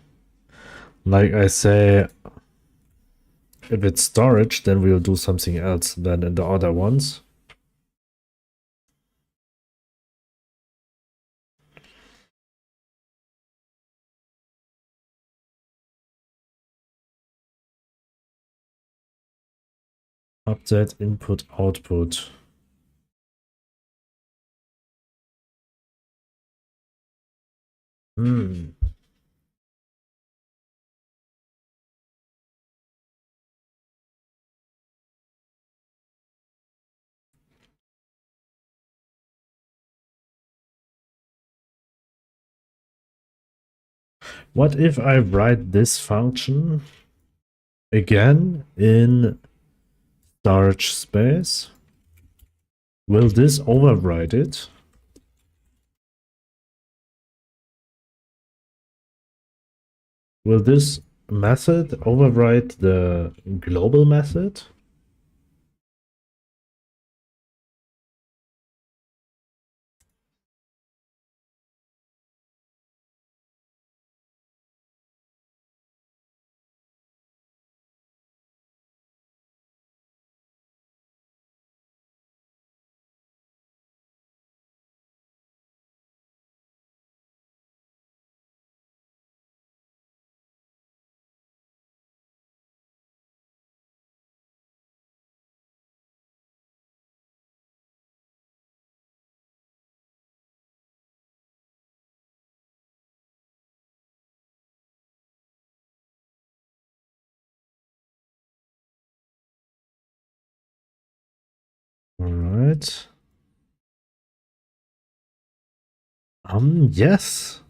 Like I say, if it's storage, then we'll do something else than in the other ones. Update input output. What if I write this function again in storage space? Will this override it? Will this method override the global method? All right. Yes.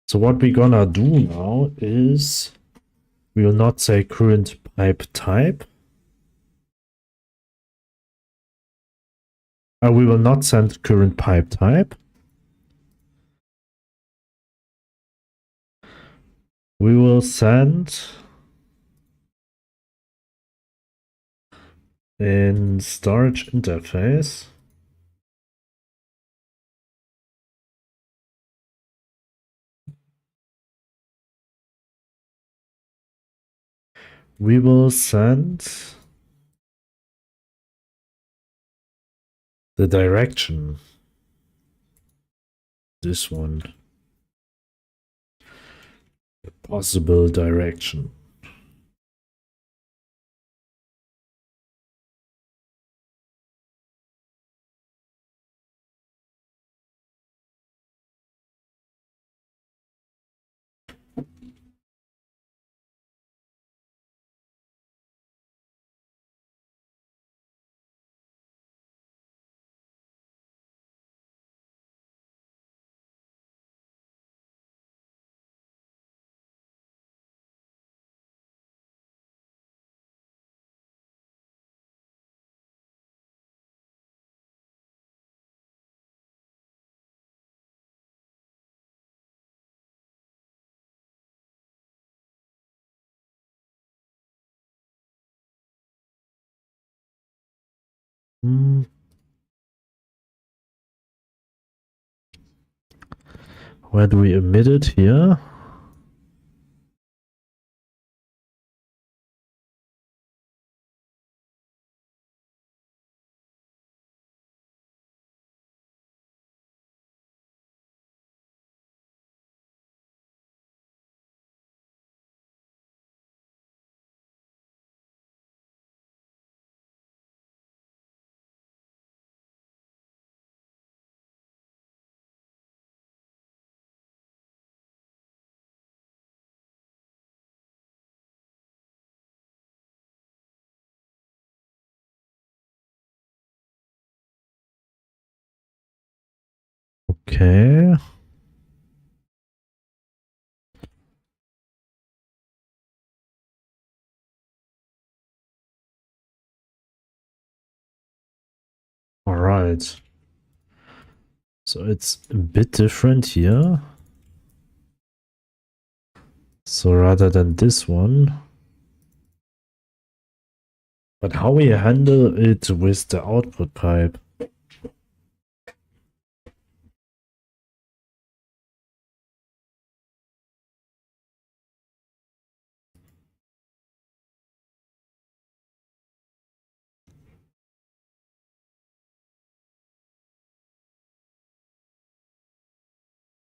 So what we're gonna do now is we will not say current pipe type. We will not send current pipe type. We will send in storage interface. We will send the direction. This one. The possible direction. Where do we emit it? Here. Okay. Right. So it's a bit different here. So rather than this one. But how we handle it with the output pipe?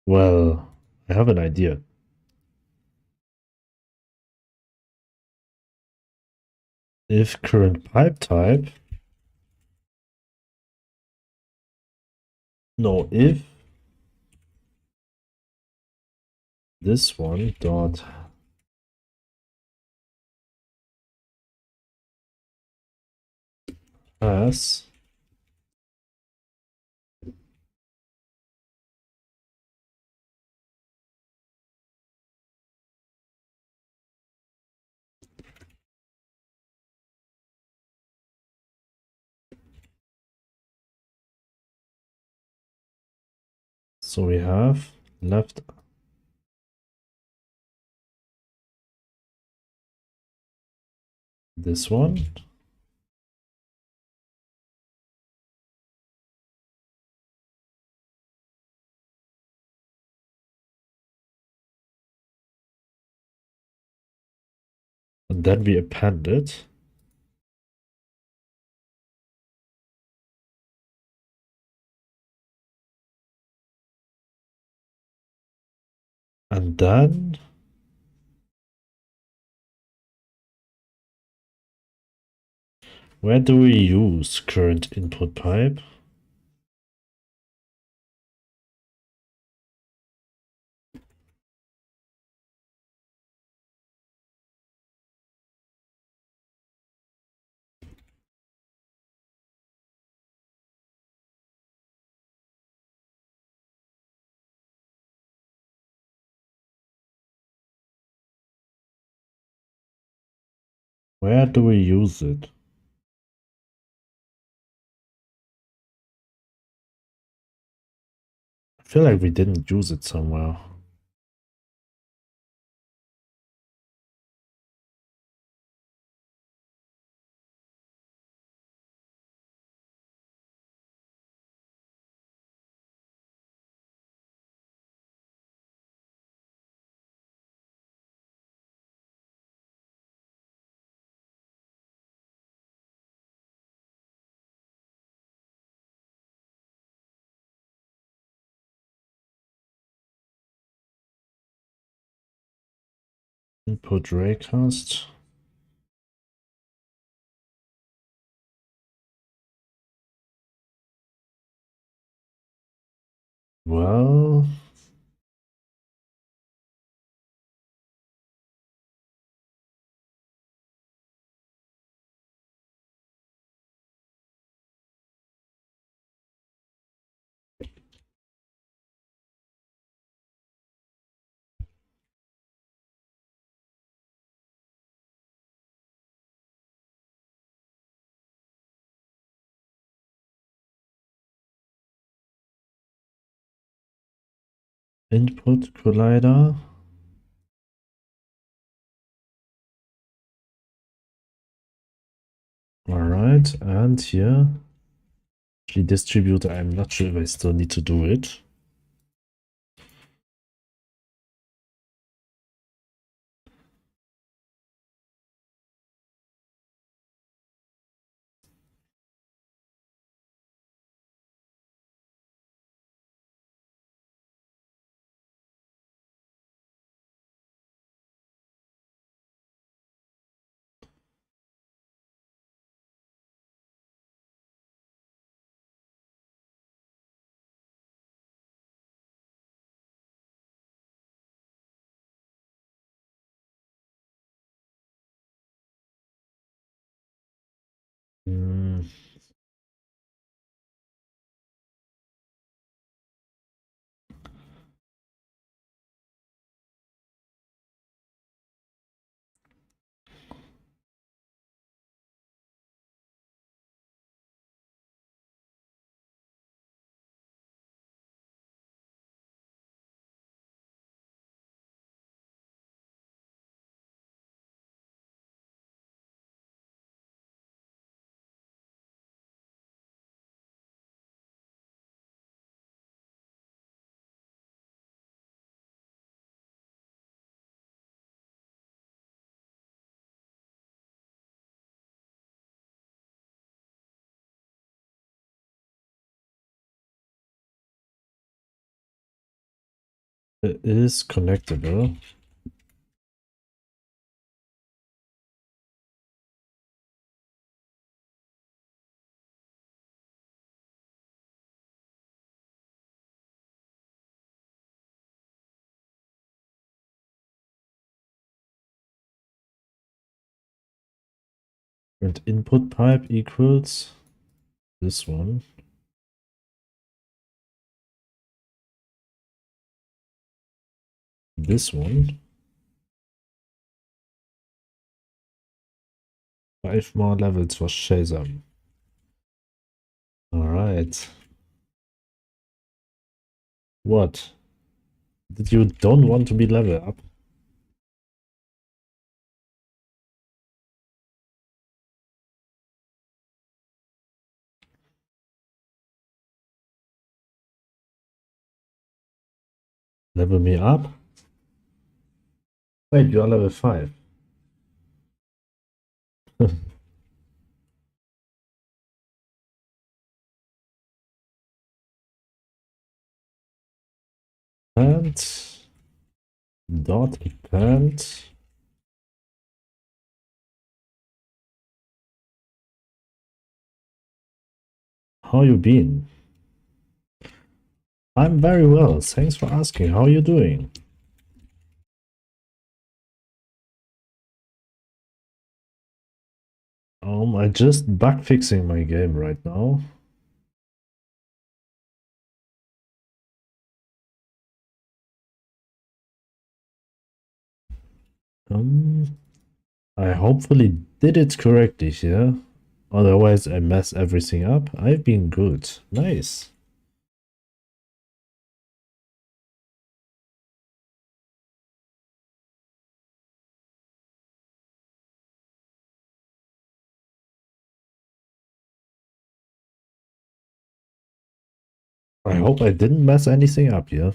Well, I have an idea. If current pipe type, no, if this one dot has so we have left this one. And then we append it. And then where do we use current input pipe? Where do we use it? I feel like we didn't use it somewhere. Input raycast. Well, input collider. All right, and here, actually distributor, I'm not sure if I still need to do it. It is connectable. And input pipe equals this one. This one. 5 more levels for Shazam. Alright. What? Did you don't want to be level up? Level me up? Wait, you are level 5. And dot append. How you been? I'm very well, thanks for asking. How are you doing? I just bug fixing my game right now. I hopefully did it correctly here. Otherwise I mess everything up. I've been good. Nice. I hope I didn't mess anything up here.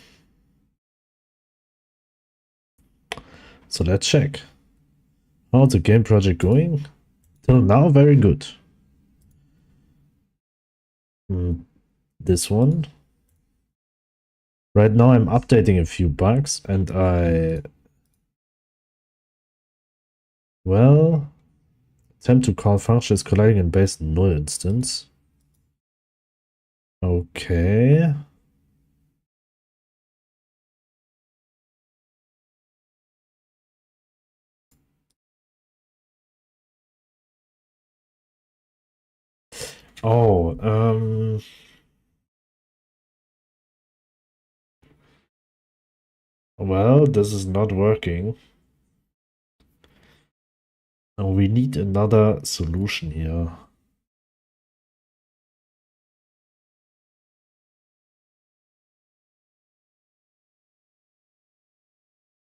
So let's check. How's the game project going? Till now, very good. This one. Right now I'm updating a few bugs and well, attempt to call function is colliding in base null instance. Okay. Oh, well, this is not working. Oh, we need another solution here.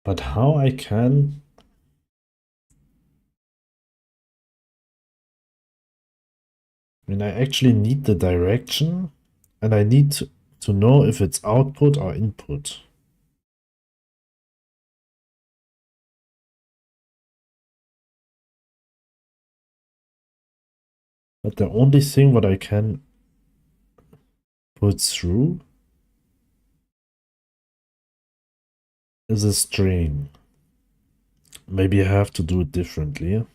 But how I can... I mean, I actually need the direction and I need to know if it's output or input. But the only thing what I can put through is a string. Maybe I have to do it differently.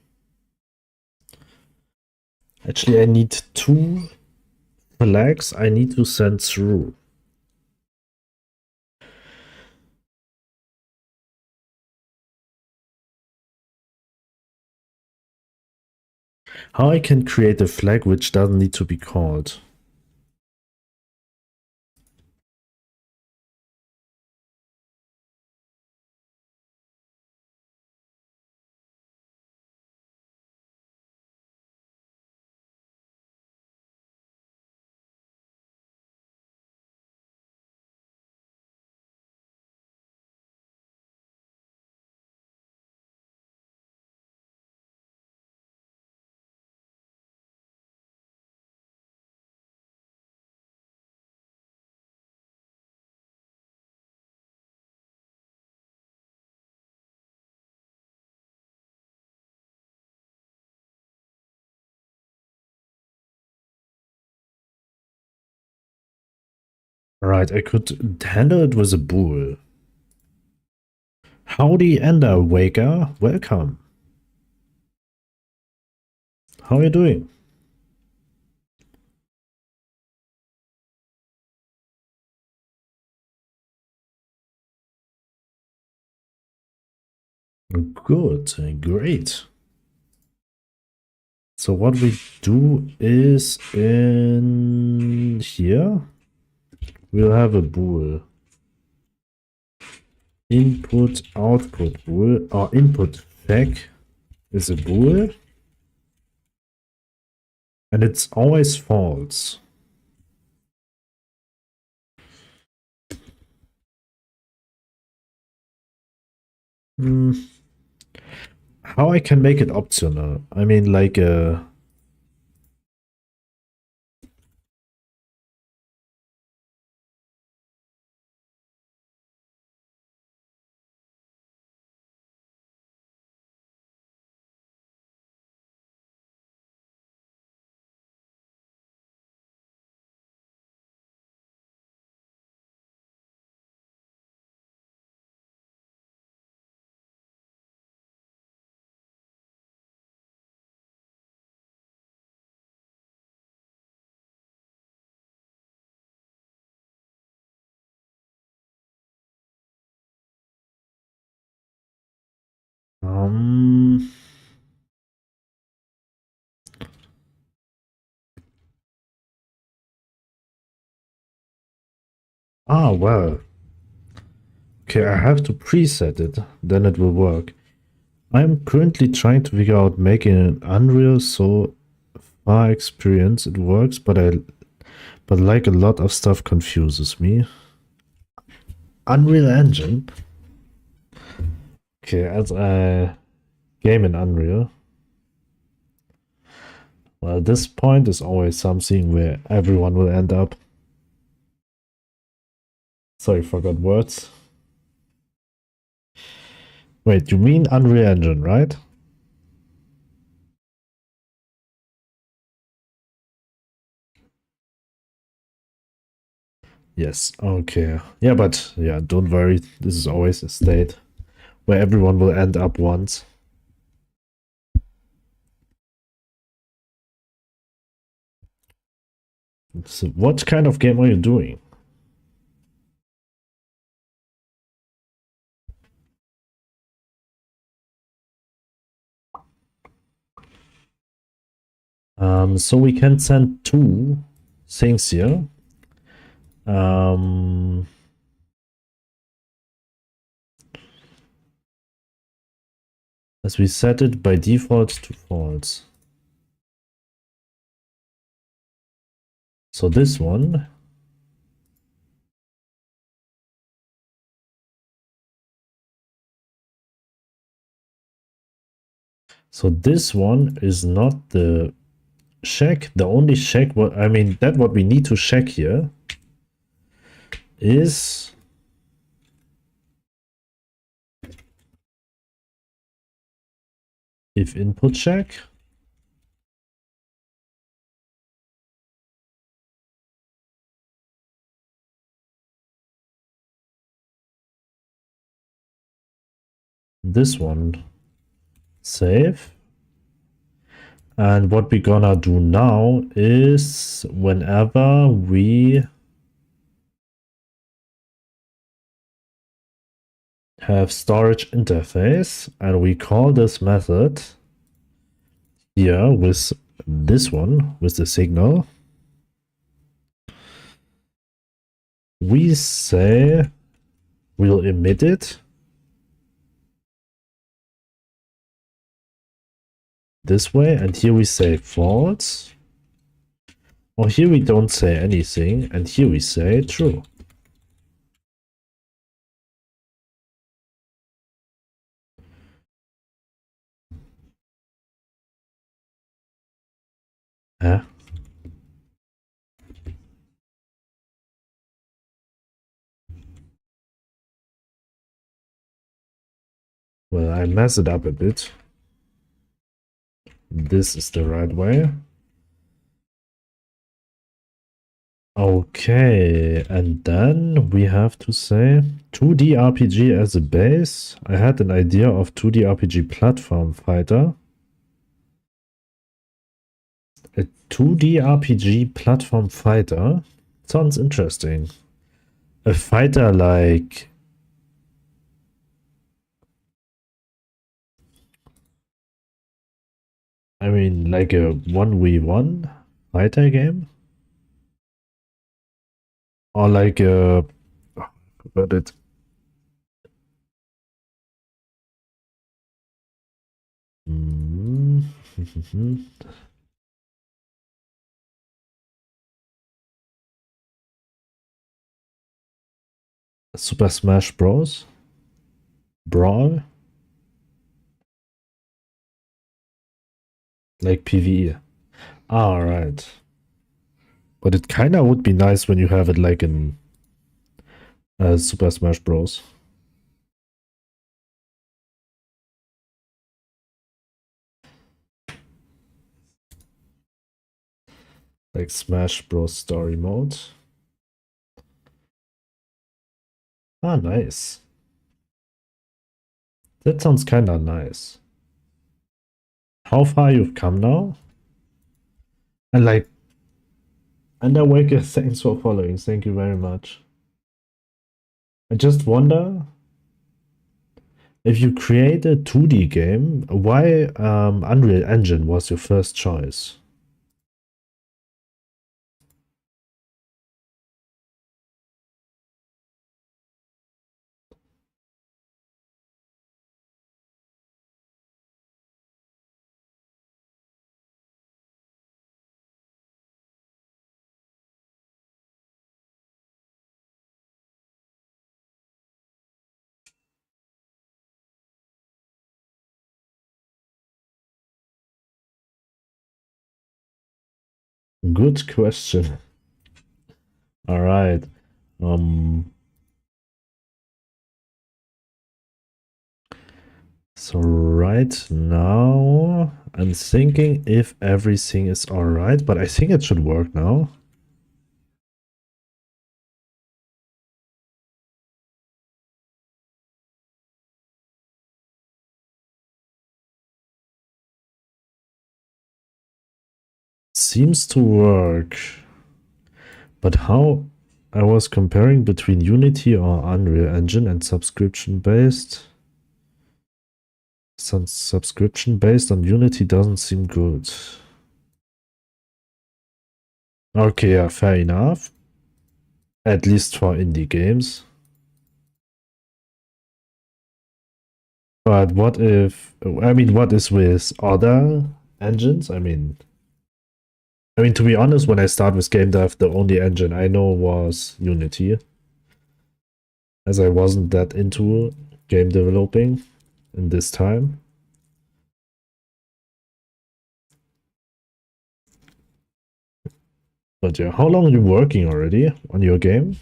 Actually, I need 2 flags I need to send through. How I can create a flag which doesn't need to be called? Right, I could handle it with a bool. Howdy, Ender Waker. Welcome. How are you doing? Good, great. So what we do is in here, we'll have a bool. Input, output bool, or input check is a bool. And it's always false. How I can make it optional? I mean, like um, well. Okay, I have to preset it, then it will work. I'm currently trying to figure out making an Unreal so far experience it works, but like a lot of stuff confuses me. Unreal Engine. Okay, as a game in Unreal. Well, this point is always something where everyone will end up. Sorry, forgot words. Wait, you mean Unreal Engine, right? Yes, okay. Yeah, but yeah, don't worry. This is always a state where everyone will end up once. So what kind of game are you doing? So we can send two things here. As we set it by default to false. So this one. So this one is not the check. The only check, what I mean, that what we need to check here is if input check. This one, save. And what we're gonna do now is whenever we have storage interface and we call this method here with this one, with the signal, we say we'll emit it this way, and here we say false. Or here we don't say anything, and here we say true. Huh? Well, I mess it up a bit. This is the right way. Okay, and then we have to say 2D RPG as a base. I had an idea of 2D RPG platform fighter. A 2D RPG platform fighter sounds interesting. A fighter like, I mean, like a 1v1 fighter game? Or like a, oh, I forgot it. Mm. Super Smash Bros. Brawl? Like PvE. Ah, right. But it kinda would be nice when you have it like in Super Smash Bros. Like Smash Bros. Story mode. Ah, nice. That sounds kinda nice. How far you've come now? And like, Underwaker, thanks for following. Thank you very much. I just wonder if you create a 2D game, why Unreal Engine was your first choice? Good question. All right. Um, so right now I'm thinking if everything is all right, but I think it should work now. Seems to work. But how I was comparing between Unity or Unreal Engine and subscription based. Some subscription based on Unity doesn't seem good. Okay, yeah, fair enough. At least for indie games. But what if, I mean, what is with other engines? I mean, to be honest, when I start with game dev, the only engine I know was Unity, as I wasn't that into game developing in this time. But yeah, how long are you working already on your game?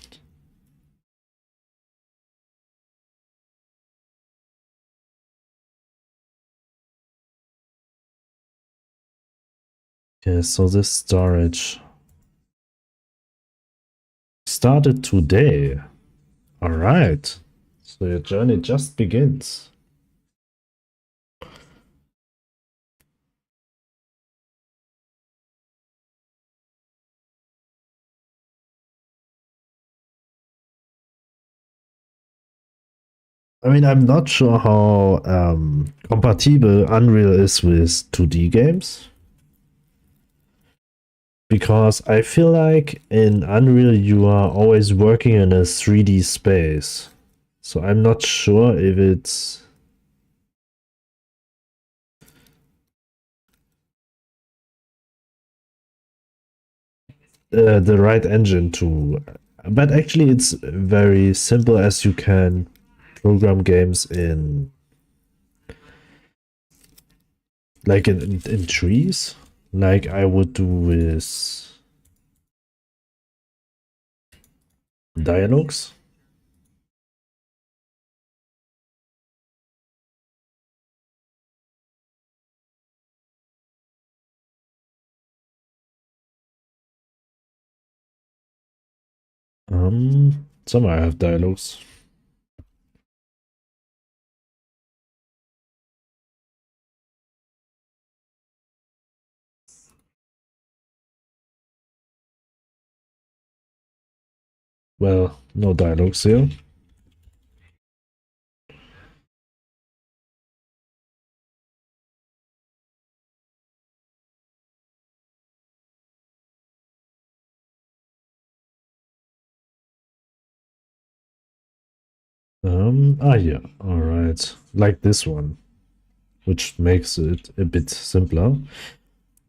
Yeah, so this storage started today. All right. So your journey just begins. I mean, I'm not sure how compatible Unreal is with 2D games. Because I feel like in Unreal you are always working in a 3D space. So I'm not sure if it's the right engine to. But actually, it's very simple as you can program games in like in trees, like I would do with dialogues. Somewhere I have dialogues. Well, no dialogues here. Yeah, all right. Like this one, which makes it a bit simpler.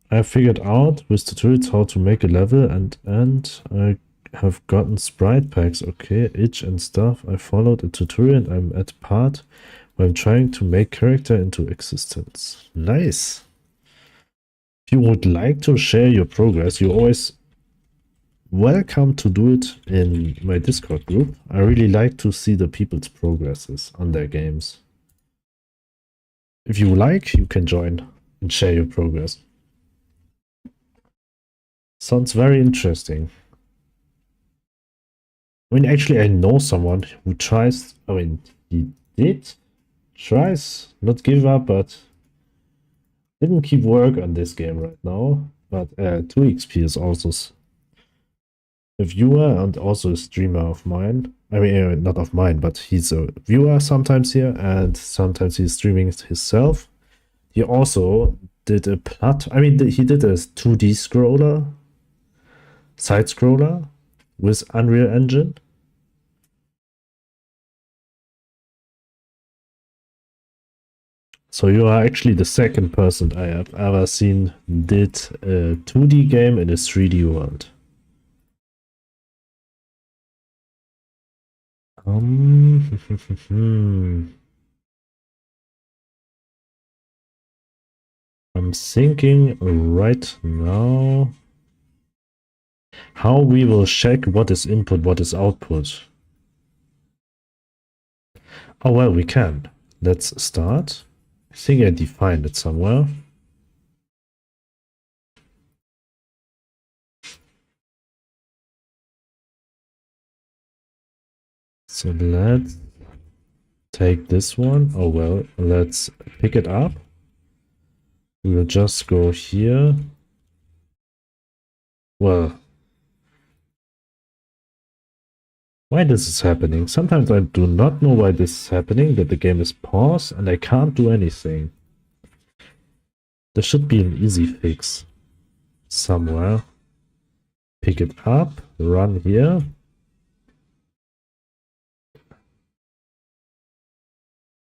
I figured out with tutorials how to make a level and I have gotten sprite packs. Okay, itch and stuff. I followed a tutorial and I'm at part where I'm trying to make character into existence. Nice. If you would like to share your progress, you're always welcome to do it in my Discord group. I really like to see the people's progresses on their games. If you like, you can join and share your progress. Sounds very interesting. I mean, actually, I know someone who tries. I mean, he tries not give up, but didn't keep work on this game right now. But 2XP is also a viewer and also a streamer of mine. I mean, not of mine, but he's a viewer sometimes here, and sometimes he's streaming it himself. He also did a I mean, he did a 2D scroller, side scroller with Unreal Engine. So you are actually the second person I have ever seen did a 2D game in a 3D world. I'm thinking right now how we will check what is input, what is output. Oh, well, we can. Let's start. I think I defined it somewhere. So let's take this one. Oh, well, let's pick it up. We will just go here. Well, why this is happening? Sometimes I do not know why this is happening, that the game is paused and I can't do anything. There should be an easy fix somewhere. Pick it up, run here.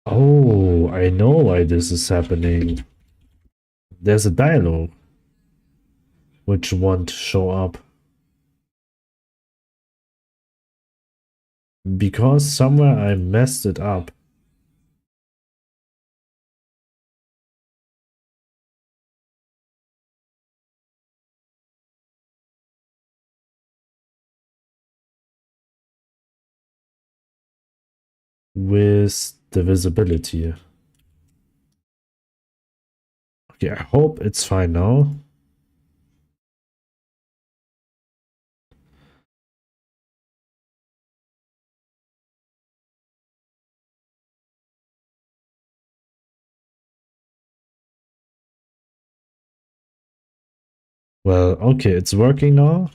Oh, I know why this is happening. There's a dialogue which won't show up. Because somewhere I messed it up. With the visibility. Okay, I hope it's fine now. Well, okay, it's working now.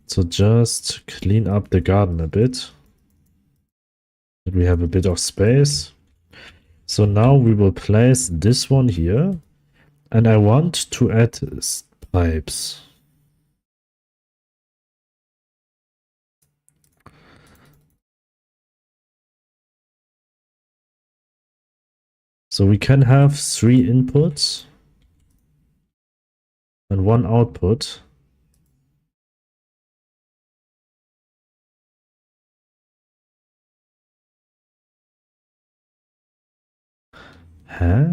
So just clean up the garden a bit. That we have a bit of space. So now we will place this one here. And I want to add pipes. So we can have 3 inputs and 1 output. Huh?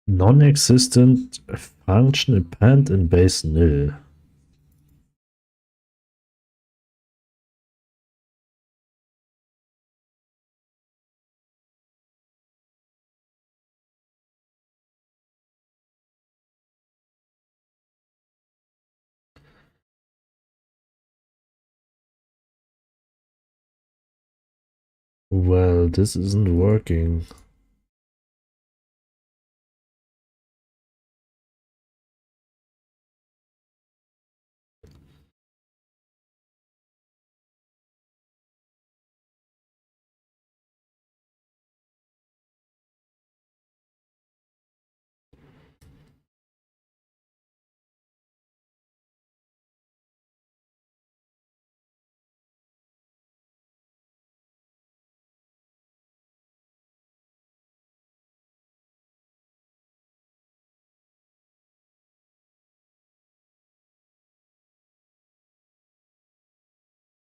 Non-existent function append in base nil. Well, this isn't working.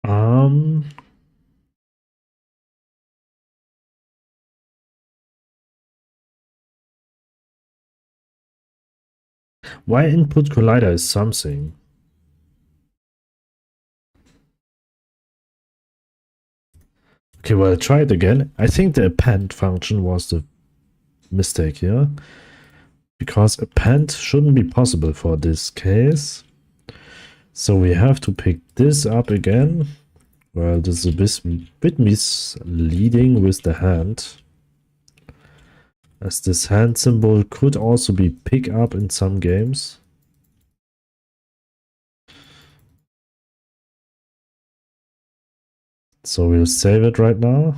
Um, why input collider is something? Okay, well, try it again. I think the append function was the mistake here, because append shouldn't be possible for this case. So we have to pick this up again. Well, this is a bit misleading with the hand, as this hand symbol could also be pick up in some games. So we'll save it right now.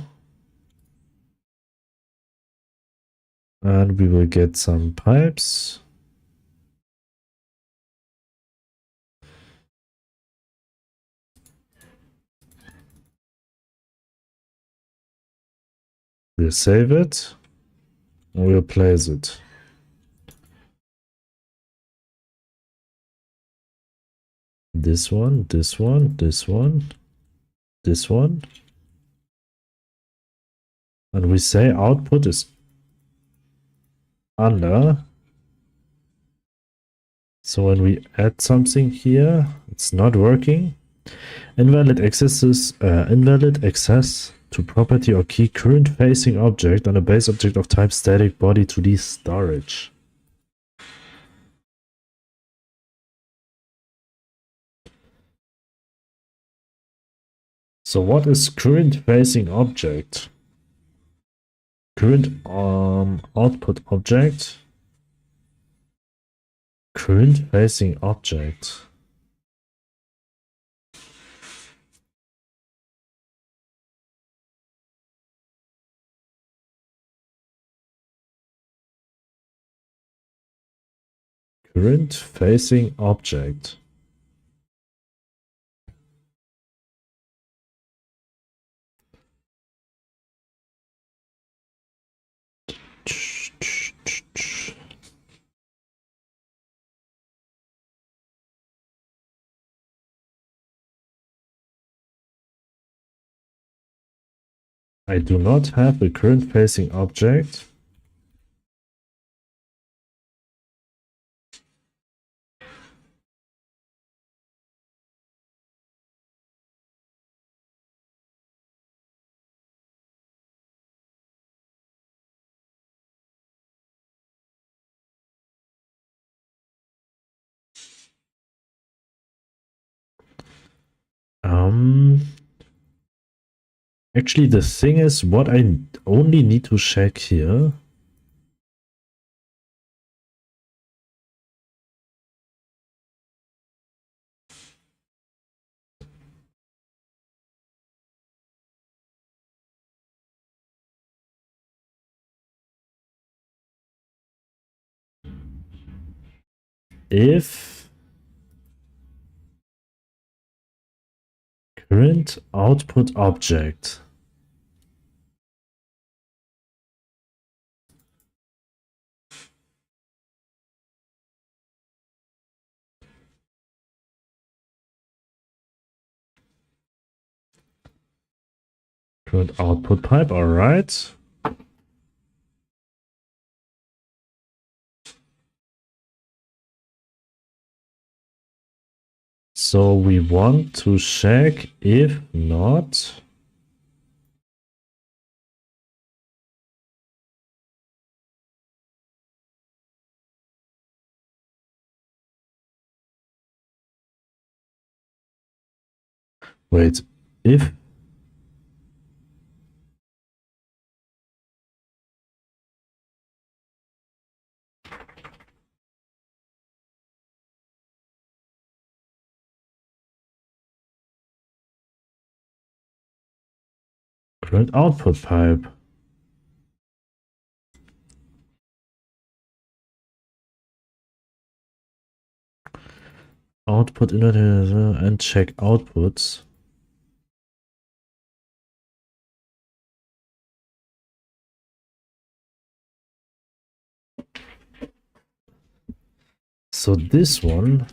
And we will get some pipes. We'll save it. And we'll place it. This one, this one, this one, this one. And we say output is under. So when we add something here, it's not working. Invalid access to property or key current facing object on a base object of type static body 2D storage. So what is current facing object? Current output object. Current facing object. Current facing object. I do not have a current facing object. Actually, the thing is, what I only need to check here. If current output object current output pipe, all right. So we want to check if not. Wait, if current output pipe. Output input and check outputs. So this one,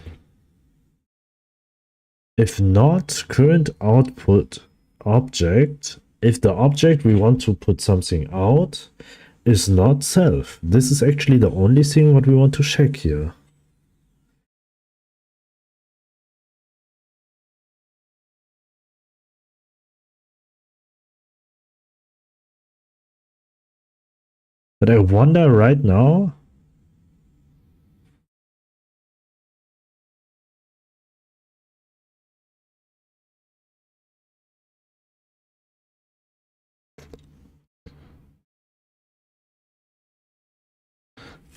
if not current output object, if the object we want to put something out is not self. This is actually the only thing what we want to check here. But I wonder right now,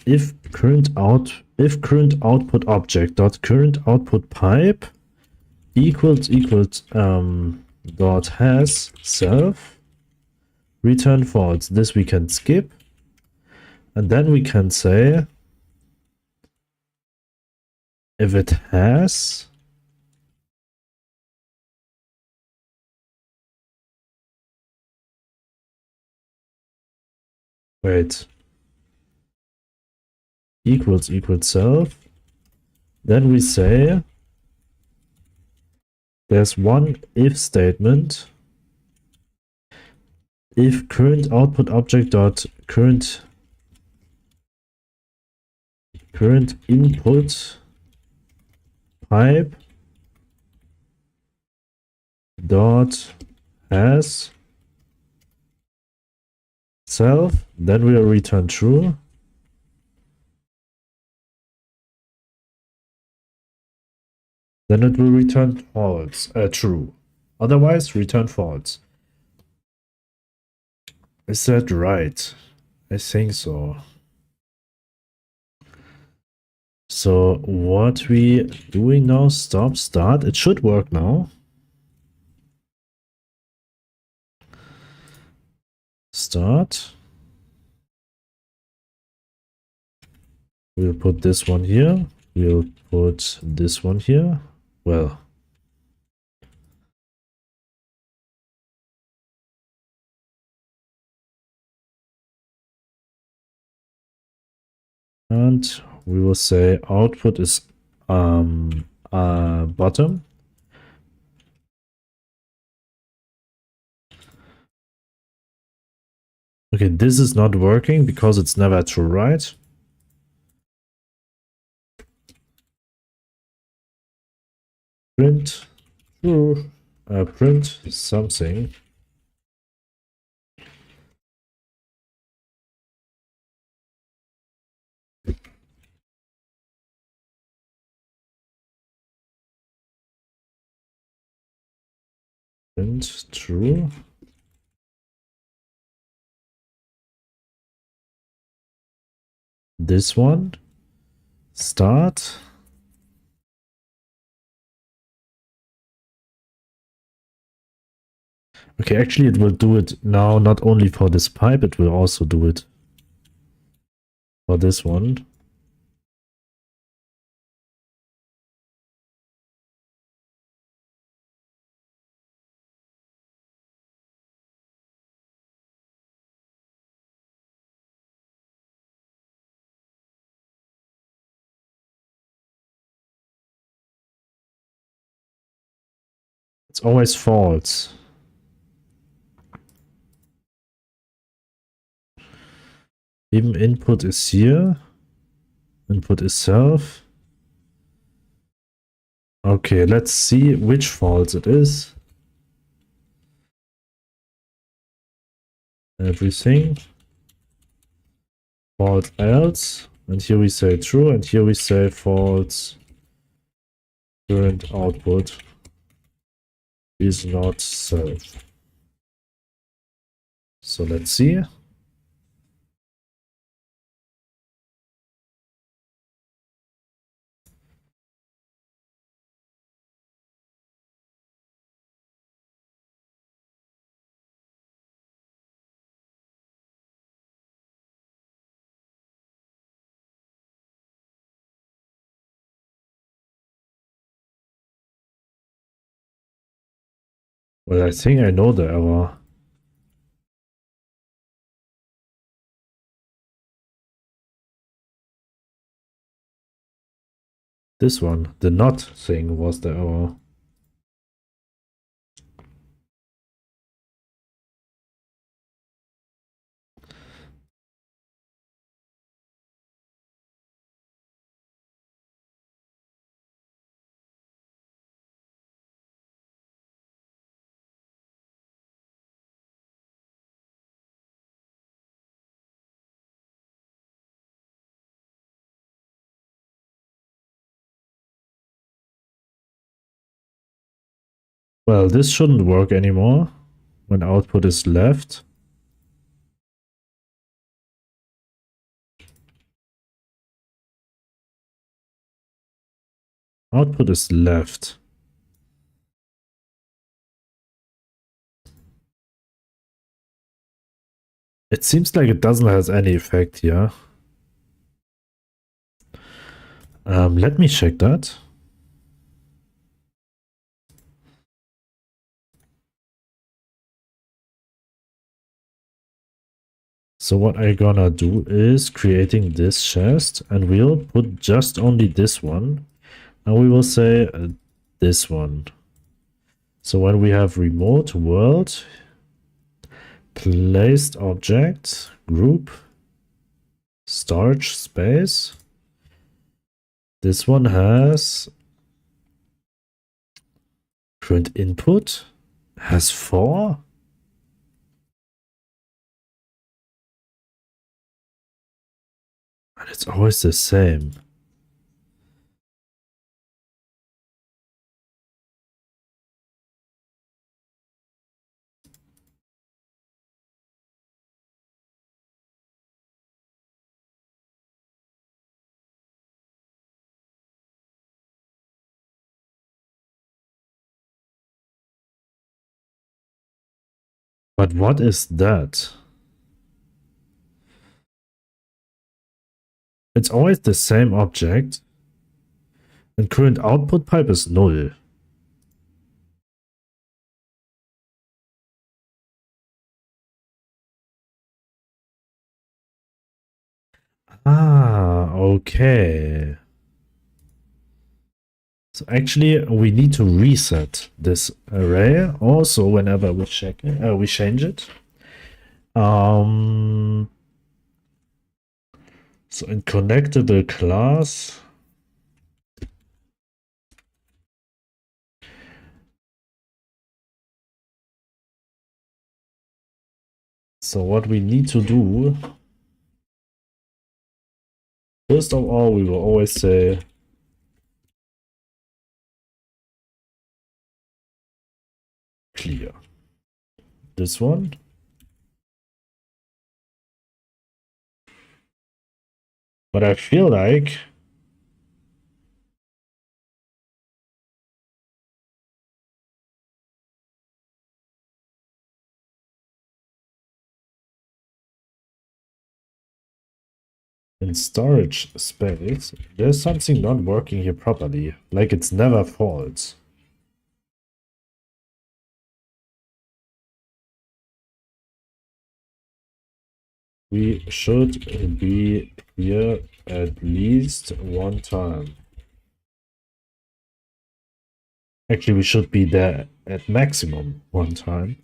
if current output object dot current output pipe equals dot has self return false. This we can skip, and then we can say if it has wait equals self, then we say there's one if statement. If current output object dot current input pipe dot has self, then we'll return true. Then it will return false, true. Otherwise, return false. Is that right? I think so. So what we doing now? Stop, start. It should work now. Start. We'll put this one here. We'll put this one here. Well. And we will say output is bottom. Okay, this is not working because it's never true, right? Print true. Print something. Print true. This one. Start. Okay, actually it will do it now, not only for this pipe, it will also do it for this one. It's always false. Even input is here. Input is self. Okay, let's see which false it is. Everything. False else. And here we say true, and here we say false. Current output is not self. So let's see. Well, I think I know the error. This one, the not thing was the error. Well, this shouldn't work anymore when output is left. Output is left. It seems like it doesn't have any effect here. Let me check that. So what I'm gonna do is creating this chest, and we'll put just only this one, and we will say this one. So when we have remote world, placed object, group, storage space, this one has current input, has 4. And it's always the same. But what is that? It's always the same object, and current output pipe is null. Ah, okay. So actually, we need to reset this array also whenever we check it, we change it. So in connectable class, so what we need to do, first of all, we will always say clear. This one. But I feel like in storage space, there's something not working here properly. Like it's never false. We should be here at least one time. Actually, we should be there at maximum one time.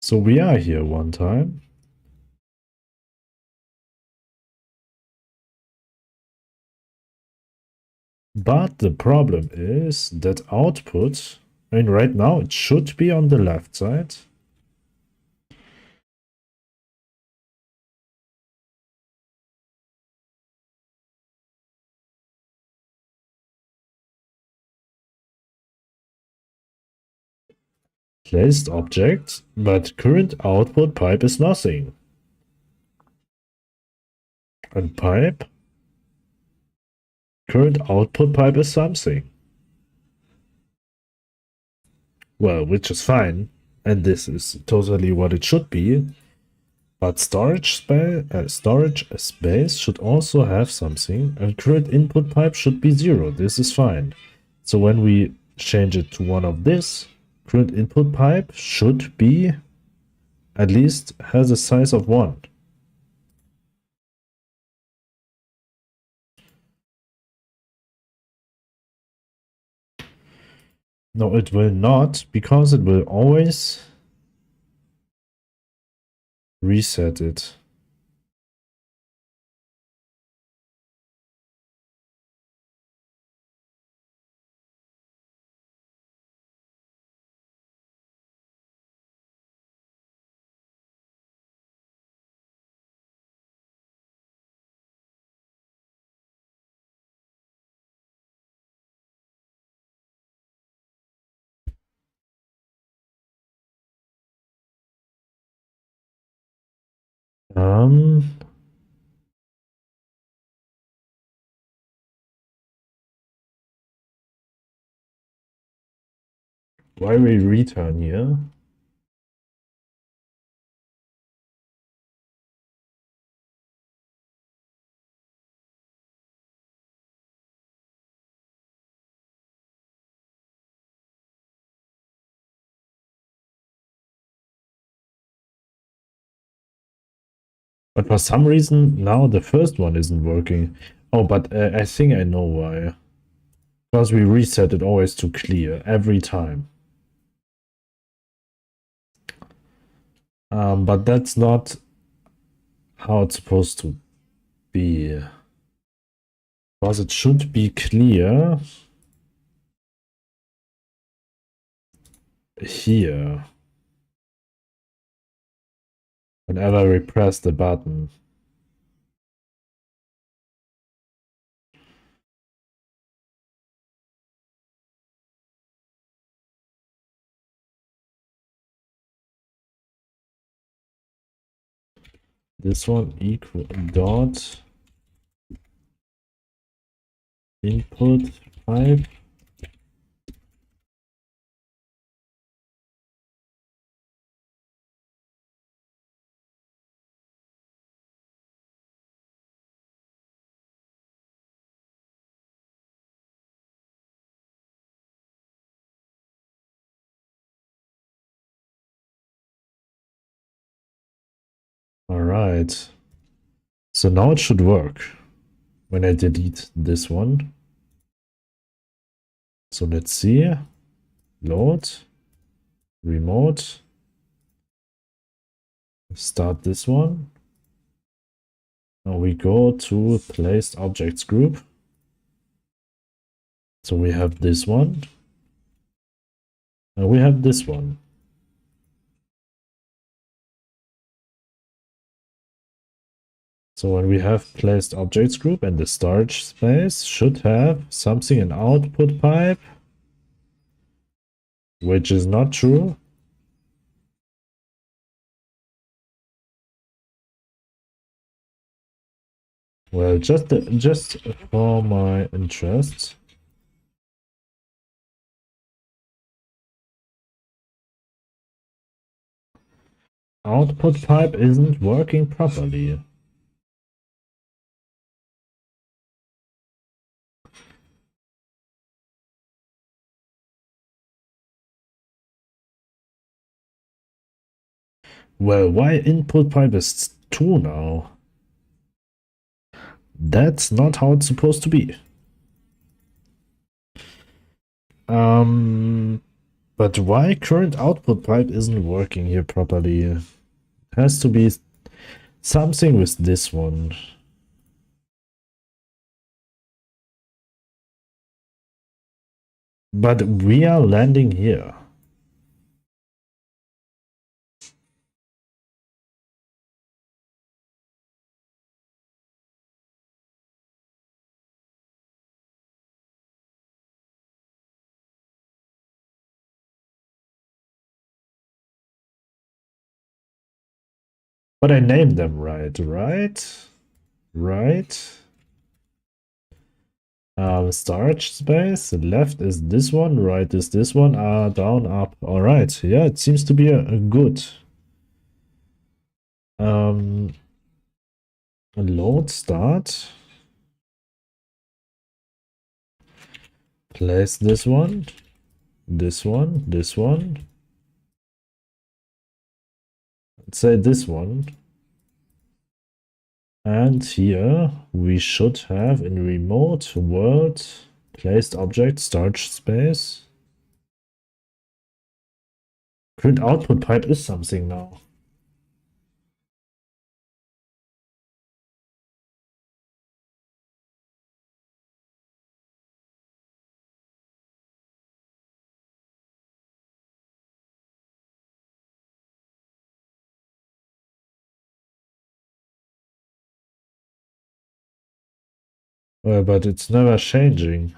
So we are here one time. But the problem is that output, I mean, right now it should be on the left side. Placed object, but current output pipe is nothing. And pipe, current output pipe is something. Well, which is fine, and this is totally what it should be. But storage space should also have something, and current input pipe should be 0. This is fine. So when we change it to one of this, current input pipe should be at least has a size of 1. No, it will not, because it will always reset it. Why we return here? But for some reason, now the first one isn't working. Oh, but I think I know why. Because we reset it always to clear every time. But that's not how it's supposed to be. Because it should be clear here. Whenever we press the button. This one equal dot input pipe. All right. So now it should work when I delete this one. So let's see. Load. Remote. Start this one. Now we go to placed objects group. So we have this one. And we have this one. So when we have placed objects group and the storage space should have something in output pipe, which is not true. Well, just for my interest. Output pipe isn't working properly. Well, why input pipe is 2 now? That's not how it's supposed to be. But why current output pipe isn't working here properly? It has to be something with this one. But we are landing here. But I named them right? Right? Storage space. Left is this one, right is this one, down, up. All right. Yeah, it seems to be a good. Load start. Place this one, this one, this one. Let's say this one. And here we should have in remote world placed object storage space. Print output pipe is something now. Well, but it's never changing.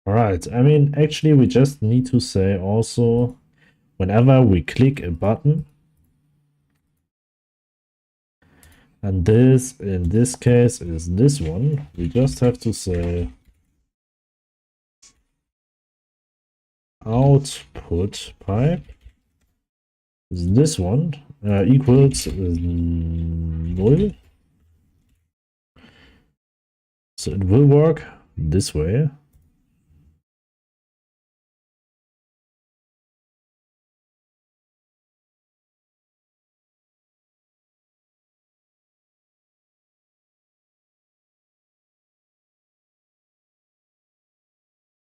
Alright, I mean, actually, we just need to say also, whenever we click a button, and this, in this case, is this one, we just have to say output pipe is this one, equals 0. So it will work this way.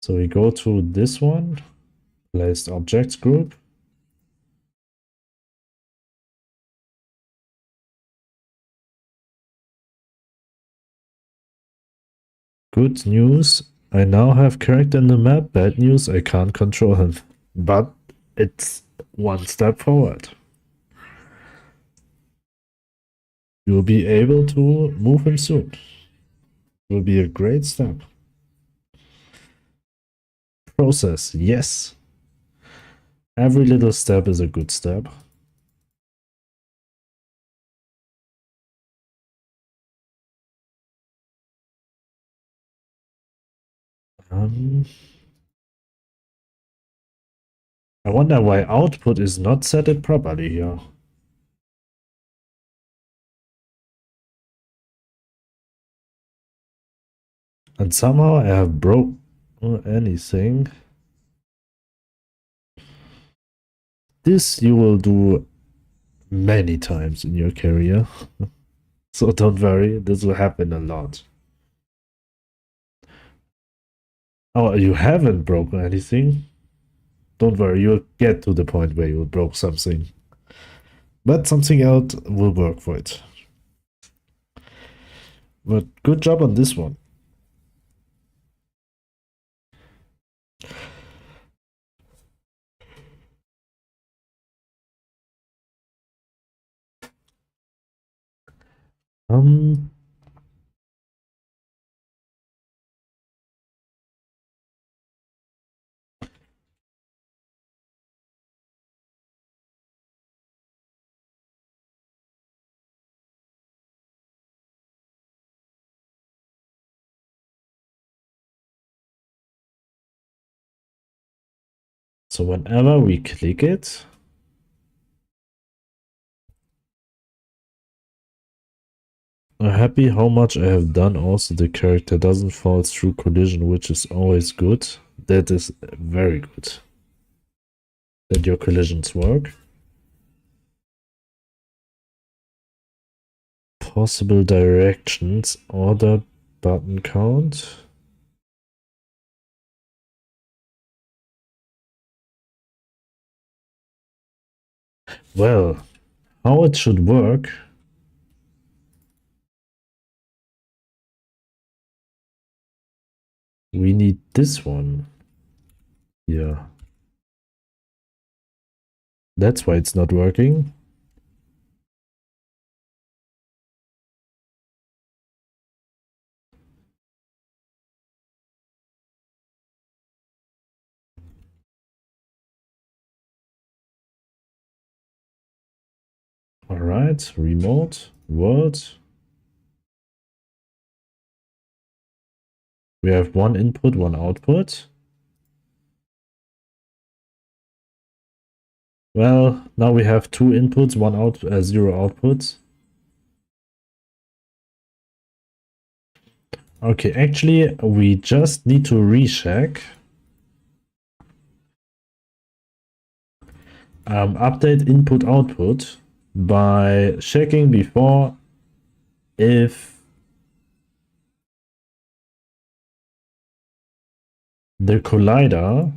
So we go to this one, placed objects group. Good news, I now have character in the map. Bad news, I can't control him. But it's one step forward. You'll be able to move him soon. It will be a great step. Process, yes. Every little step is a good step. I wonder why output is not set it properly here. And somehow I have broke anything. This you will do many times in your career. So don't worry, this will happen a lot. Oh, you haven't broken anything? Don't worry, you'll get to the point where you broke something. But something else will work for it. But good job on this one. So whenever we click it, I'm happy how much I have done. Also, the character doesn't fall through collision, which is always good. That is very good. That your collisions work. Possible directions, order, button count. Well, how it should work. We need this one. Yeah. That's why it's not working. Alright, remote, world. We have one input, one output. Well, now we have two inputs, one out, zero outputs. Okay, actually, we just need to recheck. Update input output by checking before if the collider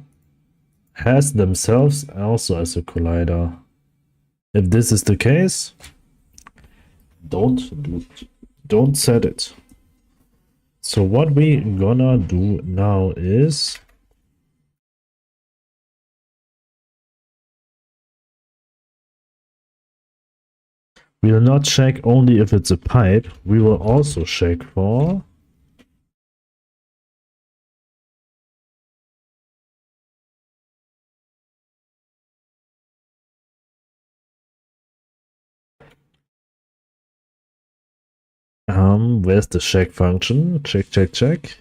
has themselves also as a collider. If this is the case, don't set it. So what we gonna do now is we will not check only if it's a pipe, we will also check for where's the check function? Check, check, check.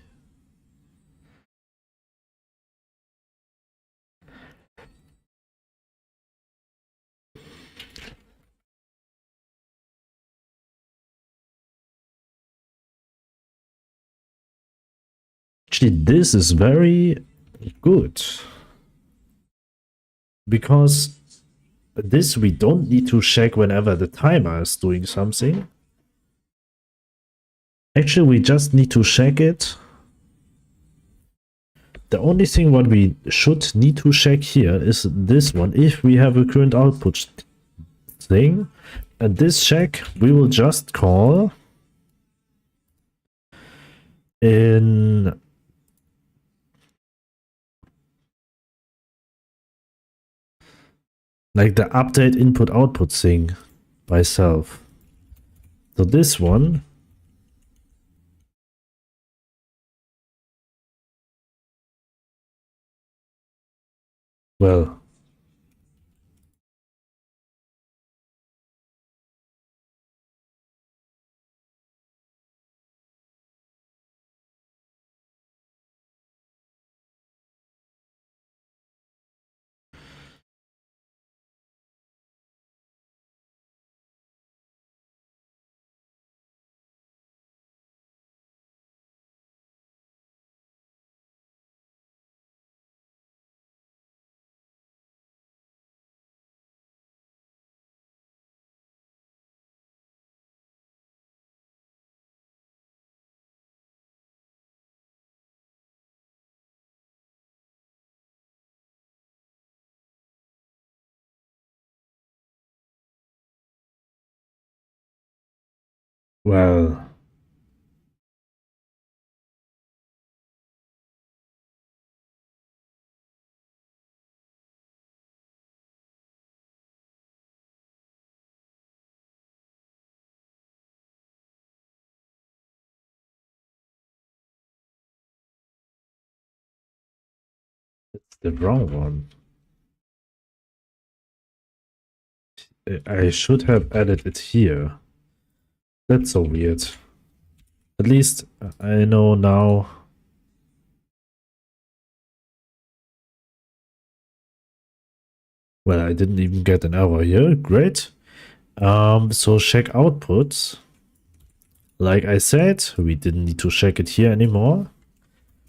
Actually, this is very good. Because this we don't need to check whenever the timer is doing something. Actually, we just need to check it. The only thing what we should need to check here is this one. If we have a current output thing, and this check we will just call in like the update input output thing by self. So this one well well it's the wrong one. I should have added it here. That's so weird. At least I know now. Well, I didn't even get an error here. Great. So check outputs. Like I said, we didn't need to check it here anymore.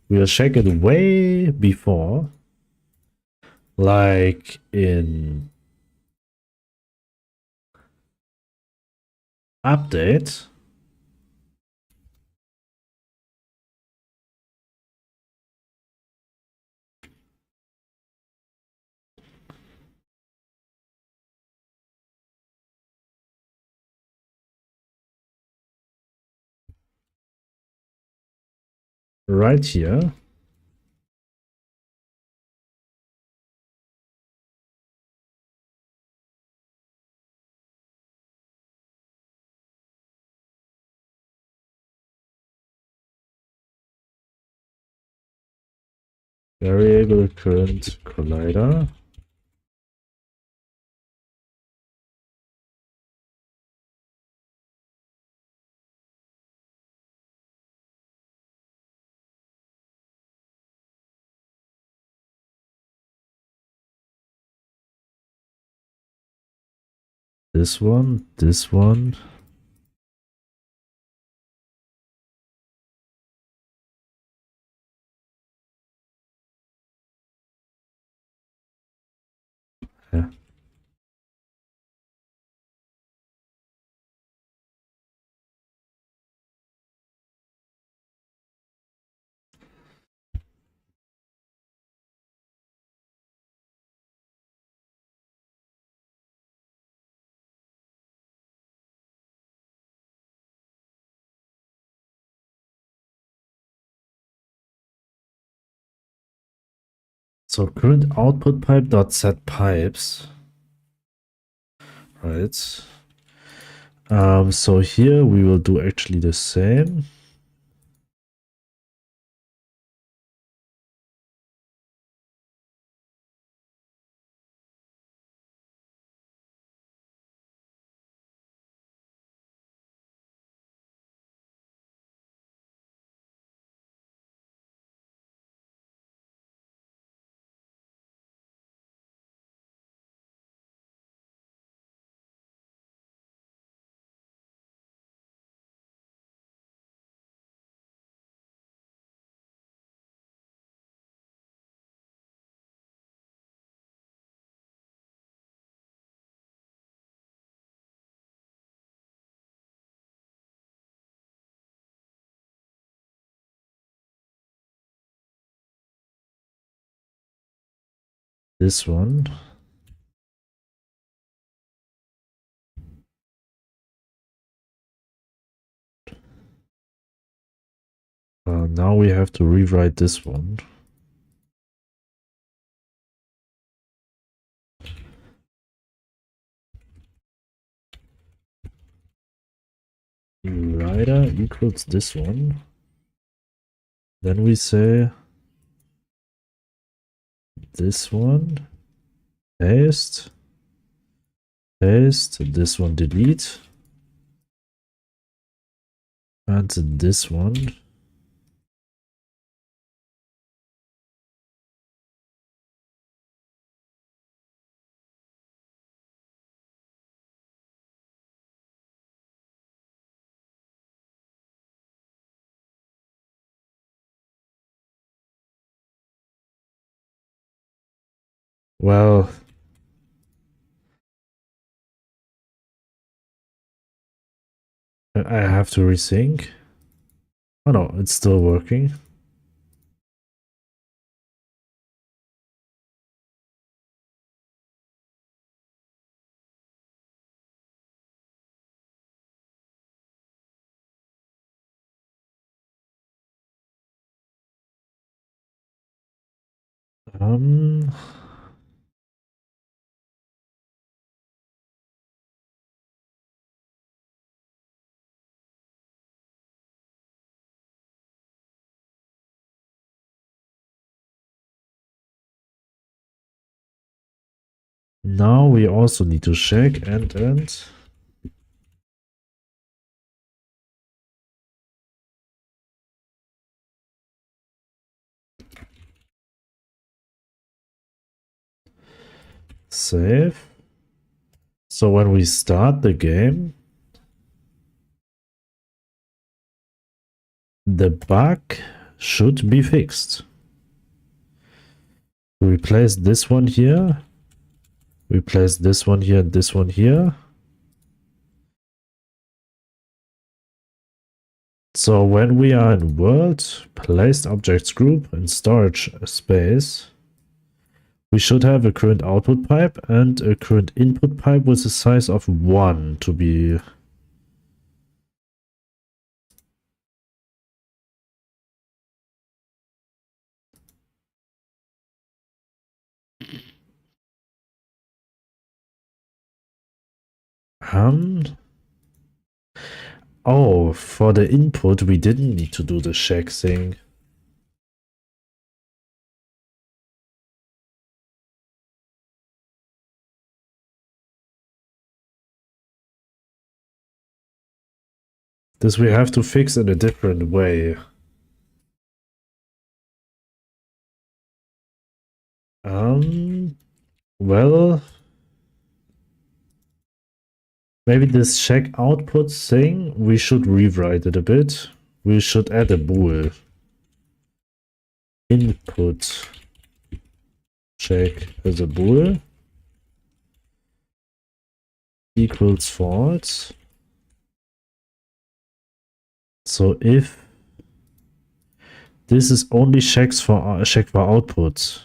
We'll check it way before. Like in update. Right here. Variable current collider. This one, this one. Yeah. So current output pipe dot set pipes. Right. So here we will do actually the same. This one. Now we have to rewrite this one. Writer equals this one. Then we say this one, paste, paste, this one delete, and this one. Well, I have to resync. Oh no, it's still working. Um, Now we also need to check and save. So when we start the game, the bug should be fixed. Replace this one here, replace this one here and this one here. So when we are in world, placed objects group and storage space, we should have a current output pipe and a current input pipe with a size of 1 to be... Oh, for the input, we didn't need to do the check thing. This we have to fix in a different way. Well, Maybe this check output thing, we should rewrite it a bit. We should add a bool. Input check as a bool equals false. So if this is only checks for output.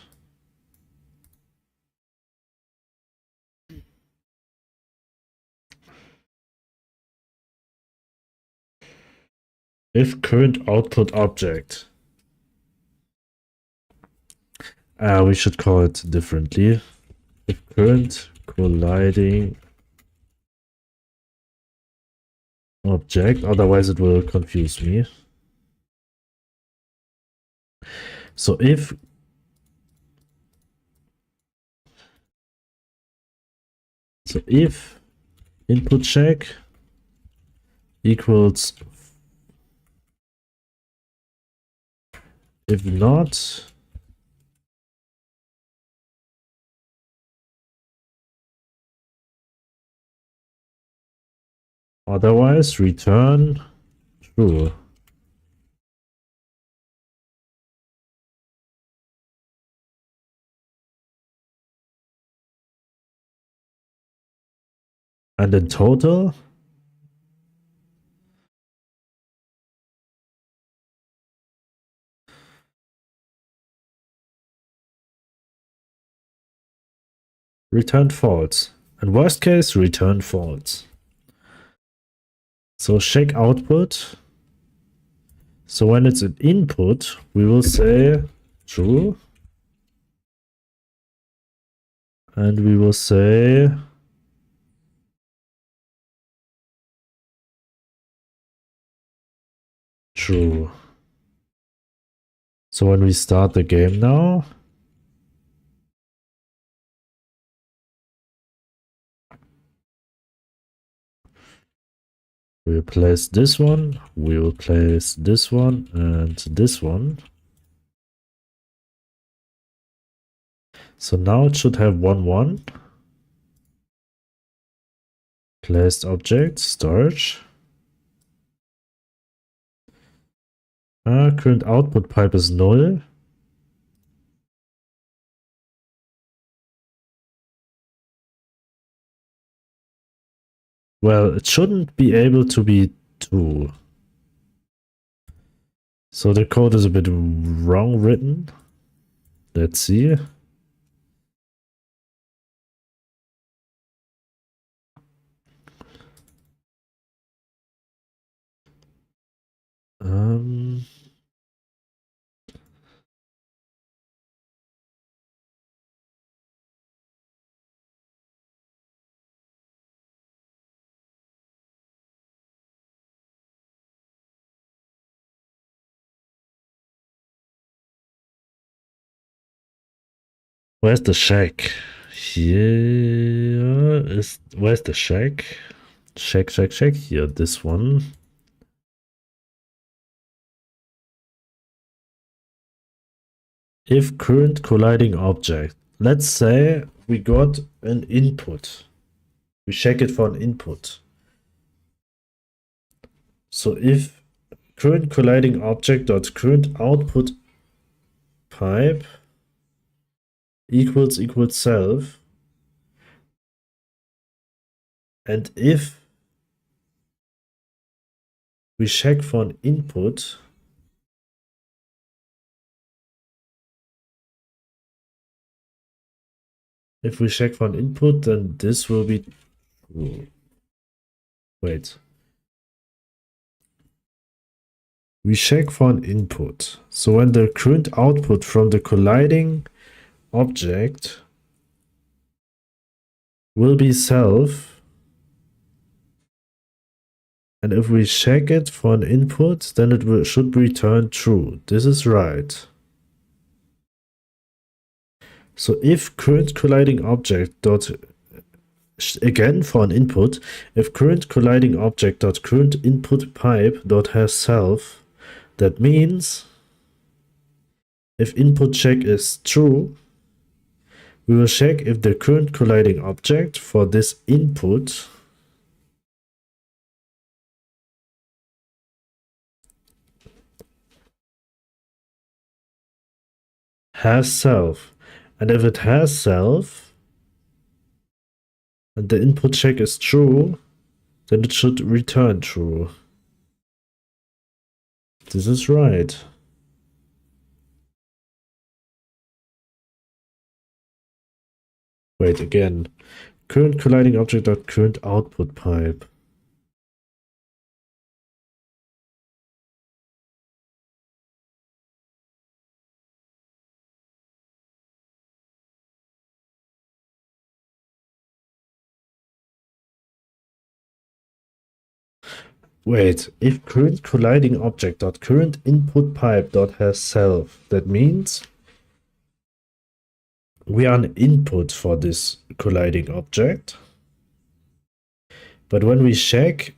If current output object. We should call it differently. If current colliding object, otherwise it will confuse me. So if input check equals, if not, otherwise return true. And in total, return false. And worst case, return false. So check output. So when it's an input, we will say true. And we will say true. So when we start the game now, we'll place this one, we will place this one and this one. So now it should have 1, 1. Placed object, storage. Current output pipe is null. Well, it shouldn't be able to be 2. So the code is a bit wrong written. Let's see. Where's the shack? Here is, where's the shack? Shack. Here, this one. If current colliding object, let's say we got an input. We check it for an input. So if current colliding object dot current output pipe equals self, and if we check for an input, then this will be true. Wait. We check for an input. So when the current output from the colliding object will be self, and if we check it for an input, then it should return true. This is right. So if current colliding object dot, again for an input, if current colliding object dot current input pipe dot has self, that means if input check is true, we will check if the current colliding object for this input has self. And if it has self, and the input check is true, then it should return true. This is right. Wait, again. Current colliding object dot current output pipe. Wait, if current colliding object dot current input pipe dot has self, that means we are an input for this colliding object. But when we check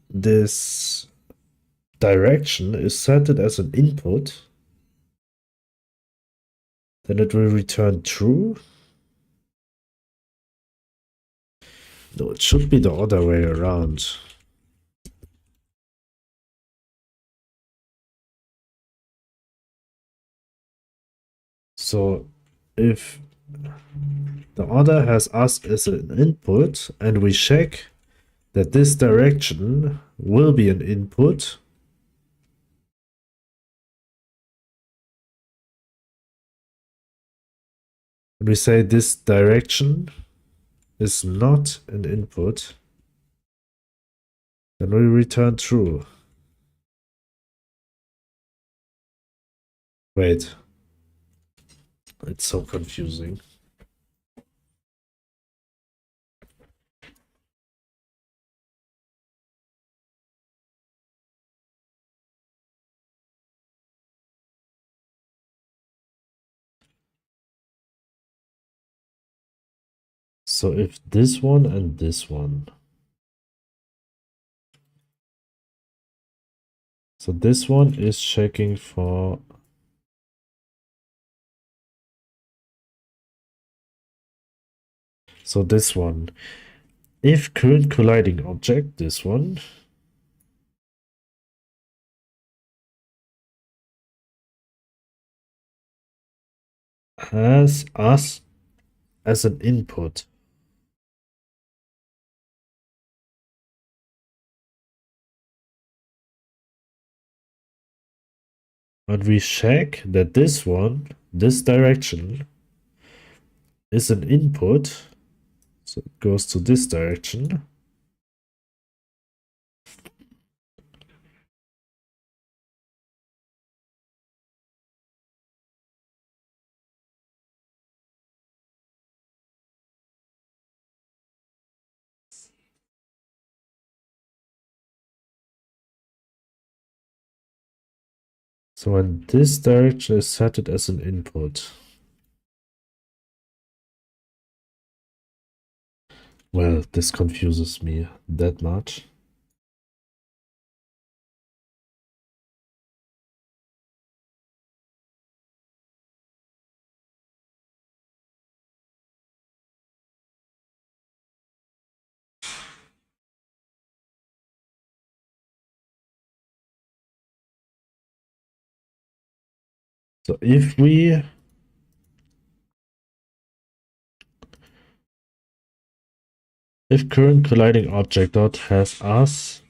this direction is set it as an input, then it will return true. No, it should be the other way around. So if the order has us as an input and we check that this direction will be an input, and we say this direction is not an input, then we return true. Wait. It's so confusing. So if this one and this one. So this one is checking for. So this one. If current colliding object, this one. Has us as an input. And we check that this one, this direction, is an input. So it goes to this direction. So when this direction is set it as an input. Well, this confuses me that much. So if current colliding object dot has us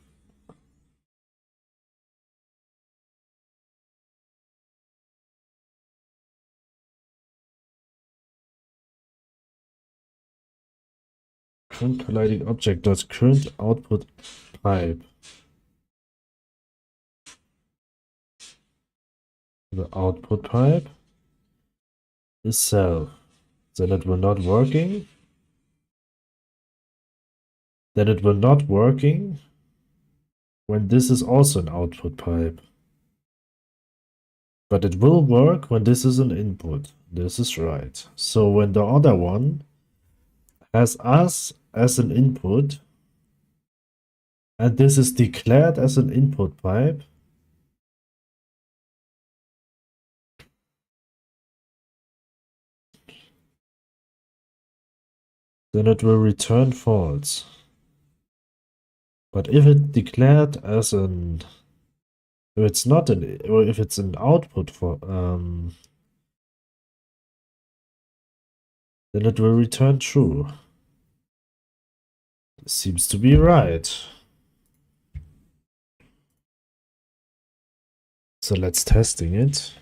current colliding object dot current output pipe. The output pipe is self. Then it will not working. Then it will not working when this is also an output pipe. But it will work when this is an input. This is right. So when the other one has us as an input, and this is declared as an input pipe, then it will return false. But if it declared as an, if it's not an, or if it's an output for, then it will return true. Seems to be right. So let's testing it.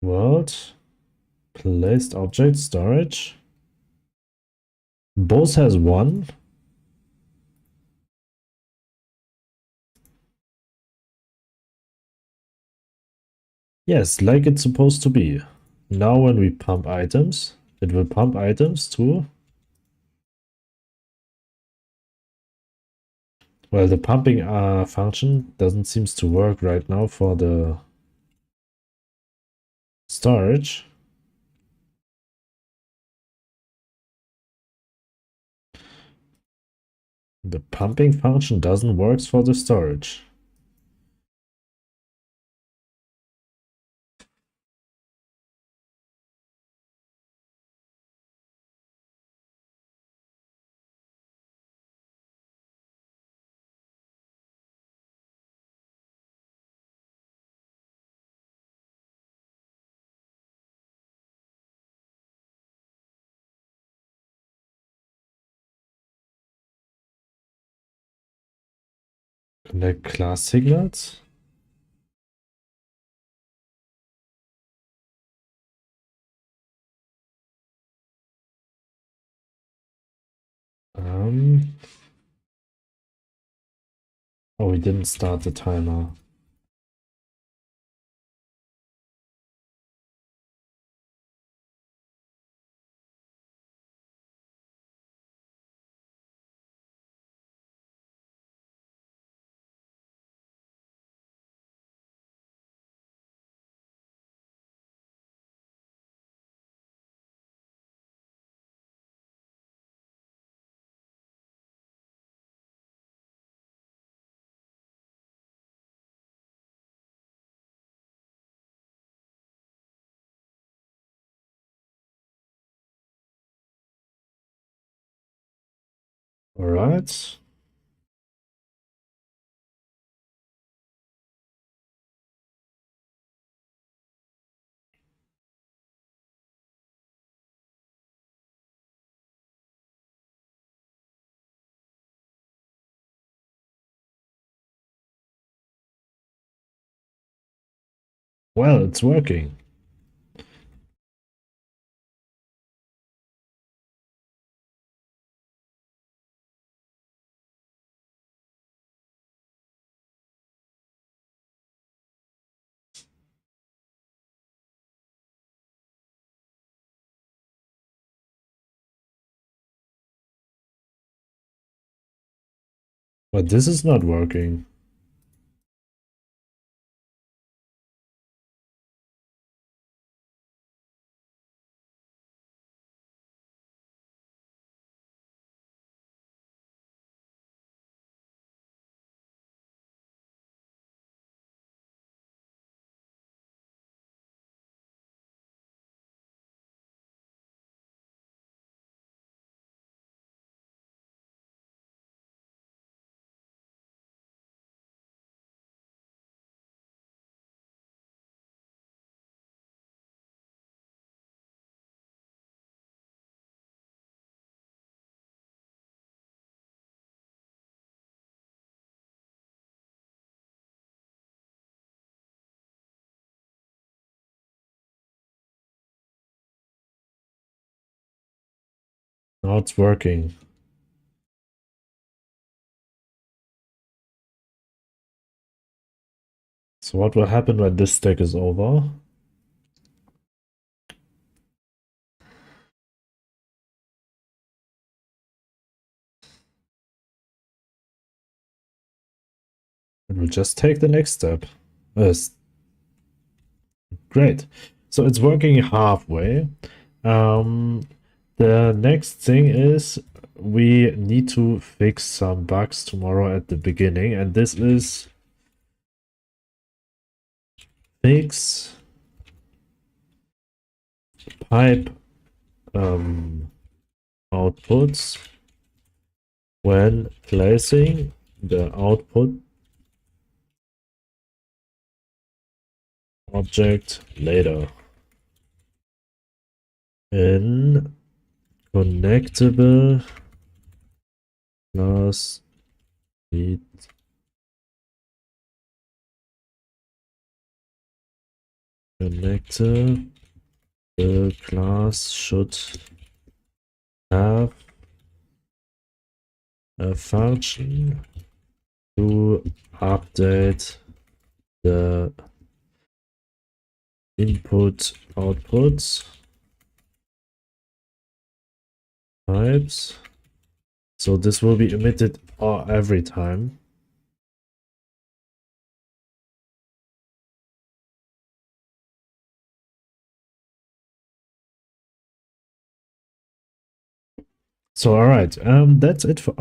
World, placed object, storage. Both has one. Yes, like it's supposed to be. Now when we pump items, it will pump items too. Well, the pumping function doesn't seem to work right now for the storage. The pumping function doesn't work for the storage. Connect class signals. Oh, we didn't start the timer. All right. Well, it's working. But this is not working. Now it's working. So what will happen when this stack is over? It will just take the next step. Great. So it's working halfway. The next thing is we need to fix some bugs tomorrow at the beginning, and this is fix pipe outputs when placing the output object later in connectable class lead connector. The class should have a function to update the input outputs types. So this will be emitted every time. So all right, that's it for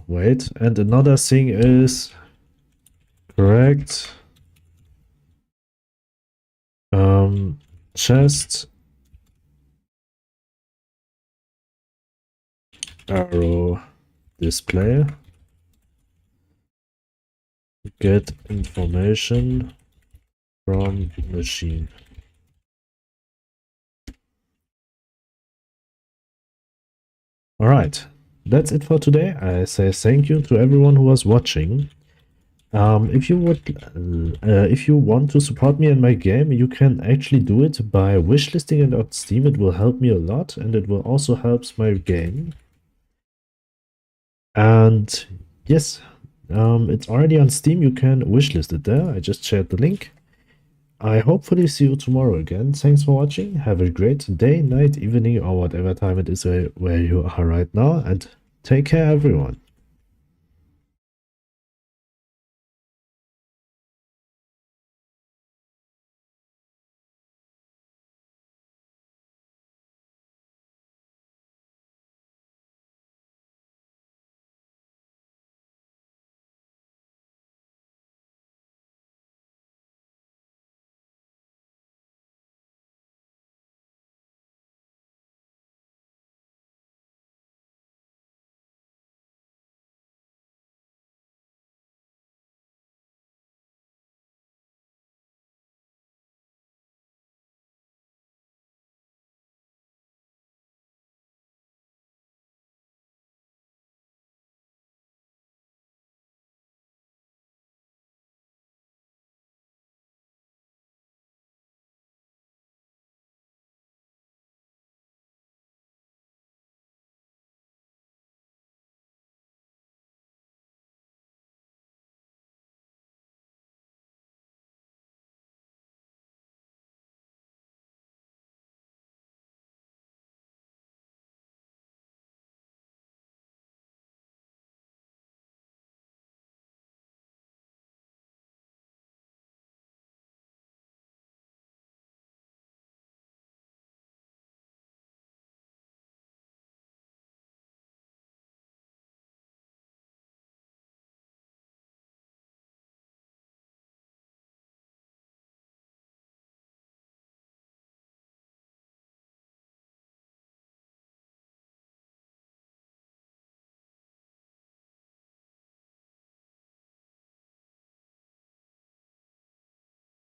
wait, and another thing is correct chest arrow display get information from machine. All right, that's it for today. I say thank you to everyone who was watching. If you want to support me in my game, you can actually do it by wishlisting it on Steam. It will help me a lot, and it will also help my game. And yes, it's already on Steam. You can wishlist it there. I just shared the link. I hopefully see you tomorrow again. Thanks for watching. Have a great day, night, evening, or whatever time it is where you are right now. And take care, everyone.